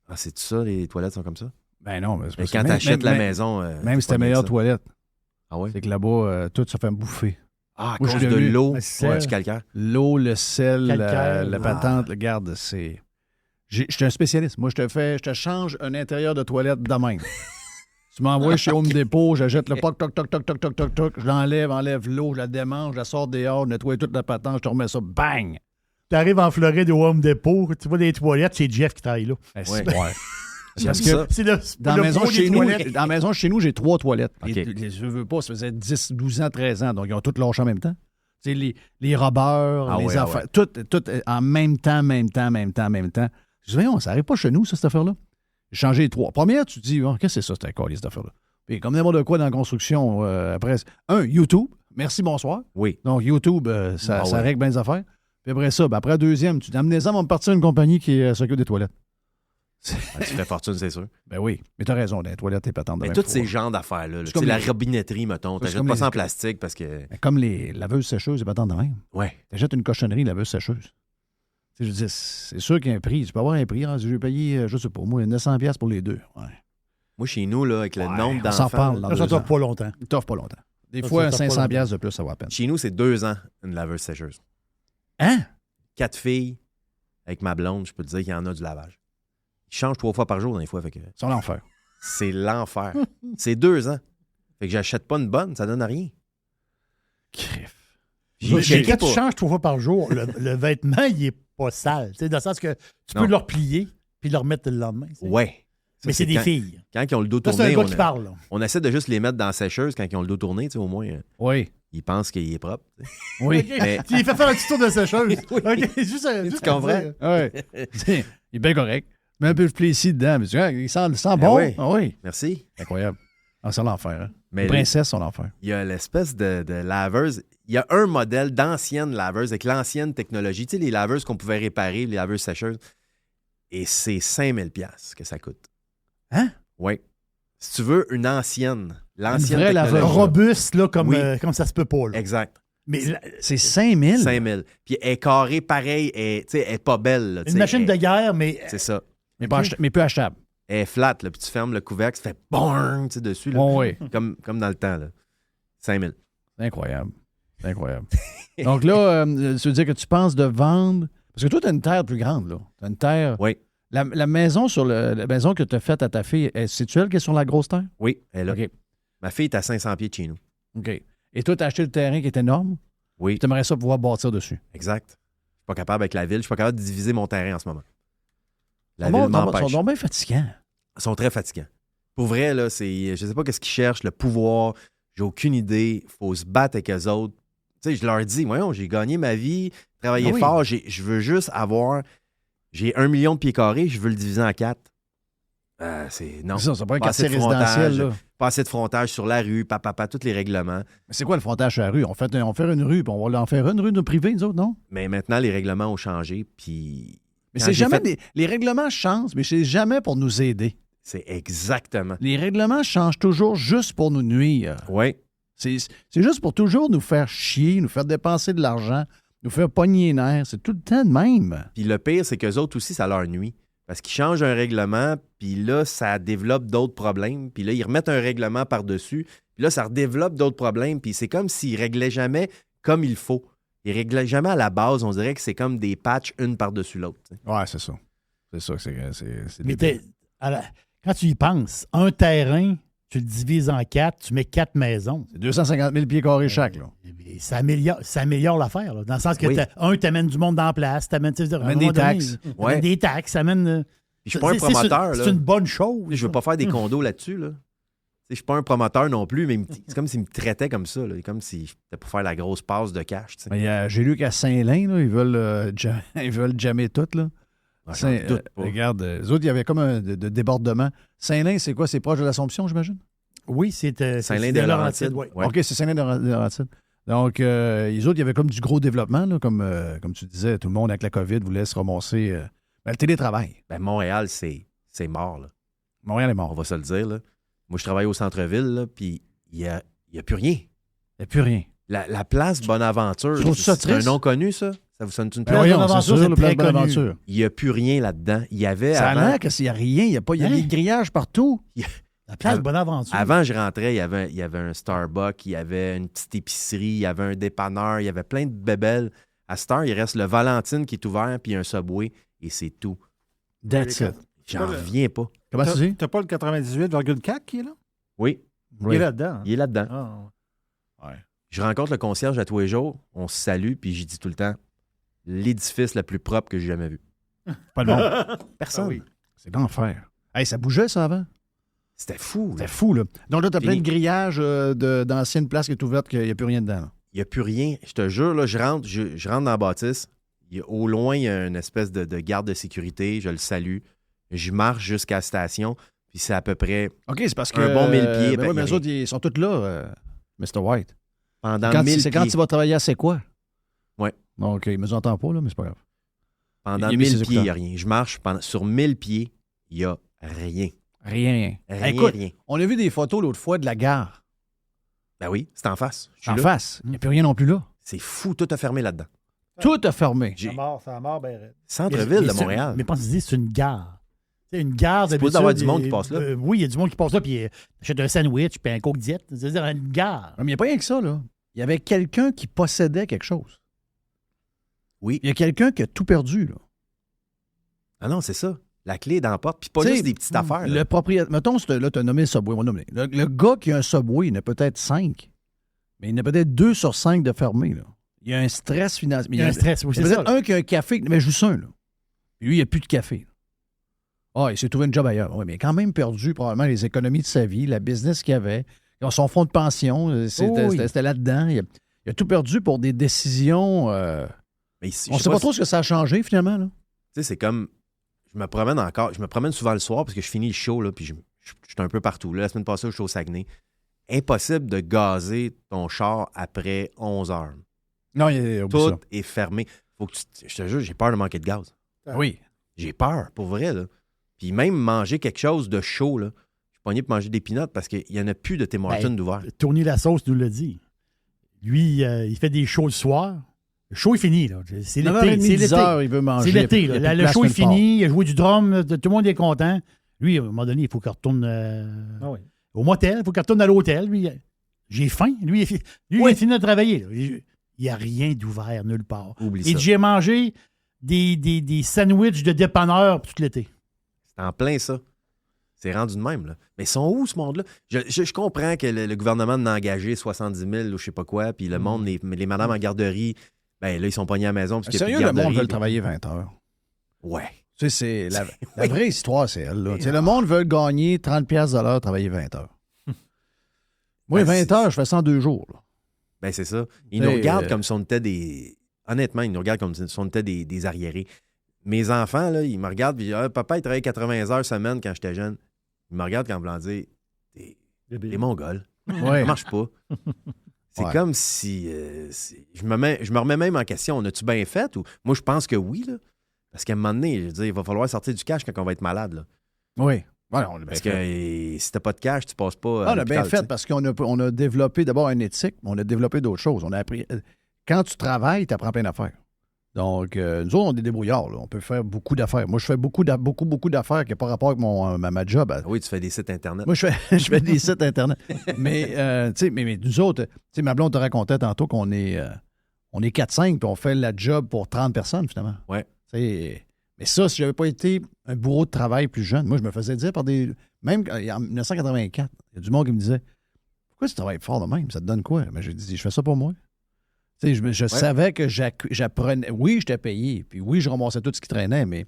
ah, c'est ça, les toilettes sont comme ça? Ben non, mais c'est Mais parce que quand tu achètes la même- maison. Même si t'as meilleure toilette, Ah ouais? c'est que là-bas, tout se fait bouffer. Ah, à Moi, je cause suis de devenu- l'eau, Ouais, c'est- du calcaire. L'eau, le sel, Calcaire. la patente, regarde, c'est... Je suis un spécialiste. Moi, je te change un intérieur de toilette de même. Tu m'envoies chez Home Depot, j'achète le pot, toc, toc, toc, toc, toc, toc, toc, je l'enlève, enlève l'eau, je la démange, je la sors dehors, je nettoie toute la patente, je te remets ça, bang! Tu arrives en Floride au Home Depot, tu vois des toilettes, c'est Jeff qui travaille là. Ouais. Parce J'aime que ça. C'est le, dans le la maison pro des chez nous, toilettes. dans la maison chez nous, j'ai 3 toilettes. OK. Je veux pas, ça faisait 10, 12 ans, 13 ans, donc ils ont toutes lâché en même temps. Tu sais, les robbeurs, Ah les ouais, affaires, ouais. tout en même temps. Je dis, voyons, ça n'arrive pas chez nous, ça, cette affaire-là. J'ai changé les 3. Première, tu te dis, oh, qu'est-ce que c'est ça, cette cette affaire-là? Puis comme n'importe quoi dans la construction, après, YouTube, merci, bonsoir. Oui. Donc, YouTube, ça règle bien les affaires. Puis après ça, après la deuxième, tu dis, amenez-en, on va me partir une compagnie qui s'occupe des toilettes. Ah, tu fais fortune, c'est sûr. Ben oui, mais t'as raison, les toilettes, t'es patentes de Mais même tous faut- ces genres d'affaires-là, C'est tu sais, comme la les- robinetterie, mettons, C'est t'achètes comme pas les- ça en plastique parce que. Mais comme les laveuses sécheuses, c'est patentes de même. Ouais. T'achètes une cochonnerie, laveuse sécheuse. Tu sais, je veux dire, c'est sûr qu'il y a un prix. Tu peux avoir un prix. Hein, je vais payer, je sais pas, moi, 900$ pour les deux. Ouais. Moi, chez nous, là, avec le nombre on s'en d'enfants. parle dans Ça 2 ans. dure pas longtemps. Il t'offre pas longtemps. Des Ça, fois, ça un t'offre pas 500$ de plus, ça va à peine. Chez nous, c'est 2 ans, une laveuse sécheuse. Hein? 4 filles, avec ma blonde, je peux te dire qu'il y en a du lavage. Ils changent 3 fois par jour, dans les fois. Fait que C'est l'enfer. c'est l'enfer. C'est 2 ans. Fait que j'achète pas une bonne, ça donne rien. Crif. J'ai checké Quand tu pour- changes 3 fois par jour, le vêtement, il est pas sale. Tu sais, dans le sens que tu Non. peux le replier puis le remettre le lendemain. tu sais. Ouais. Ça, Mais c'est des quand- filles. Quand ils ont le dos Ça, c'est tourné, un gars qui parle. là. on essaie de juste les mettre dans la sécheuse quand ils ont le dos tourné, tu sais, au moins, Oui. ils pensent qu'il est propre. tu sais. Oui. OK. Mais- Tu lui fais faire un petit tour de sécheuse. OK, juste Tu comprends? à dire. Oui. Il est bien correct. Mais un peu de Plessis dedans. Mais tu vois, il sent bon. oui. Ah oui. Merci. Incroyable. Ah, c'est l'enfer. Hein? Mais Les princesses sont l'enfer. il y a l'espèce de laveuse. Il y a un modèle d'ancienne laveuse avec l'ancienne technologie. Tu sais, les laveuses qu'on pouvait réparer, les laveuses sécheuses. Et c'est 5000$ que ça coûte. Hein? Oui. Si tu veux une ancienne, l'ancienne vraie technologie. laveuse. Robuste, là, comme, Oui. comme ça se peut pas. Là. Exact. Mais C'est 5000? 5000. Puis elle est carrée pareil, tu sais, elle est pas belle. là, tu une sais, machine elle- de guerre, mais C'est ça. Mais peu achetable. Elle est flat, là, puis tu fermes le couvercle, ça fait BORN, tu sais, dessus, là, Oh, oui. comme dans le temps, là. 5000. C'est incroyable. C'est incroyable. Donc là, ça veut dire que tu penses de vendre. Parce que toi, tu as une terre plus grande, là. Tu as une terre. Oui, La maison la maison que tu as faite à ta fille, c'est-tu elle qui est sur la grosse terre? oui, elle est là. OK. Ma fille est à 500 pieds de chez nous. OK. Et toi, tu as acheté le terrain qui est énorme. Oui, Tu aimerais ça pouvoir bâtir dessus. exact. Je suis pas capable avec la ville, je suis pas capable de diviser mon terrain en ce moment. La Ils ville sont m'empêche. donc bien fatigants. Ils sont très fatigants. Pour vrai, là, c'est. Je sais pas qu'est-ce qu'ils cherchent, le pouvoir. J'ai aucune idée. Faut se battre avec eux autres. Tu sais, je leur dis, voyons, j'ai gagné ma vie, travaillé Ah oui. fort, je veux juste avoir. J'ai 1 million de pieds carrés, je veux le diviser en 4. C'est. Non. C'est ça pas un Pas quartier assez de frontage, résidentiel, là. Pas assez de frontage sur la rue, tous les règlements. Mais c'est quoi le frontage sur la rue? On fait une rue, puis on va en faire une rue de privée, nous autres, non? Mais maintenant, les règlements ont changé, puis. Mais Quand c'est j'ai jamais fait- les règlements changent, mais c'est jamais pour nous aider. C'est exactement. Les règlements changent toujours juste pour nous nuire. Oui. C'est juste pour toujours nous faire chier, nous faire dépenser de l'argent, nous faire pogner les nerfs. C'est tout le temps de même. Puis le pire, c'est qu'eux autres aussi, ça leur nuit. Parce qu'ils changent un règlement, puis là, ça développe d'autres problèmes. Puis là, ils remettent un règlement par-dessus. Puis là, ça redéveloppe d'autres problèmes. Puis c'est comme s'ils réglaient jamais comme il faut. Ils réglaient jamais à la base. On dirait que c'est comme des patchs une par-dessus l'autre. tu sais. Ouais, c'est ça. C'est ça, c'est Mais débile. quand tu y penses, un terrain, tu le divises en 4, tu mets 4 maisons. C'est 250 000 pieds carrés chaque, là. Et ça améliore l'affaire, là, dans le sens que Oui. t'amènes du monde dans la place, t'amènes Amène des taxes. Ouais. des taxes, t'amènes... Puis je suis pas un c'est- promoteur. C'est là. une bonne chose. Je veux pas faire des condos là-dessus. Là. Tu sais, je suis pas un promoteur non plus, mais c'est comme s'ils me traitaient comme ça. Là. Comme si c'était pour faire la grosse passe de cash. tu sais. Mais, j'ai lu qu'à Saint-Lin, là, ils veulent ils veulent jammer tout, là. Ah, j'en doute pas. Regarde, les autres, il y avait comme un de débordement. Saint-Lin, c'est quoi? C'est proche de l'Assomption, j'imagine? Oui, c'est Saint-Lin de de Laurentides. oui. Ouais. OK, c'est Saint-Lin de Laurentides. Donc, les autres, il y avait comme du gros développement, là, comme tu disais. Tout le monde, avec la COVID, voulait se ramasser. Le télétravail. Ben, Montréal, c'est mort. Là. Montréal est On mort. va se le dire. Là. Moi, je travaille au centre-ville, là, puis il y a plus rien. Il n'y a plus rien. La place Bonaventure, Je trouve ça c'est un triste. nom connu, ça? Ça vous sonne une Ben place? voyons, Bonaventure, c'est sûr, c'est le Place très connu. Bonaventure. Il n'y a plus rien là-dedans. Il y avait Ça a avant... l'air qu'il n'y a rien. Il y a des grillages partout. La place Bonaventure. Avant, je rentrais, il y avait un Starbucks, il y avait une petite épicerie, il y avait un dépanneur, il y avait plein de bébelles. À cette heure, il reste le Valentine qui est ouvert, puis un Subway, et c'est tout. That's it. J'en reviens pas. Comment tu dis? T'as pas le 98,4 qui est là? Oui, Il est là-dedans. hein? il est là-dedans. Ah, Je rencontre le concierge à tous les jours, on se salue, puis j'y dis tout le temps, l'édifice le plus propre que j'ai jamais vu. Pas le monde. Personne. Ah oui. C'est l'enfer. Hey, ça bougeait, ça, avant? C'était fou. là. C'était fou, là. Donc là, t'as plein Fini. de grillages d'anciennes places qui est ouverte, qu'il n'y a plus rien dedans. Là. Il n'y a plus rien. Je te jure, là, je rentre dans la bâtisse. Au loin, il y a une espèce de garde de sécurité. Je le salue. Je marche jusqu'à la station. Puis c'est à peu près OK, c'est parce que... Un bon 1000 pieds, Ben oui, y mais a eux autres, ils sont tous là, Mr. White. pendant Quand 1000 c'est quand pieds. tu vas travailler à C'est quoi? Ouais. Donc, il ne me entend pas, là, mais c'est pas grave. Pendant Il a mis 1000 ses pieds, il n'y a écouteurs. rien. Je marche sur 1000 pieds, il n'y a rien. Rien. Rien, Écoute, rien. on a vu des photos l'autre fois de la gare. Ben oui, c'est en face. Je suis En là. face. Il n'y a plus rien non plus là. C'est fou, tout a fermé là-dedans. Tout a fermé. J'ai- ça a mort, ben raide. Centre-ville de c'est- Montréal. Mais pense-y, c'est une gare. C'est une gare C'est d'habitude. supposé avoir du monde qui passe là. Oui, il y a du monde qui passe là, puis achète un sandwich, puis un coke diète. C'est-à-dire une gare. Mais il n'y a pas rien que ça, là. Il y avait quelqu'un qui possédait quelque chose. Oui. Il y a quelqu'un qui a tout perdu, là. Ah non, c'est ça. La clé est dans la porte. Puis pas T'sais, juste des petites affaires. là. Le propriétaire... Mettons, là, tu as nommé le Subway. On va nommer. Le gars qui a un Subway, il en a peut-être 5. Mais il y en a peut-être 2 sur 5 de fermés, là. Il y a un stress financier. Il y a un stress, oui, Il y c'est a ça. peut-être un qui a un café, mais juste un, là. Puis lui, il n'y a plus de café. Ah, il s'est trouvé une job ailleurs. Oui, mais il a quand même perdu probablement les économies de sa vie, la business qu'il avait, son fonds de pension, c'était là-dedans. Il a tout perdu pour des décisions. Mais ici, On je ne sais sait pas trop ce que ça a changé, finalement. Là. Tu sais, c'est comme. Je me promène souvent le soir parce que je finis le show, là, puis je suis un peu partout. Là, la semaine passée, je suis au Saguenay. Impossible de gazer ton char après 11 heures. Non, il oublie Tout ça. est fermé. Faut que je te jure, j'ai peur de manquer de gaz. Oui. J'ai peur, pour vrai. Là. Puis même manger quelque chose de chaud, là, je suis pogné pour manger des peanuts parce qu'il n'y en a plus de Tim Hortons d'ouvert. Tony Lasauce nous l'a dit. Lui, il fait des shows le soir. Le show est fini, là. C'est l'été. 9h30, C'est 10 heures, l'été. il veut manger. C'est l'été. Il y a plus de Le place show est nulle part. fini. Il a joué du drum. Tout le monde est content. Lui, à un moment donné, il faut qu'il retourne Ah oui. au motel. Il faut qu'il retourne à l'hôtel. Lui, j'ai faim. Lui, il a fini de travailler. Là. Il n'y a rien d'ouvert nulle part. Oublie Et ça. j'ai mangé des sandwichs de dépanneur tout l'été. C'est en plein ça. C'est rendu de même. Là. Mais ils sont où, ce monde-là? Je comprends que le gouvernement en a engagé 70 000 ou je sais pas quoi, puis le monde, les madames en garderie, ben là, ils sont pognés à la maison. Parce qu'il y a Sérieux, plus de le monde garderie, veut puis- travailler 20 heures. Ouais. Tu sais, c'est la vraie histoire, c'est elle. Là. Tu sais, le monde veut gagner 30$ de l'heure, travailler 20 heures. Moi, Ben, 20 c'est- heures, je fais ça en 2 jours. Là. Ben, c'est ça. Ils Hey, nous regardent comme si on était des. Honnêtement, ils nous regardent comme si on était des arriérés. Mes enfants, là, ils me regardent, puis papa, il travaillait 80 heures semaine quand j'étais jeune. Ils me regardent quand me voulant dire t'es mongol. Ouais. Ça marche pas. C'est Ouais. comme si. Je me remets même en question. On a-tu bien fait? Ou... Moi, je pense que oui, là. Parce qu'à un moment donné, je veux dire, il va falloir sortir du cash quand on va être malade. Là. Oui. Voilà, on l'a bien Parce que fait. si t'as pas de cash, tu passes pas. On a bien fait parce qu'on a développé d'abord une éthique, mais on a développé d'autres choses. On a appris. Quand tu travailles, tu apprends plein d'affaires. Donc, nous autres, on est des débrouillards. Là. On peut faire beaucoup d'affaires. Moi, je fais beaucoup d'affaires qui n'ont pas rapport avec ma job. Oui, tu fais des sites Internet. Moi, je fais des sites Internet. Mais, tu sais, mais nous autres, tu sais, ma blonde te racontait tantôt qu'on est 4-5 puis on fait la job pour 30 personnes, finalement. Ouais. Tu sais, mais ça, si je n'avais pas été un bourreau de travail plus jeune, moi, je me faisais dire par des... Même en 1984, il y a du monde qui me disait « Pourquoi tu travailles fort de même? Ça te donne quoi? » Mais je dis « Je fais ça pour moi. » Tu sais, je savais que j'apprenais... Oui, j'étais payé, puis oui, je ramassais tout ce qui traînait, mais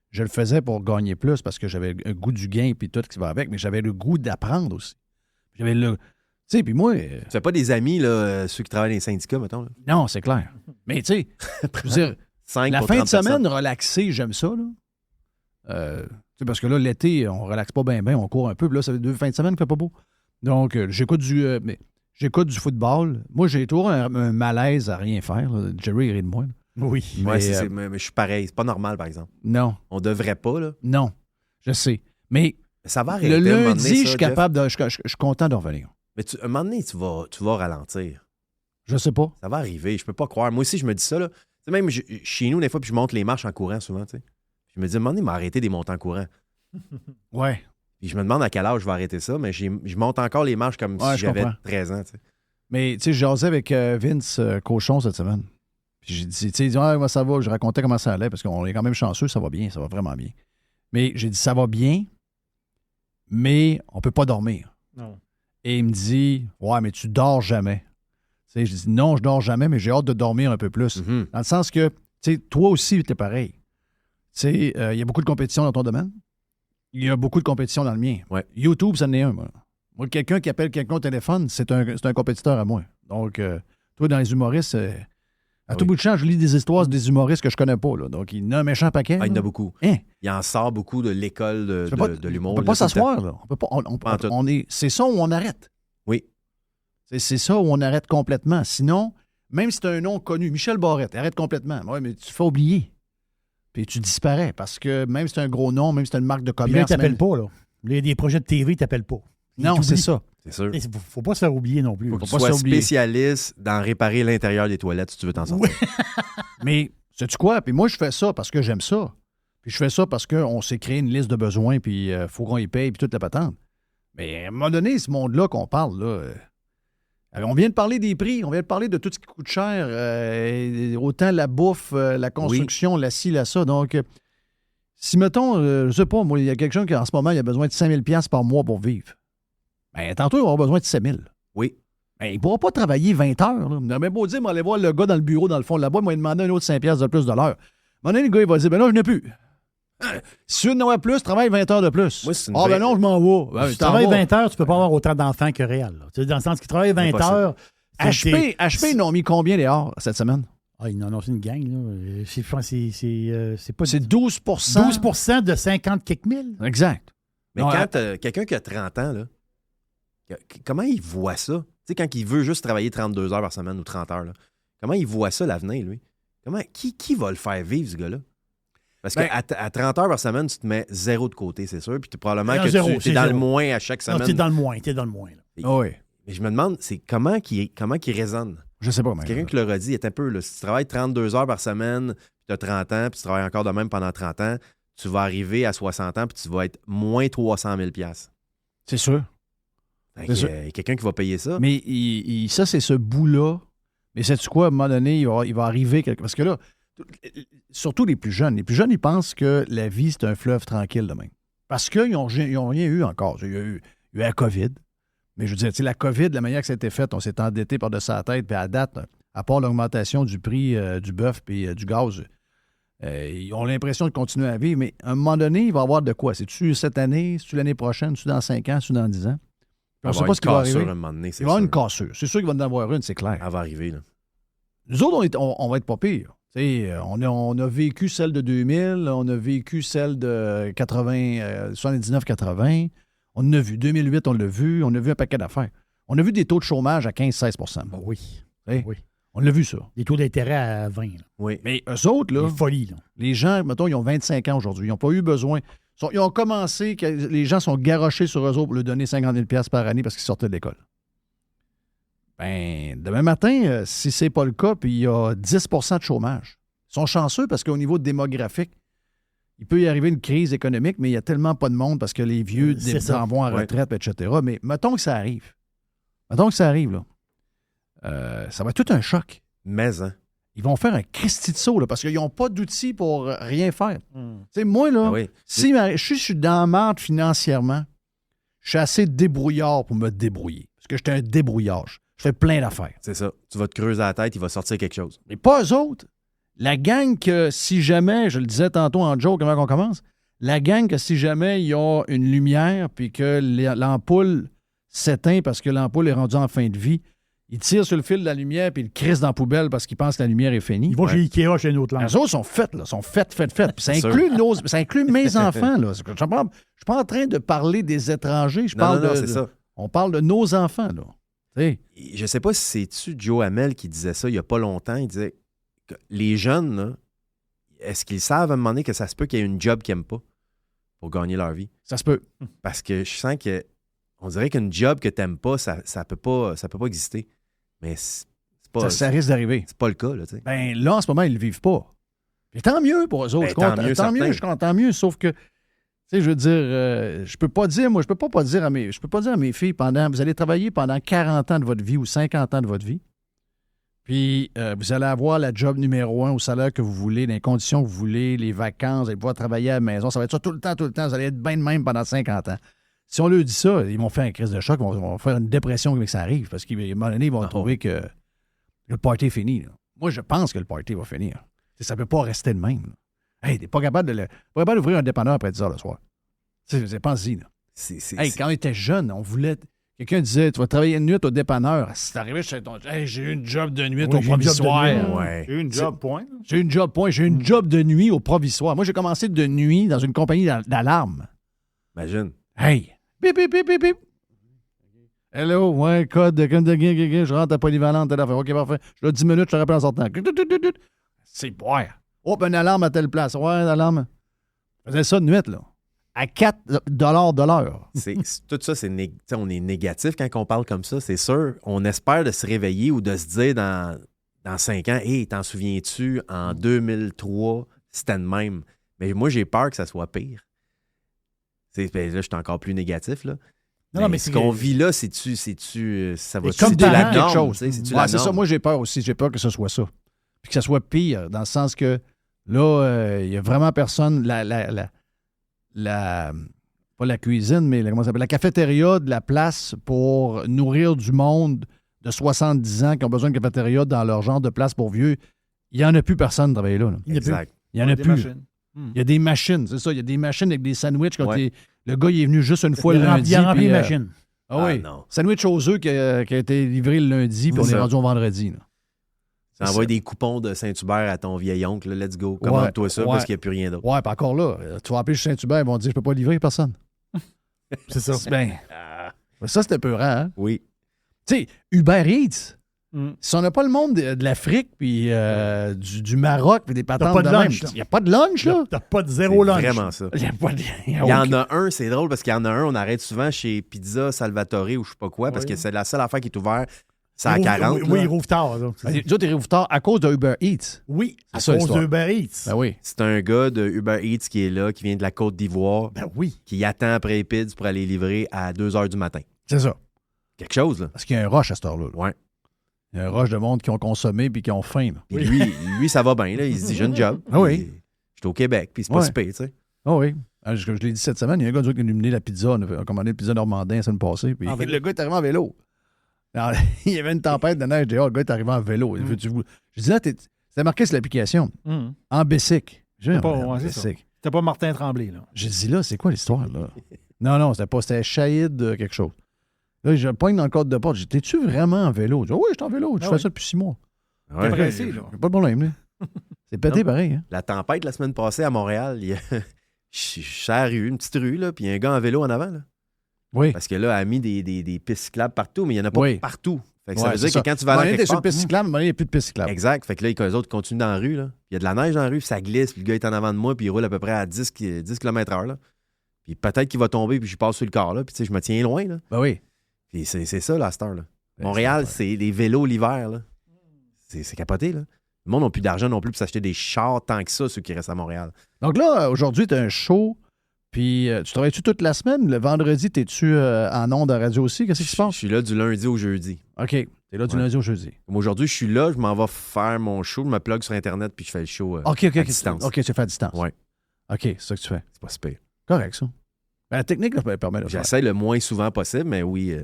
je le faisais pour gagner plus parce que j'avais le goût du gain puis tout ce qui va avec, mais j'avais le goût d'apprendre aussi. J'avais le... Tu sais, puis moi... Tu fais pas des amis, là, ceux qui travaillent dans les syndicats, mettons. Là. Non, c'est clair. Mais tu sais, je veux dire... 5 La pour fin de 30 personnes. semaine, relaxer, j'aime ça. Là. Tu sais, parce que là, l'été, on relaxe pas bien, on court un peu. Puis là, ça fait 2 fins de semaine qu'il fait pas beau. Donc, j'écoute du football. Moi, j'ai toujours un malaise à rien faire. Là. Jerry rit de moi. Là. Oui. Ouais, mais je suis pareil. C'est pas normal, par exemple. Non, On devrait pas, là. non, je sais. Mais Mais ça va arrêter. le à un moment lundi, donné, ça, je suis Jeff. capable de... Je suis content de revenir. Mais un moment donné, tu vas ralentir. Je sais pas. Ça va arriver, je peux pas croire. Moi aussi, je me dis ça, là. Tu sais, même chez nous, des fois, puis je monte les marches en courant souvent, tu sais. Je me dis, à un moment donné, il m'a arrêté des montants en courant. Ouais. Puis je me demande à quel âge je vais arrêter ça, mais je monte encore les marches comme Ouais, si je j'avais comprends. 13 ans, tu sais. Mais, tu sais, je jasais avec Vince Cochon cette semaine. Puis j'ai dit, tu sais, il dit, moi, ça va. Je racontais comment ça allait parce qu'on est quand même chanceux, ça va bien, ça va vraiment bien. Mais j'ai dit, ça va bien, mais on peut pas dormir. Non. Et il me dit, ouais, mais tu dors jamais. Tu sais, je dis, non, je dors jamais, mais j'ai hâte de dormir un peu plus. Mhm. Dans le sens que, tu sais, toi aussi, t'es pareil. Tu sais, il y a beaucoup de compétition dans ton domaine. Il y a beaucoup de compétition dans le mien. Ouais. YouTube, ça en est un, moi. Moi, quelqu'un qui appelle quelqu'un au téléphone, c'est un compétiteur à moi. Donc, toi, dans les humoristes, à tout bout de champ, je lis des histoires des humoristes que je connais pas. Là. Donc, il y en a un méchant paquet. Ah, il y en là. a beaucoup. Hein? Il en sort beaucoup de l'école Tu peux pas- de l'humour. On peut là, pas tout le temps. s'asseoir, là. On peut pas, Pas en tout. c'est ça où on arrête. Oui. C'est ça où on arrête complètement. Sinon, même si tu as un nom connu, Michel Barrette, arrête complètement. Oui, mais tu te fais oublier. Puis tu disparais parce que même si tu as un gros nom, même si tu as une marque de Puis là, ils commerce. t'appellent même- pas, là. Là, il y a des projets de TV, ils t'appellent pas. Ils Non, c'est t'oublient. ça. C'est sûr. Il faut pas se faire oublier non plus. Faut là. que tu pas sois s'oublier. spécialiste dans réparer l'intérieur des toilettes si tu veux t'en sortir. Mais sais-tu quoi? Puis moi, je fais ça parce que j'aime ça. Puis je fais ça parce qu'on s'est créé une liste de besoins, puis il faut qu'on y paye, puis toute la patente. Mais à un moment donné, ce monde-là qu'on parle, là, on vient de parler des prix, on vient de parler de tout ce qui coûte cher, autant la bouffe, la construction, la ci, la ça. Donc, si, mettons, je sais pas, moi, il y a quelqu'un qui, en ce moment, il a besoin de 5 000 $$ par mois pour vivre. Bien, tantôt, il va avoir besoin de 7 000. Oui. Ben, il ne pourra pas travailler 20 heures. Là. On a même beau dire, mais aller voir le gars dans le bureau, dans le fond, là-bas, il m'a demandé un autre 5 $ de plus de l'heure. À un moment donné, le gars, il va dire, ben là, je n'ai plus. Si tu veux en avoir plus, travaille 20 heures de plus. Moi, c'est une Ah, ben vraie- non, je m'en vais. Ben, Si tu t'en travailles vas. 20 heures, tu peux pas avoir autant d'enfants que réel. Là. Tu sais, dans le sens qu'il travaille 20 Impossible. heures. HP, ils ont mis combien les heures cette semaine? Ah, ils en ont annoncé une gang. Là. Je pense que c'est pas... C'est 12 12 de 50 quelques mille. Exact. Mais Non, quand quelqu'un qui a 30 ans, là, comment il voit ça? Tu sais, quand il veut juste travailler 32 heures par semaine ou 30 heures, là, comment il voit ça, l'avenir, lui? Qui va le faire vivre, ce gars-là? Parce Ben- qu'à 30 heures par semaine, tu te mets zéro de côté, c'est sûr. Puis probablement Non, que zéro, tu es c'est dans le zéro. moins à chaque Non, semaine. t'es dans le moins. Là. Ah oui. Mais je me demande, c'est comment qu'il résonne? Je sais pas, mais. Quelqu'un qui leur a dit, il est un peu, là, si tu travailles 32 heures par semaine, puis tu as 30 ans, puis tu travailles encore de même pendant 30 ans, tu vas arriver à 60 ans, puis tu vas être moins 300 000 $. C'est sûr. Fait C'est que, sûr. il y a quelqu'un qui va payer ça. Mais ça, c'est ce bout-là. Mais sais-tu quoi, à un moment donné, il va arriver quelque... Parce que là, surtout les plus jeunes, ils pensent que la vie, c'est un fleuve tranquille de même. Parce qu'ils n'ont rien eu encore. Il y a eu la COVID. Mais je veux dire, tu sais, la COVID, la manière que ça a été fait, on s'est endetté par-dessus la tête, puis à date, à part l'augmentation du prix du bœuf et du gaz, ils ont l'impression de continuer à vivre. Mais à un moment donné, il va y avoir de quoi? C'est-tu cette année? C'est-tu l'année prochaine? C'est-tu dans 5 ans? C'est-tu dans 10 ans? Il On va ne sait avoir pas ce qui va une cassure arriver. à un moment donné, Il c'est va y avoir sûr. une cassure. C'est sûr qu'il va en avoir une, c'est clair. Elle va arriver, là. Nous autres, on va être pas pire. Tu sais, on a vécu celle de 2000, on a vécu celle de 79-80. On en a vu. 2008, on l'a vu. On a vu un paquet d'affaires. On a vu des taux de chômage à 15-16 Ah oui. Hey, Oui. On l'a vu, ça. Les taux d'intérêt à 20. Là. Oui. Mais eux autres, là, Les folies. Là. les gens, mettons, ils ont 25 ans aujourd'hui. Ils n'ont pas eu besoin. Ils ont commencé, les gens sont garochés sur eux autres pour leur donner 50 000 $ par année parce qu'ils sortaient de l'école. Ben, demain matin, si c'est pas le cas, puis il y a 10 de chômage. Ils sont chanceux parce qu'au niveau démographique, il peut y arriver une crise économique, mais il n'y a tellement pas de monde parce que les vieux C'est ça. s'en vont en Ouais. retraite, etc. Mais mettons que ça arrive. Là. Ça va être tout un choc. Mais, hein. Ils vont faire un Christi de saut, là, parce qu'ils n'ont pas d'outils pour rien faire. Tu sais, moi, là, Ah oui. si je suis dans la merde financièrement, je suis assez débrouillard pour me débrouiller. Parce que j'étais un débrouillage. Je fais plein d'affaires. C'est ça. Tu vas te creuser la tête, il va sortir quelque chose. Mais pas eux autres. La gang que, si jamais, je le disais tantôt en joke avant qu'on commence, la gang que si jamais il y a une lumière puis que l'ampoule s'éteint parce que l'ampoule est rendue en fin de vie, ils tirent sur le fil de la lumière puis ils le crissent dans la poubelle parce qu'ils pensent que la lumière est finie. Ils vont chez Ikea, chez une autre langue. Les autres sont faits, là. Sont faits. Puis ça C'est inclut, ça inclut mes enfants, là. Je ne suis pas en train de parler des étrangers. Non, c'est ça. On parle de nos enfants, là. Tu sais. Je sais pas si c'est-tu Joe Hamel qui disait ça il y a pas longtemps. Il disait que les jeunes, là, est-ce qu'ils savent à un moment donné que ça se peut qu'il y ait une job qu'ils n'aiment pas pour gagner leur vie? Ça se peut. Parce que je sens que on dirait qu'une job que tu n'aimes pas, ça peut pas exister. Mais c'est Ça risque d'arriver. C'est pas le cas, là, tu sais. Ben là, en ce moment, ils le vivent pas. Et tant mieux pour eux autres. Ben, tant mieux, certain. Je suis content, tant mieux, sauf que, tu sais, je veux dire, je peux pas dire à mes filles vous allez travailler pendant 40 ans de votre vie ou 50 ans de votre vie, puis vous allez avoir la job numéro 1 au salaire que vous voulez, dans les conditions que vous voulez, les vacances, vous allez pouvoir travailler à la maison, ça va être ça tout le temps, vous allez être bien de même pendant 50 ans. Si on leur dit ça, ils vont faire une crise de choc, ils vont faire une dépression quand ça arrive, parce qu'à un moment donné, ils vont trouver que le party est fini. Là. Moi, je pense que le party va finir. Ça ne peut pas rester le même. Là. Hey, t'es pas capable d'ouvrir un dépanneur après 10 heures le soir. Pense-y. Là. Quand on était jeune, on voulait... Quelqu'un disait, tu vas travailler une nuit au dépanneur. C'est arrivé chez ton... Hey, j'ai eu une job de nuit au provisoire. J'ai eu une job, point. J'ai eu une job, point. J'ai eu une job de nuit au provisoire. Moi, j'ai commencé de nuit dans une compagnie d'alarme. Imagine. Hey! Bip, bip, bip, bip, bip. Hello, ouais, code de je rentre à Polyvalente, telle affaire. OK, parfait. Je l'ai 10 minutes, je te rappelle en sortant. C'est boire. Hop, une alarme à telle place. Ouais, une alarme. Je faisais ça de nuit, là. À 4 $ de l'heure. Tout ça, on est négatif quand on parle comme ça, c'est sûr. On espère de se réveiller ou de se dire dans 5 ans, « Hey, t'en souviens-tu, en 2003, c'était de même. » Mais moi, j'ai peur que ça soit pire. Là, je suis encore plus négatif, là. Non, mais ce qu'on vit là, ça va comme la quelque norme, chose. C'est ça. Moi, j'ai peur aussi. J'ai peur que ce soit ça. Puis que ça soit pire, dans le sens que là, il n'y a vraiment personne. Pas la cuisine, mais comment ça s'appelle? La cafétéria de la place pour nourrir du monde de 70 ans qui ont besoin de cafétéria dans leur genre de place pour vieux. Il n'y en a plus personne de travailler là. Exact. Il n'y en a plus. Il y a des machines, c'est ça. Il y a des machines avec des sandwichs. Le gars, il est venu juste une fois le lundi. Il a rempli les machines. Oui. Non. Sandwich aux œufs qui a été livré le lundi, puis on est rendu au vendredi. Ça envoie des coupons de Saint-Hubert à ton vieil oncle. Let's go. Commande-toi ça parce qu'il n'y a plus rien d'autre. Ouais, puis encore là, tu vas appeler chez Saint-Hubert, ils vont te dire, je peux pas livrer personne. C'est ça. Ça, c'était peurant, hein? Oui. Tu sais, Uber Eats, si on n'a pas le monde de l'Afrique, puis du Maroc, puis des patentes pas de lunch, il n'y a pas de lunch, là. T'as pas de zéro lunch. Vraiment ça. Il y en a un, c'est drôle parce qu'il y en a un, on arrête souvent chez Pizza Salvatore ou je sais pas quoi, parce que c'est la seule affaire qui est ouverte. C'est à 40. Oui, ils rouvrent tard. Les autres, ils rouvrent tard à cause de Uber Eats. Oui, à ça, cause l'histoire. de Uber Eats. Ben oui. C'est un gars de Uber Eats qui est là, qui vient de la Côte d'Ivoire, Ben oui. qui attend après les pizzas pour aller livrer à 2 h du matin. C'est ça. Quelque chose, là. Parce qu'il y a un rush à cette heure-là. Ouais. Il y a un rush de monde qui ont consommé puis qui ont faim. Là. Puis lui, ça va bien, là. Il se dit, j'ai une job. Ah oui. Je suis au Québec, puis c'est pas si pire, tu sais. Ah oui. Je l'ai dit cette semaine, il y a un gars qui a illuminé la pizza. On a commandé une pizza normandin la semaine passée. Puis le gars est arrivé en vélo. Alors, il y avait une tempête de neige dehors. Le gars est arrivé en vélo. Je dis là, c'est marqué sur l'application. En Bessic. C'est pas Martin Tremblay, là. J'ai dit là, c'est quoi l'histoire, là? Non, c'était Shahid quelque chose. Là, je pogne dans le cadre de porte. J'ai dit, t'es-tu vraiment en vélo? Je dis, oui, je suis en vélo. Je fais ça depuis 6 mois. Ouais. T'es pressé, là. J'ai pas de problème, là. C'est pété pareil, hein? La tempête la semaine passée à Montréal, je suis sur la rue, une petite rue, là, puis il y a un gars en vélo en avant, là. Oui. Parce que là, elle a mis des pistes cyclables partout, mais il n'y en a pas partout. Fait que ça veut dire que quand tu vas aller quelque part... sur piste cyclable, il n'y a plus de piste cyclable. Exact. Fait que là, les autres continuent dans la rue, là. Il y a de la neige dans la rue, puis ça glisse, puis le gars est en avant de moi, puis il roule à peu près à 10 km/h, là. Puis peut-être qu'il va tomber, puis je passe sur le corps, là. Puis tu sais, je me tiens loin, là. Ben oui. Puis c'est ça, là, à cette heure-là. Montréal, c'est les vélos l'hiver, là. C'est capoté, là. Le monde n'a plus d'argent non plus pour s'acheter des chars tant que ça, ceux qui restent à Montréal. Donc là, aujourd'hui, tu as un show, puis tu travailles-tu toute la semaine? Le vendredi, t'es-tu en ondes à radio aussi? Qu'est-ce qui se passe? Je suis là du lundi au jeudi. OK. T'es là du lundi au jeudi. Comme aujourd'hui, je suis là, je m'en vais faire mon show, je me plug sur Internet, puis je fais le show à distance. OK, tu fais à distance. Oui. OK, c'est ça que tu fais. C'est pas super. Correct, ça. Ben, la technique là, permet de le faire. J'essaie le moins souvent possible, mais oui.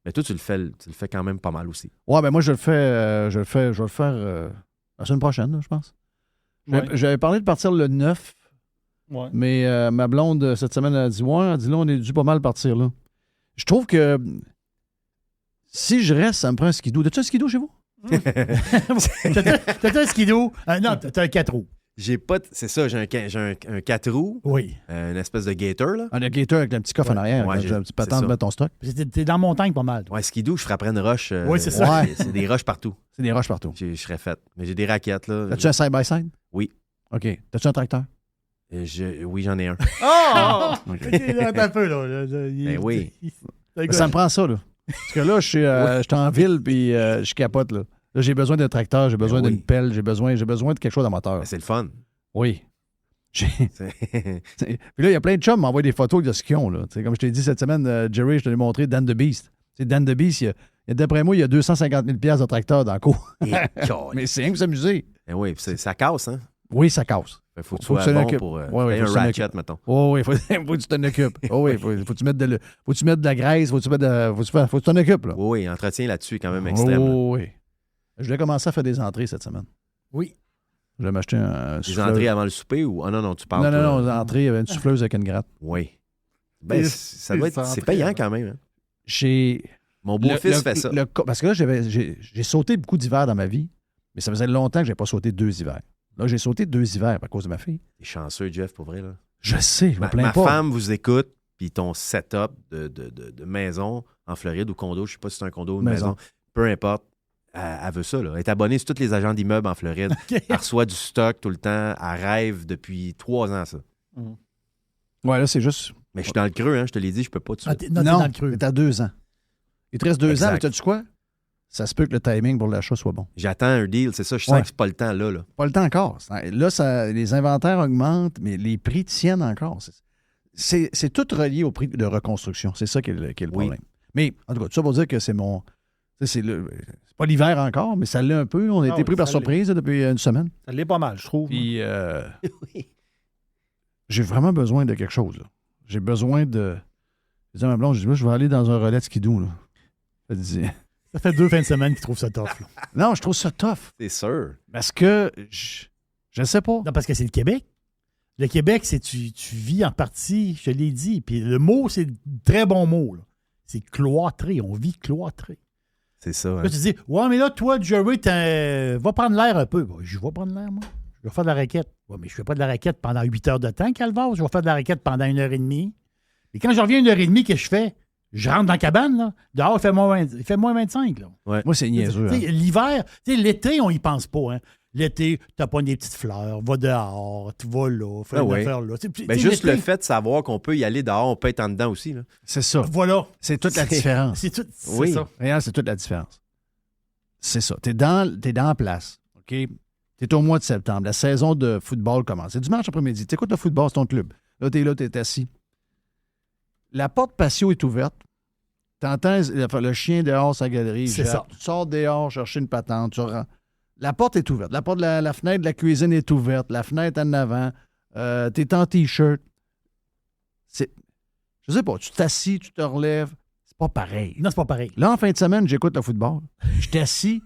Mais toi, tu le fais quand même pas mal aussi. Ouais, ben moi, je vais le faire la semaine prochaine, là, je pense. J'avais parlé de partir le 9, mais ma blonde, cette semaine, elle a dit, là, on est dû pas mal partir, là. Je trouve que si je reste, ça me prend un skidoo. T'as-tu un skidoo chez vous? T'as un skidoo? Non, t'as un 4 roues. J'ai pas. C'est ça, j'ai un 4 roues. Oui. Une espèce de gator, là. Un gator avec un petit coffre en arrière. J'ai un petit patent de mettre ton stock. T'es dans la montagne pas mal. Ouais, skidoo, je frapperais une roche. Oui, c'est ça. Ouais. C'est des roches partout. C'est des roches partout. Je serais fait. Mais j'ai des raquettes, là. T'as-tu un side-by-side? Oui. OK. T'as-tu un tracteur? Oui, j'en ai un. Oh! Attends un peu, là. Ben oui. Ça me prend ça, là. Parce que là, je suis en ville, puis je capote, là. Là, j'ai besoin d'un tracteur, j'ai besoin Ben d'une oui. pelle, j'ai besoin de quelque chose à moteur. Ben, c'est le fun. Oui. J'ai- C'est- Puis là, il y a plein de chums qui m'envoient des photos de ce qu'ils ont. Là. Tu sais, comme je t'ai dit cette semaine, Jerry, je te l'ai montré, Dan the Beast. Tu sais, Dan the Beast, d'après moi, il y a 250 000 $, de tracteur dans le cours. Mais c'est rien que s'amuser. Ben oui, ça casse, hein? Oui, ça casse. Il faut que tu Faut que sois tu t'en bon occupes. pour Ouais, payer faut un que tu t'en ratchet, occupes. mettons. Oh, oui, faut que tu t'en occupes. Oh, oui, faut que tu mettes de la graisse, faut que tu t'en occupes. Là. Oui, oui, entretien là-dessus est quand même extrême. là. Oh, oui. Je vais commencer à faire des entrées cette semaine. Oui. Je vais m'acheter un Des souffleur. entrées avant le souper ou. Ah non, tu parles. Non, toi, des entrées, il y avait une souffleuse avec une gratte. Oui. Ben, Des- ça doit des être. C'est entrées, payant hein. quand même. Hein. J'ai. Mon beau-fils fait ça. Parce que là, j'ai sauté beaucoup d'hivers dans ma vie, mais ça faisait longtemps que je n'ai pas sauté 2 hivers. Là, j'ai sauté 2 hivers à cause de ma fille. T'es chanceux, Jeff, pour vrai. Là. Je sais, je me plains Ma pas. femme vous écoute, puis ton setup de maison en Floride ou condo, je sais pas si c'est un condo ou une maison, peu importe, elle veut ça. Là. Elle est abonnée sur tous les agents d'immeubles en Floride. Elle reçoit du stock tout le temps. Elle rêve depuis 3 ans, ça. Ouais, là, c'est juste. Mais je suis dans le creux, hein, je te l'ai dit, je peux pas tout de Ah, suite. t'es dans le creux. t'es à 2 ans. Il te reste 2 ans, Exact. mais tu sais quoi? Ça se peut que le timing pour l'achat soit bon. J'attends un deal, c'est ça. Je sens Ouais. que c'est pas le temps là. Pas le temps encore. Là, les inventaires augmentent, mais les prix tiennent encore. C'est tout relié au prix de reconstruction. C'est ça qui est le Oui. problème. Mais, en tout cas, tout ça pour dire que c'est mon. C'est pas l'hiver encore, mais ça l'est un peu. On a été oui, pris par ça surprise là, depuis une semaine. Ça l'est pas mal, je trouve. Puis, j'ai vraiment besoin de quelque chose. Là. J'ai besoin de. Je dis à ma blonde, je dis, moi, je vais aller dans un relais de skidoo. Là. Elle dit, Ça fait 2 fins de semaine qu'ils trouvent ça tough. là. non, je trouve ça tough. C'est sûr. Parce que je sais pas. Non, parce que c'est le Québec. Le Québec, c'est tu vis en partie, je te l'ai dit. Puis le mot, c'est un très bon mot. là. C'est cloîtré. On vit cloîtré. C'est ça. Hein. Là, tu dis, ouais, mais là, toi, Jerry, va prendre l'air un peu. Bon, je vais prendre l'air, moi. Je vais faire de la raquette. Ouais, mais je fais pas de la raquette pendant 8 heures de temps, Calvaire. Je vais faire de la raquette pendant 1h30. Et quand je reviens 1h30, qu'est-ce que je fais? Je rentre dans la cabane, là. Dehors, il fait moins 25, là. Moi, c'est niaiseux. Tu sais, hein. l'hiver, tu sais, l'été, on y pense pas. Hein. L'été, t'as pas des petites fleurs, va dehors, tu vas là, fais une ouais. affaire là. Tu sais, Ben, juste l'été, le fait de savoir qu'on peut y aller dehors, on peut être en dedans aussi. Là. C'est ça. Voilà. C'est toute la C'est- différence. C'est tout. Oui. C'est ça. Regarde, c'est toute la différence. C'est ça. T'es dans la place. OK? T'es au mois de septembre. La saison de football commence. C'est dimanche après-midi. T'écoutes le football, c'est ton club. Là, t'es assis. La porte patio est ouverte. T'entends le chien dehors sa galerie. C'est ça. Tu sors dehors chercher une patente. La porte est ouverte. La porte de la fenêtre de la cuisine est ouverte. La fenêtre en avant. T'es en T-shirt. Je sais pas. Tu t'assis, tu te relèves. C'est pas pareil. Non, c'est pas pareil. Là, en fin de semaine, j'écoute le football. Je suis assis.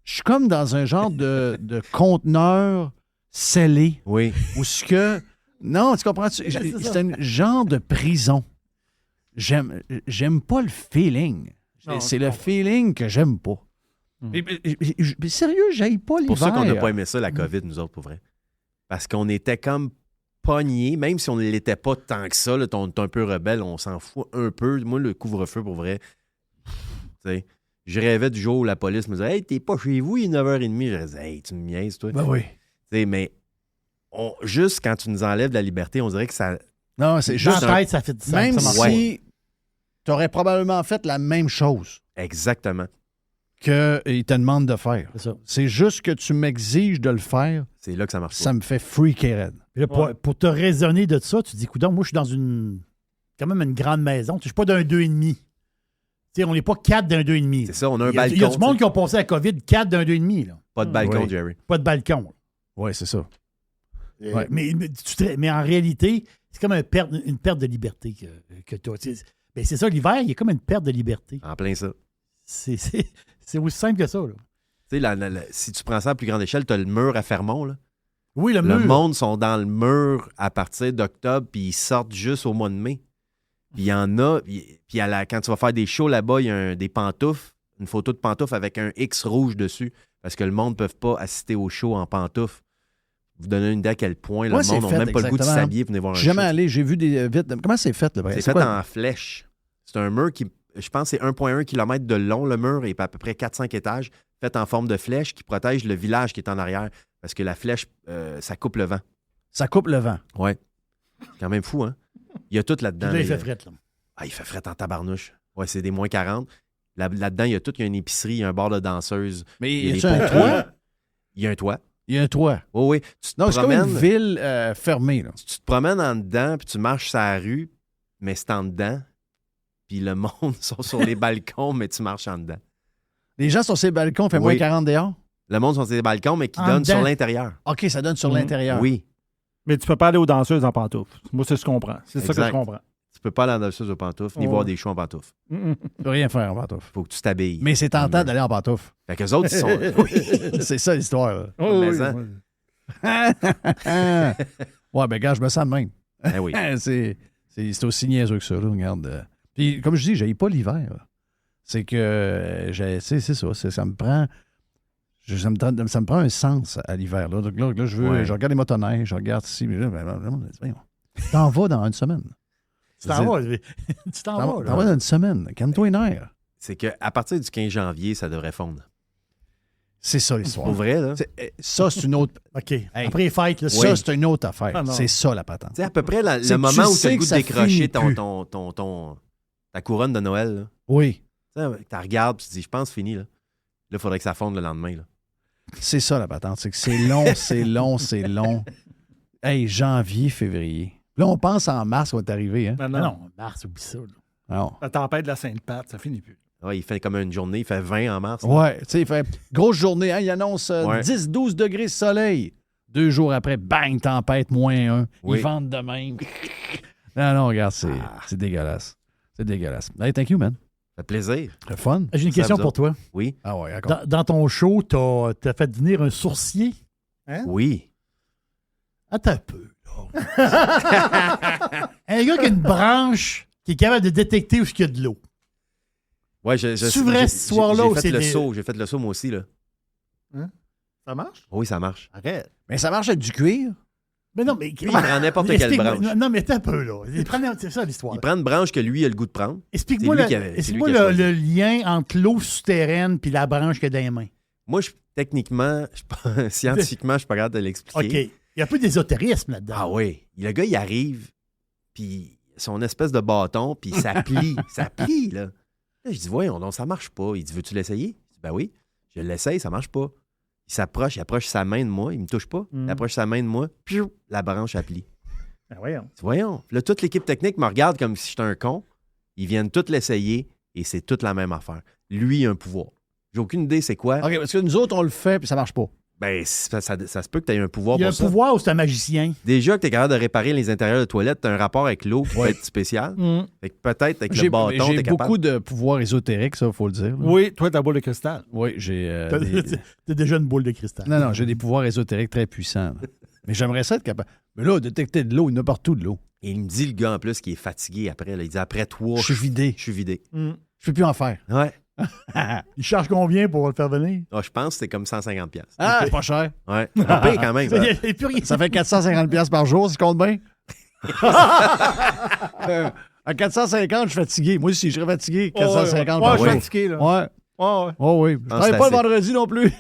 Je suis comme dans un genre de conteneur scellé. Oui. Où ce que. Non, tu comprends? C'est un genre de prison. J'aime pas le feeling. Non, C'est je le comprends. feeling que j'aime pas. Mais sérieux, j'aille pas l'hiver. Pour ça qu'on n'a pas aimé ça, la COVID, nous autres, pour vrai. Parce qu'on était comme pognés, même si on ne l'était pas tant que ça, là, on est un peu rebelle, on s'en fout un peu. Moi, le couvre-feu, pour vrai, tu sais, je rêvais du jour où la police me disait « Hey, t'es pas chez vous, il est 9h30. » Je disais « Hey, tu me niaises, toi. Ben oui. Tu sais, mais juste quand tu nous enlèves la liberté, on dirait que ça... Non, c'est Dans juste. la tête, ça fait ça. Même ça marche si tu aurais probablement fait la même chose Exactement. qu'ils te demandent de faire. C'est ça. C'est juste que tu m'exiges de le faire, C'est là que ça marche ça me fait freaker red. Puis là, pour te raisonner de ça, tu te dis, coudonc, moi, je suis dans quand même une grande maison. Je suis pas d'un 2,5. Tu sais, on n'est pas 4 d'un 2,5. C'est ça, on a un Il y a balcon. du monde qui ont passé la COVID 4 d'un 2,5. Là. Pas de balcon, Oui. Jerry. Pas de balcon. Oui, c'est ça. Ouais. Mais en réalité, c'est comme une perte de liberté que tu as. Ben, c'est ça, l'hiver, il y a comme une perte de liberté. En plein ça. C'est aussi simple que ça. Là. Tu sais, si tu prends ça à plus grande échelle, tu as le mur à Fermont, là. Oui, le Le mur. monde sont dans le mur à partir d'octobre, puis ils sortent juste au mois de mai. Puis il y en a, puis quand tu vas faire des shows là-bas, il y a des pantoufles, une photo de pantoufles avec un X rouge dessus, parce que le monde ne peut pas assister au show en pantoufles. Vous donnez une idée à quel point Ouais, le c'est monde fait, n'a même pas le goût de exactement. s'habiller pour venir voir un Je suis jamais show. allé, j'ai vu des vite. Comment c'est fait, là? C'est fait quoi? en flèche. C'est un mur qui, je pense, c'est 1,1 km de long, le mur, et à peu près 4-5 étages, fait en forme de flèche qui protège le village qui est en arrière, parce que la flèche, ça coupe le vent. Ça coupe le vent. Ouais. C'est quand même fou, hein? Il y a tout Puis là-dedans. là, il là. fait fret. Là. Ah, il fait fret en tabarnouche. Ouais, c'est des moins 40. Là-dedans, il y a tout. Il y a une épicerie, il y a un bar de danseuse. Mais il y a y des a un poteaux. toit? Il y a un toit. Il y a un toit. Oui. Tu te Non, c'est comme promènes, une ville fermée. Là. tu te promènes en dedans, puis tu marches sur la rue, mais c'est en dedans. Puis le monde sont sur les balcons, mais tu marches en dedans. Les gens sur ces balcons, fait moins Oui. 40 dehors? Le monde sont sur les balcons, mais qui En donnent dedans. sur l'intérieur. OK, ça donne sur l'intérieur. Oui. Mais tu peux pas aller aux danseuses en pantoufles. Moi, c'est ce que je comprends. C'est ça que Exact. je comprends. Tu peux pas aller en danseuse aux pantoufles, ni Oh. voir des shows en pantoufles. Tu peux rien faire en pantoufles. Faut que tu t'habilles. Mais c'est tentant d'aller en pantoufles. Fait qu'eux autres, ils sont... C'est ça l'histoire. là. Mais ça. Ouais, ben gars, je me sens de même. Ben oui. C'est aussi niaiseux que ça, là, regarde. Puis, comme je dis, j'aille pas l'hiver. là. C'est que, c'est ça, ça me prend... Ça me prend un sens à l'hiver. Là. Donc là, je regarde les motoneiges, je regarde ici. Mais là, tu t'en vas dans une semaine. Tu t'en vas. Tu t'en vas. T'en vas dans une semaine. Calme-toi une heure. C'est qu'à partir du 15 janvier, ça devrait fondre. C'est ça l'histoire. Pour vrai, là. Ça, c'est une autre... OK. Après les fêtes, là, Ça, c'est une autre affaire. Ah, non. C'est ça, la patente. Tu sais, à peu près C'est le que tu moment où tu sais as le que goût de ça décrocher finit ta couronne de Noël. Là. Oui. Tu la regardes et tu te dis, je pense fini. Là, il faudrait que ça fonde le lendemain. Là. C'est ça, la patente. C'est que c'est long, c'est long. Hey, janvier, février. Là, on pense en mars qu'on est arrivé. Hein? Mais Non, non. non, mars, oublie ça. Là. Alors, La tempête de la Sainte-Pat, ça finit plus. Ouais, il fait comme une journée, il fait 20 en mars. là. ouais, tu sais, il fait grosse journée. Hein? Il annonce Ouais. 10-12 degrés de soleil. 2 jours après, bang, tempête, -1. Oui. Ils vendent de même. Non, regarde, c'est dégueulasse. C'est dégueulasse. Hey, thank you, man. Ça fait plaisir. C'est fun. J'ai une Ça question vous pour toi. Oui. Ah ouais, d'accord. Dans ton show, t'as fait venir un sourcier. Oui. Attends un peu, là. Un gars qui a une branche qui est capable de détecter où il y a de l'eau. Ouais, C'est vrai, cette histoire-là, ou J'ai c'est fait le des- saut. J'ai fait le saut, moi aussi. Là. Ça marche? Oui, ça marche. Arrête. Mais ça marche avec du cuir. Mais non, mais. Lui, il prend n'importe quelle Explique-moi- branche. Non, mais attends un peu, là. C'est ça l'histoire. Il prend une branche que lui a le goût de prendre. Explique-moi, C'est lui qui avait- c'est explique-moi lui qui a choisi. le lien entre l'eau souterraine puis la branche qu'il y a dans les mains. Moi, techniquement, scientifiquement, je suis pas capable de l'expliquer. OK. Il y a un peu d'ésotérisme là-dedans. Ah oui. Le gars, il arrive, puis son espèce de bâton, puis ça plie. Ça plie, là. Là, je dis, voyons, donc ça marche pas. Il dit, veux-tu l'essayer? Je dis, ben oui. Je l'essaye, ça marche pas. Il approche sa main de moi, il me touche pas. Il approche sa main de moi, piou, la branche, elle plie. Ah, voyons. Je dis, voyons. Là, toute l'équipe technique me regarde comme si j'étais un con. Ils viennent tous l'essayer, et c'est toute la même affaire. Lui, il a un pouvoir. J'ai aucune idée c'est quoi. OK, parce que nous autres, on le fait, puis ça marche pas. Ben, ça se peut que tu aies un pouvoir Il y a pour un ça. pouvoir ou c'est un magicien? Déjà que tu es capable de réparer les intérieurs de toilettes, tu as un rapport avec l'eau qui peut être spécial. Fait que peut-être avec le bâton, tu J'ai es beaucoup capable. de pouvoirs ésotériques, ça, il faut le dire. là. Oui, toi, ta boule de cristal. Oui, j'ai... T'as déjà une boule de cristal. Non, j'ai des pouvoirs ésotériques très puissants. là. Mais j'aimerais ça être capable. Mais là, détecter de l'eau, il y en a partout de l'eau. Et il me dit, le gars, en plus, qui est fatigué après. Là, il dit, après 3, Je suis vidé. je suis vidé. Je peux plus en faire. Ouais. Il charge combien pour le faire venir? Ah, je pense que c'est comme 150$. Ah, c'est pas cher. Ouais. Pas pire quand même. Il n'y a plus rien. Ça fait 450$ par jour, si je compte bien. À 450, je suis fatigué. Moi aussi, je serais fatigué. 450 Ouais, par je suis jour. fatigué, là. Ouais. Ouais. Oh oui. Je travaille c'est pas le assez. vendredi non plus.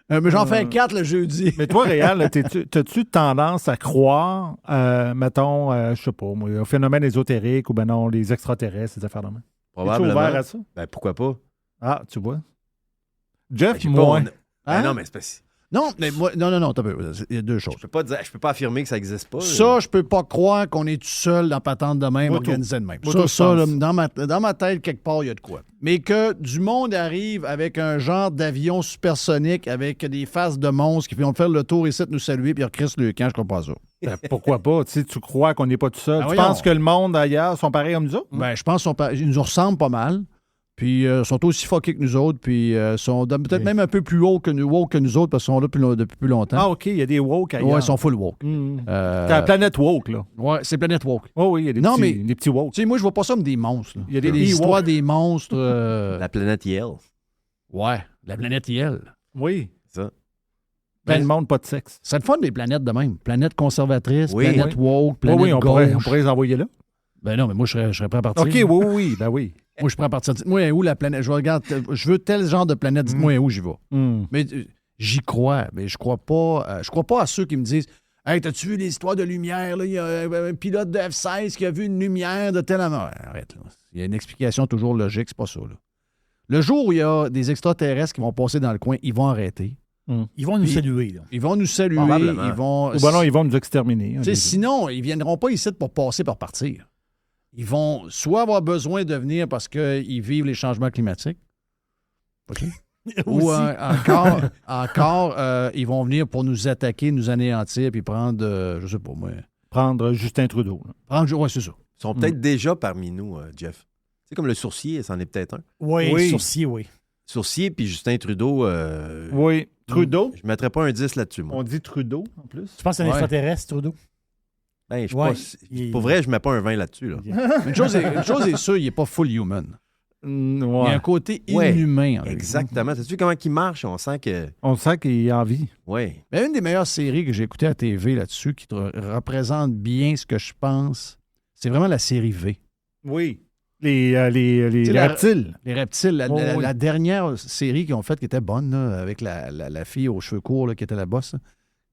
Mais j'en fais 4 le jeudi. Mais toi, Réal, là, t'as-tu tendance à croire, mettons, je sais pas, moi, au phénomène ésotérique ou ben non, les extraterrestres, ces affaires de main? Es-tu Probablement. ouvert à ça? Ben, pourquoi pas? Ah, tu vois. Jeff, Ben, moi. Ben Hein? non, mais c'est pas... Non, mais moi, non, t'as peu. Il y a deux choses. Je peux pas affirmer que ça n'existe pas. Ça, je peux pas croire qu'on est tout seul dans patente de même, Moi, organisé de même. Moi, Ça, tout, ça, je là, pense. dans ma tête, quelque part, il y a de quoi. Mais que du monde arrive avec un genre d'avion supersonique avec des faces de monstres qui vont faire le tour ici, nous saluer, puis ils recrissent le camp, je crois pas ça. Ben, pourquoi pas? Tu crois qu'on n'est pas tout seul? Ben Tu voyons. penses que le monde ailleurs sont pareils comme nous autres? Ben, je pense qu'ils nous ressemblent pas mal. Puis sont aussi fuckés que nous autres, puis sont peut-être même un peu plus woke que nous autres, parce qu'ils sont là depuis plus longtemps. Ah, OK, il y a des woke ailleurs. ouais, ils sont full woke. C'est la planète woke, là. Ouais, c'est Planète Woke. Oh oui, il y a des, Non, petits, mais- des petits woke. Tu sais, moi, je vois pas ça comme des monstres. là. Il y a des histoires Ewoks. des monstres. La planète Yale. Ouais, la planète IL. Oui. Ça. Plein Ben, de monde, pas de sexe. C'est le fun des planètes de même. Planète conservatrice, Oui. planète woke, Oui, planète oui, on gauche. pourrait les envoyer là. Ben non, mais moi, je serais prêt à partir. OK, oui, ben oui. Moi, je prends à partir. Dites-moi où la planète. Je veux tel genre de planète. Dites-moi où j'y vais. Hmm. Mais j'y crois. Mais je crois pas à ceux qui me disent Hey, t'as-tu vu l'histoire de lumière? Là? Il y a un pilote de F-16 qui a vu une lumière de telle amount. Arrête, là. Il y a une explication toujours logique, c'est pas ça. Là. Le jour où il y a des extraterrestres qui vont passer dans le coin, ils vont arrêter. Ils vont nous saluer. Là. Ils vont nous saluer. Probablement. Ils vont... Ou ben non, ils vont nous exterminer. Sinon, ils ne viendront pas ici pour passer par partir. Ils vont soit avoir besoin de venir parce qu'ils vivent les changements climatiques. OK? Ou encore ils vont venir pour nous attaquer, nous anéantir, puis prendre, je sais pas moi. Prendre Justin Trudeau. Oui, c'est ça. Ils sont peut-être déjà parmi nous, Jeff. C'est comme le sourcier, c'en est peut-être un. Oui, sourcier, oui. Sourcier puis Justin Trudeau. Oui. Trudeau? Je ne mettrais pas un 10 là-dessus, moi. On dit Trudeau, en plus. Tu penses que c'est un extraterrestre, Trudeau? Ben, pour vrai, je ne mets pas un 20 là-dessus. Là. Une chose est sûre, il n'est pas full human. Il y a un côté inhumain. En lui. Exactement. T'as-tu vu comment il marche? On sent qu'il a envie. Oui. Mais une des meilleures séries que j'ai écoutées à TV là-dessus, qui te représente bien ce que je pense, c'est vraiment la série V. Oui. Les reptiles. Les reptiles. La dernière série qu'ils ont faite qui était bonne, là, avec la fille aux cheveux courts là, qui était la boss. Là,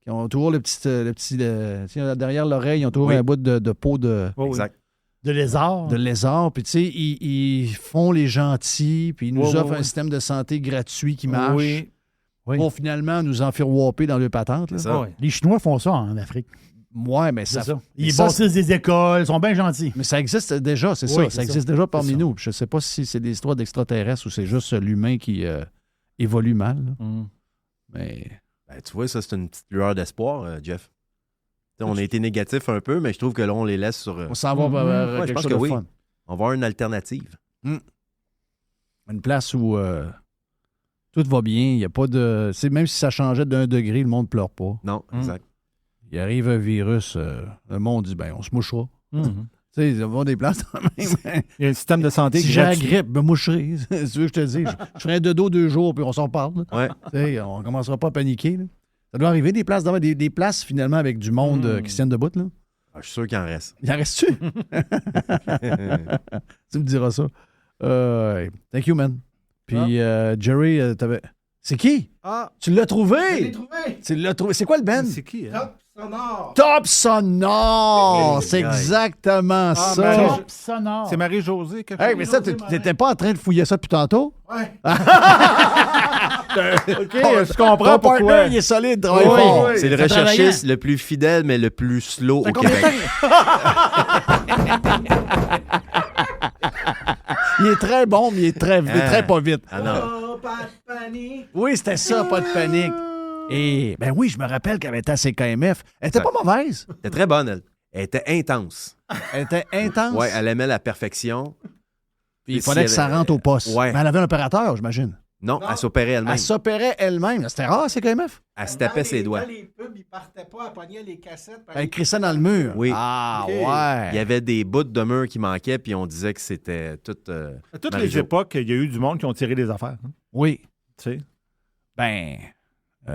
qui ont toujours le petit derrière l'oreille, ils ont toujours un bout de peau de... Exact. De lézard. De lézard. Puis, tu sais, ils font les gentils, puis ils nous offrent un système de santé gratuit qui marche. Oui. Pour finalement nous enfirouaper dans le patente. Là. Ça. Les Chinois font ça en Afrique. Ouais, mais ça. Ils bâtissent des écoles, ils sont bien gentils. Mais ça existe déjà, c'est ça. Ça existe déjà parmi nous. Je ne sais pas si c'est des histoires d'extraterrestres ou c'est juste l'humain qui évolue mal. Mais. Ben, tu vois, ça, c'est une petite lueur d'espoir, Jeff. On a été négatif un peu, mais je trouve que là, on les laisse sur. On s'en va vers quelque chose de fun. On va avoir une alternative. Une place où tout va bien. Il n'y a pas de. Même si ça changeait d'1 degré, le monde ne pleure pas. Non, exact. Il arrive un virus, le monde dit on se mouchera. Tu sais, ils vont des places quand même. Il y a un système de santé si j'ai la grippe, me moucherai. Si tu veux que je te dise, je ferai un dodo 2 jours, puis on s'en parle. Ouais. On ne commencera pas à paniquer. Là. Ça doit arriver des places, d'avoir des places finalement avec du monde qui se tiennent debout. Là. Je suis sûr qu'il en reste. Il en reste-tu? Tu me diras ça. Thank you, man. Puis Jerry, t'avais... C'est qui? Tu l'as trouvé? Je l'ai trouvé. Tu l'as trouvé. C'est quoi le band? C'est qui? Top sonore. Top Sonore! C'est exactement ça. Top sonore. C'est Marie-Josée. Hey, mais ça, t'étais pas en train de fouiller ça depuis tantôt? Ouais. OK, je comprends pourquoi. Partner, il est solide, travaille fort. Oui. C'est le recherchiste le plus fidèle, mais le plus slow au Québec. Il est très bon, mais il est très pas vite. Ah non. Oh, pas de panique. Oui, c'était ça, pas de panique. Et, ben oui, je me rappelle qu'elle était à CKMF. Elle était pas mauvaise. Elle était très bonne, elle. Elle était intense. Elle était intense. Oui, elle aimait la perfection. Puis il fallait que ça rentre au poste. Ouais. Mais elle avait un opérateur, j'imagine. Non, elle s'opérait elle-même. Elle s'opérait elle-même. C'était rare, CKMF. Elle se tapait ses doigts. Quand les pubs, ils partaient pas, elle pognait les cassettes. Elle écrit ça dans le mur. Oui. Ah, OK. ouais. Il y avait des bouts de mur qui manquaient, puis on disait que c'était tout. À toutes Marie-Jo. les époques, il y a eu du monde qui ont tiré des affaires. Hein. Oui. Tu sais. Ben. Il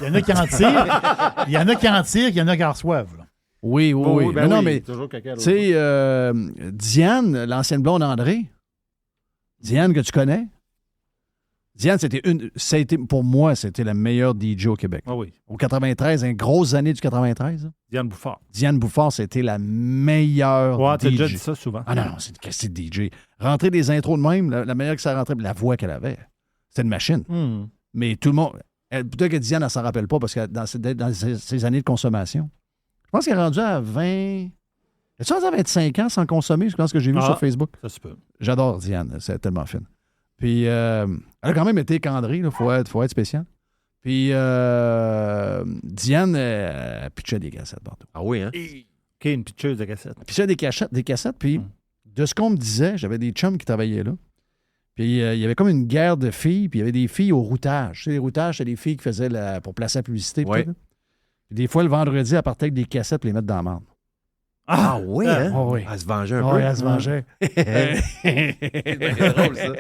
y en a qui en tirent. Il y en a qui en tirent, il y en a qui en reçoivent. Là. Oui. Ben non, oui, mais. toujours quelqu'un Tu d'autre. sais, Diane, l'ancienne blonde André. Diane, que tu connais. Diane, ça a été, pour moi, c'était la meilleure DJ au Québec. Ah oui. Au 93, une grosse année du 93. Là. Diane Bouffard. Diane Bouffard, c'était la meilleure Ouais, tu as DJ. déjà dit ça souvent. Ah non, c'est une question de DJ. Rentrer des intros de même, la meilleure que ça rentrait, la voix qu'elle avait, c'était une machine. Mais tout le monde... Peut-être que Diane, elle s'en rappelle pas parce que dans ses années de consommation, je pense qu'elle est rendue à 20... Elle est rendue à 25 ans sans consommer, je pense que j'ai vu sur Facebook. Ça se peut. J'adore Diane, c'est tellement fine. Puis, elle a quand même été candrée, il faut être spécial. Puis, Diane, elle pitchait des cassettes partout. Ah oui, hein? OK, une pitcheuse de cassette. Elle pitchait des cassettes, puis de ce qu'on me disait, j'avais des chums qui travaillaient là. Puis, il y avait comme une guerre de filles, puis il y avait des filles au routage. Tu sais, les routages, c'est des filles qui faisaient pour placer la publicité. Ouais. Tout, là. Puis des fois, le vendredi, elle partait avec des cassettes pour les mettre dans la marde. Ah oui, hein? Ah oui. Elle se vengeait un Ah peu. oui, elle se vengeait. C'est bien drôle, ça.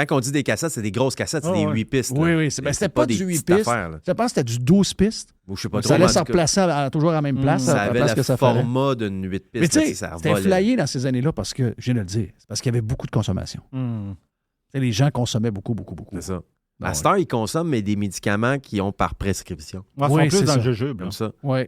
Quand on dit des cassettes, c'est des grosses cassettes, c'est des 8 pistes. là. Oui. C'était pas du 8 petites pistes. affaires, là. Je pense que c'était du 12 pistes. Ou je sais pas trop. Ça mais en laisse se tout cas, replacer toujours à la même place. ça à la avait place le que ça fallait. format d'une 8 Mais pistes. tu sais, ça c'était volait. flyé dans ces années-là parce que, je viens de le dire, c'est parce qu'il y avait beaucoup de consommation. Tu sais, les gens consommaient beaucoup. C'est ça. À cette heure, ils consomment mais des médicaments qui ont par prescription. Ils sont Oui, plus c'est dans ça. le jujube. là. Comme ça. Oui.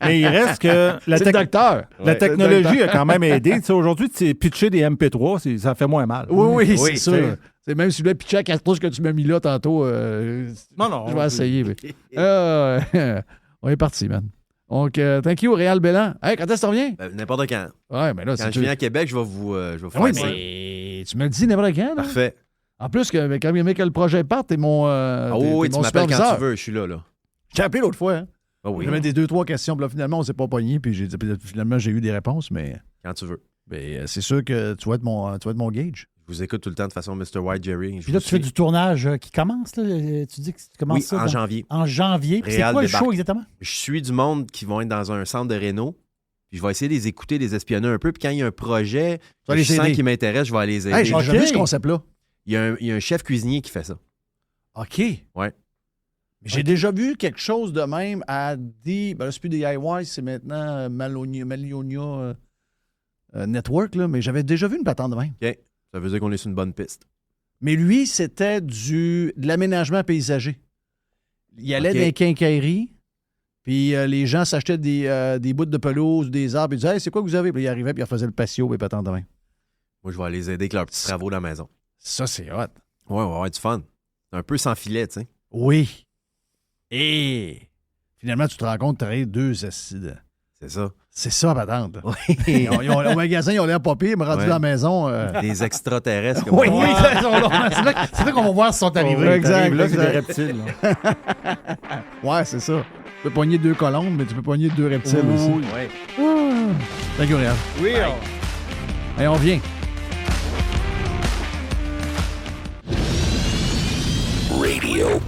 Mais il reste que C'est le docteur. la technologie a quand même aidé. Tu sais, aujourd'hui, pitcher des MP3, ça fait moins mal. Oui, c'est Oui, sûr. C'est même si tu voulais pitcher à 4 pouces que tu m'as mis là tantôt, Non. je vais essayer. Mais... on est parti, man. Donc, thank you, Réal Bélan. Hey, quand est-ce que tu reviens? N'importe quand. Ouais, mais là, Quand je viens à Québec, je vais vous faire Oui, ça. mais tu me le dis n'importe quand, là. Parfait. En plus, quand le projet parte, t'es mon. Oui, t'es tu mon m'appelles quand superviseur. tu veux, je suis là. Je t'ai appelé l'autre fois, hein. Ah oui, J'avais des 2-3 questions, puis là, finalement, on s'est pas pogné, puis finalement, j'ai eu des réponses, mais quand tu veux. c'est sûr que tu vas être mon gauge. Je vous écoute tout le temps de façon Mr. White Jerry. Puis là, tu fais du tournage qui commence, là. Tu dis que tu commences Oui, ça en janvier. En janvier. Puis c'est Réal quoi le débarque. show exactement? Je suis du monde qui vont être dans un centre de réno. Puis je vais essayer de les écouter, de les espionner un peu. Puis quand il y a un projet vas que les je sens aider. qui m'intéresse, je vais aller les aider. Hey, j'ai Ok. jamais vu ce concept-là. Il y a un chef cuisinier qui fait ça. OK. Ouais. J'ai déjà vu quelque chose de même à des. Ben là, c'est plus des DIY, c'est maintenant Malionia Network, là, mais j'avais déjà vu une patente de même. OK. Ça veut dire qu'on est sur une bonne piste. Mais lui, c'était de l'aménagement paysager. Il allait OK. dans les quincailleries, puis les gens s'achetaient des bouts de pelouse, des arbres, ils disaient hey, c'est quoi que vous avez? Puis il arrivait, puis il refaisait le patio, puis patente de même. Moi, je vais aller les aider avec leurs petits travaux dans la maison. Ça, c'est hot. Ouais, on va avoir du fun. C'est un peu sans filet, tu sais. Oui. Et finalement, tu te rends compte que tu as deux acides. C'est ça. C'est ça, patente. Oui. Au magasin, ils ont l'air pas pire, mais rendu Ouais. dans la maison. Des extraterrestres. Comme Oui. moi. C'est là qu'on va voir s'ils sont arrivés. exact, Là, c'est des exact. reptiles. là. Ouais, c'est ça. Tu peux pogner 2 colombes, mais tu peux pogner 2 reptiles aussi. Ouais. Thank you, Réal. Oui, Allez, on vient. Radio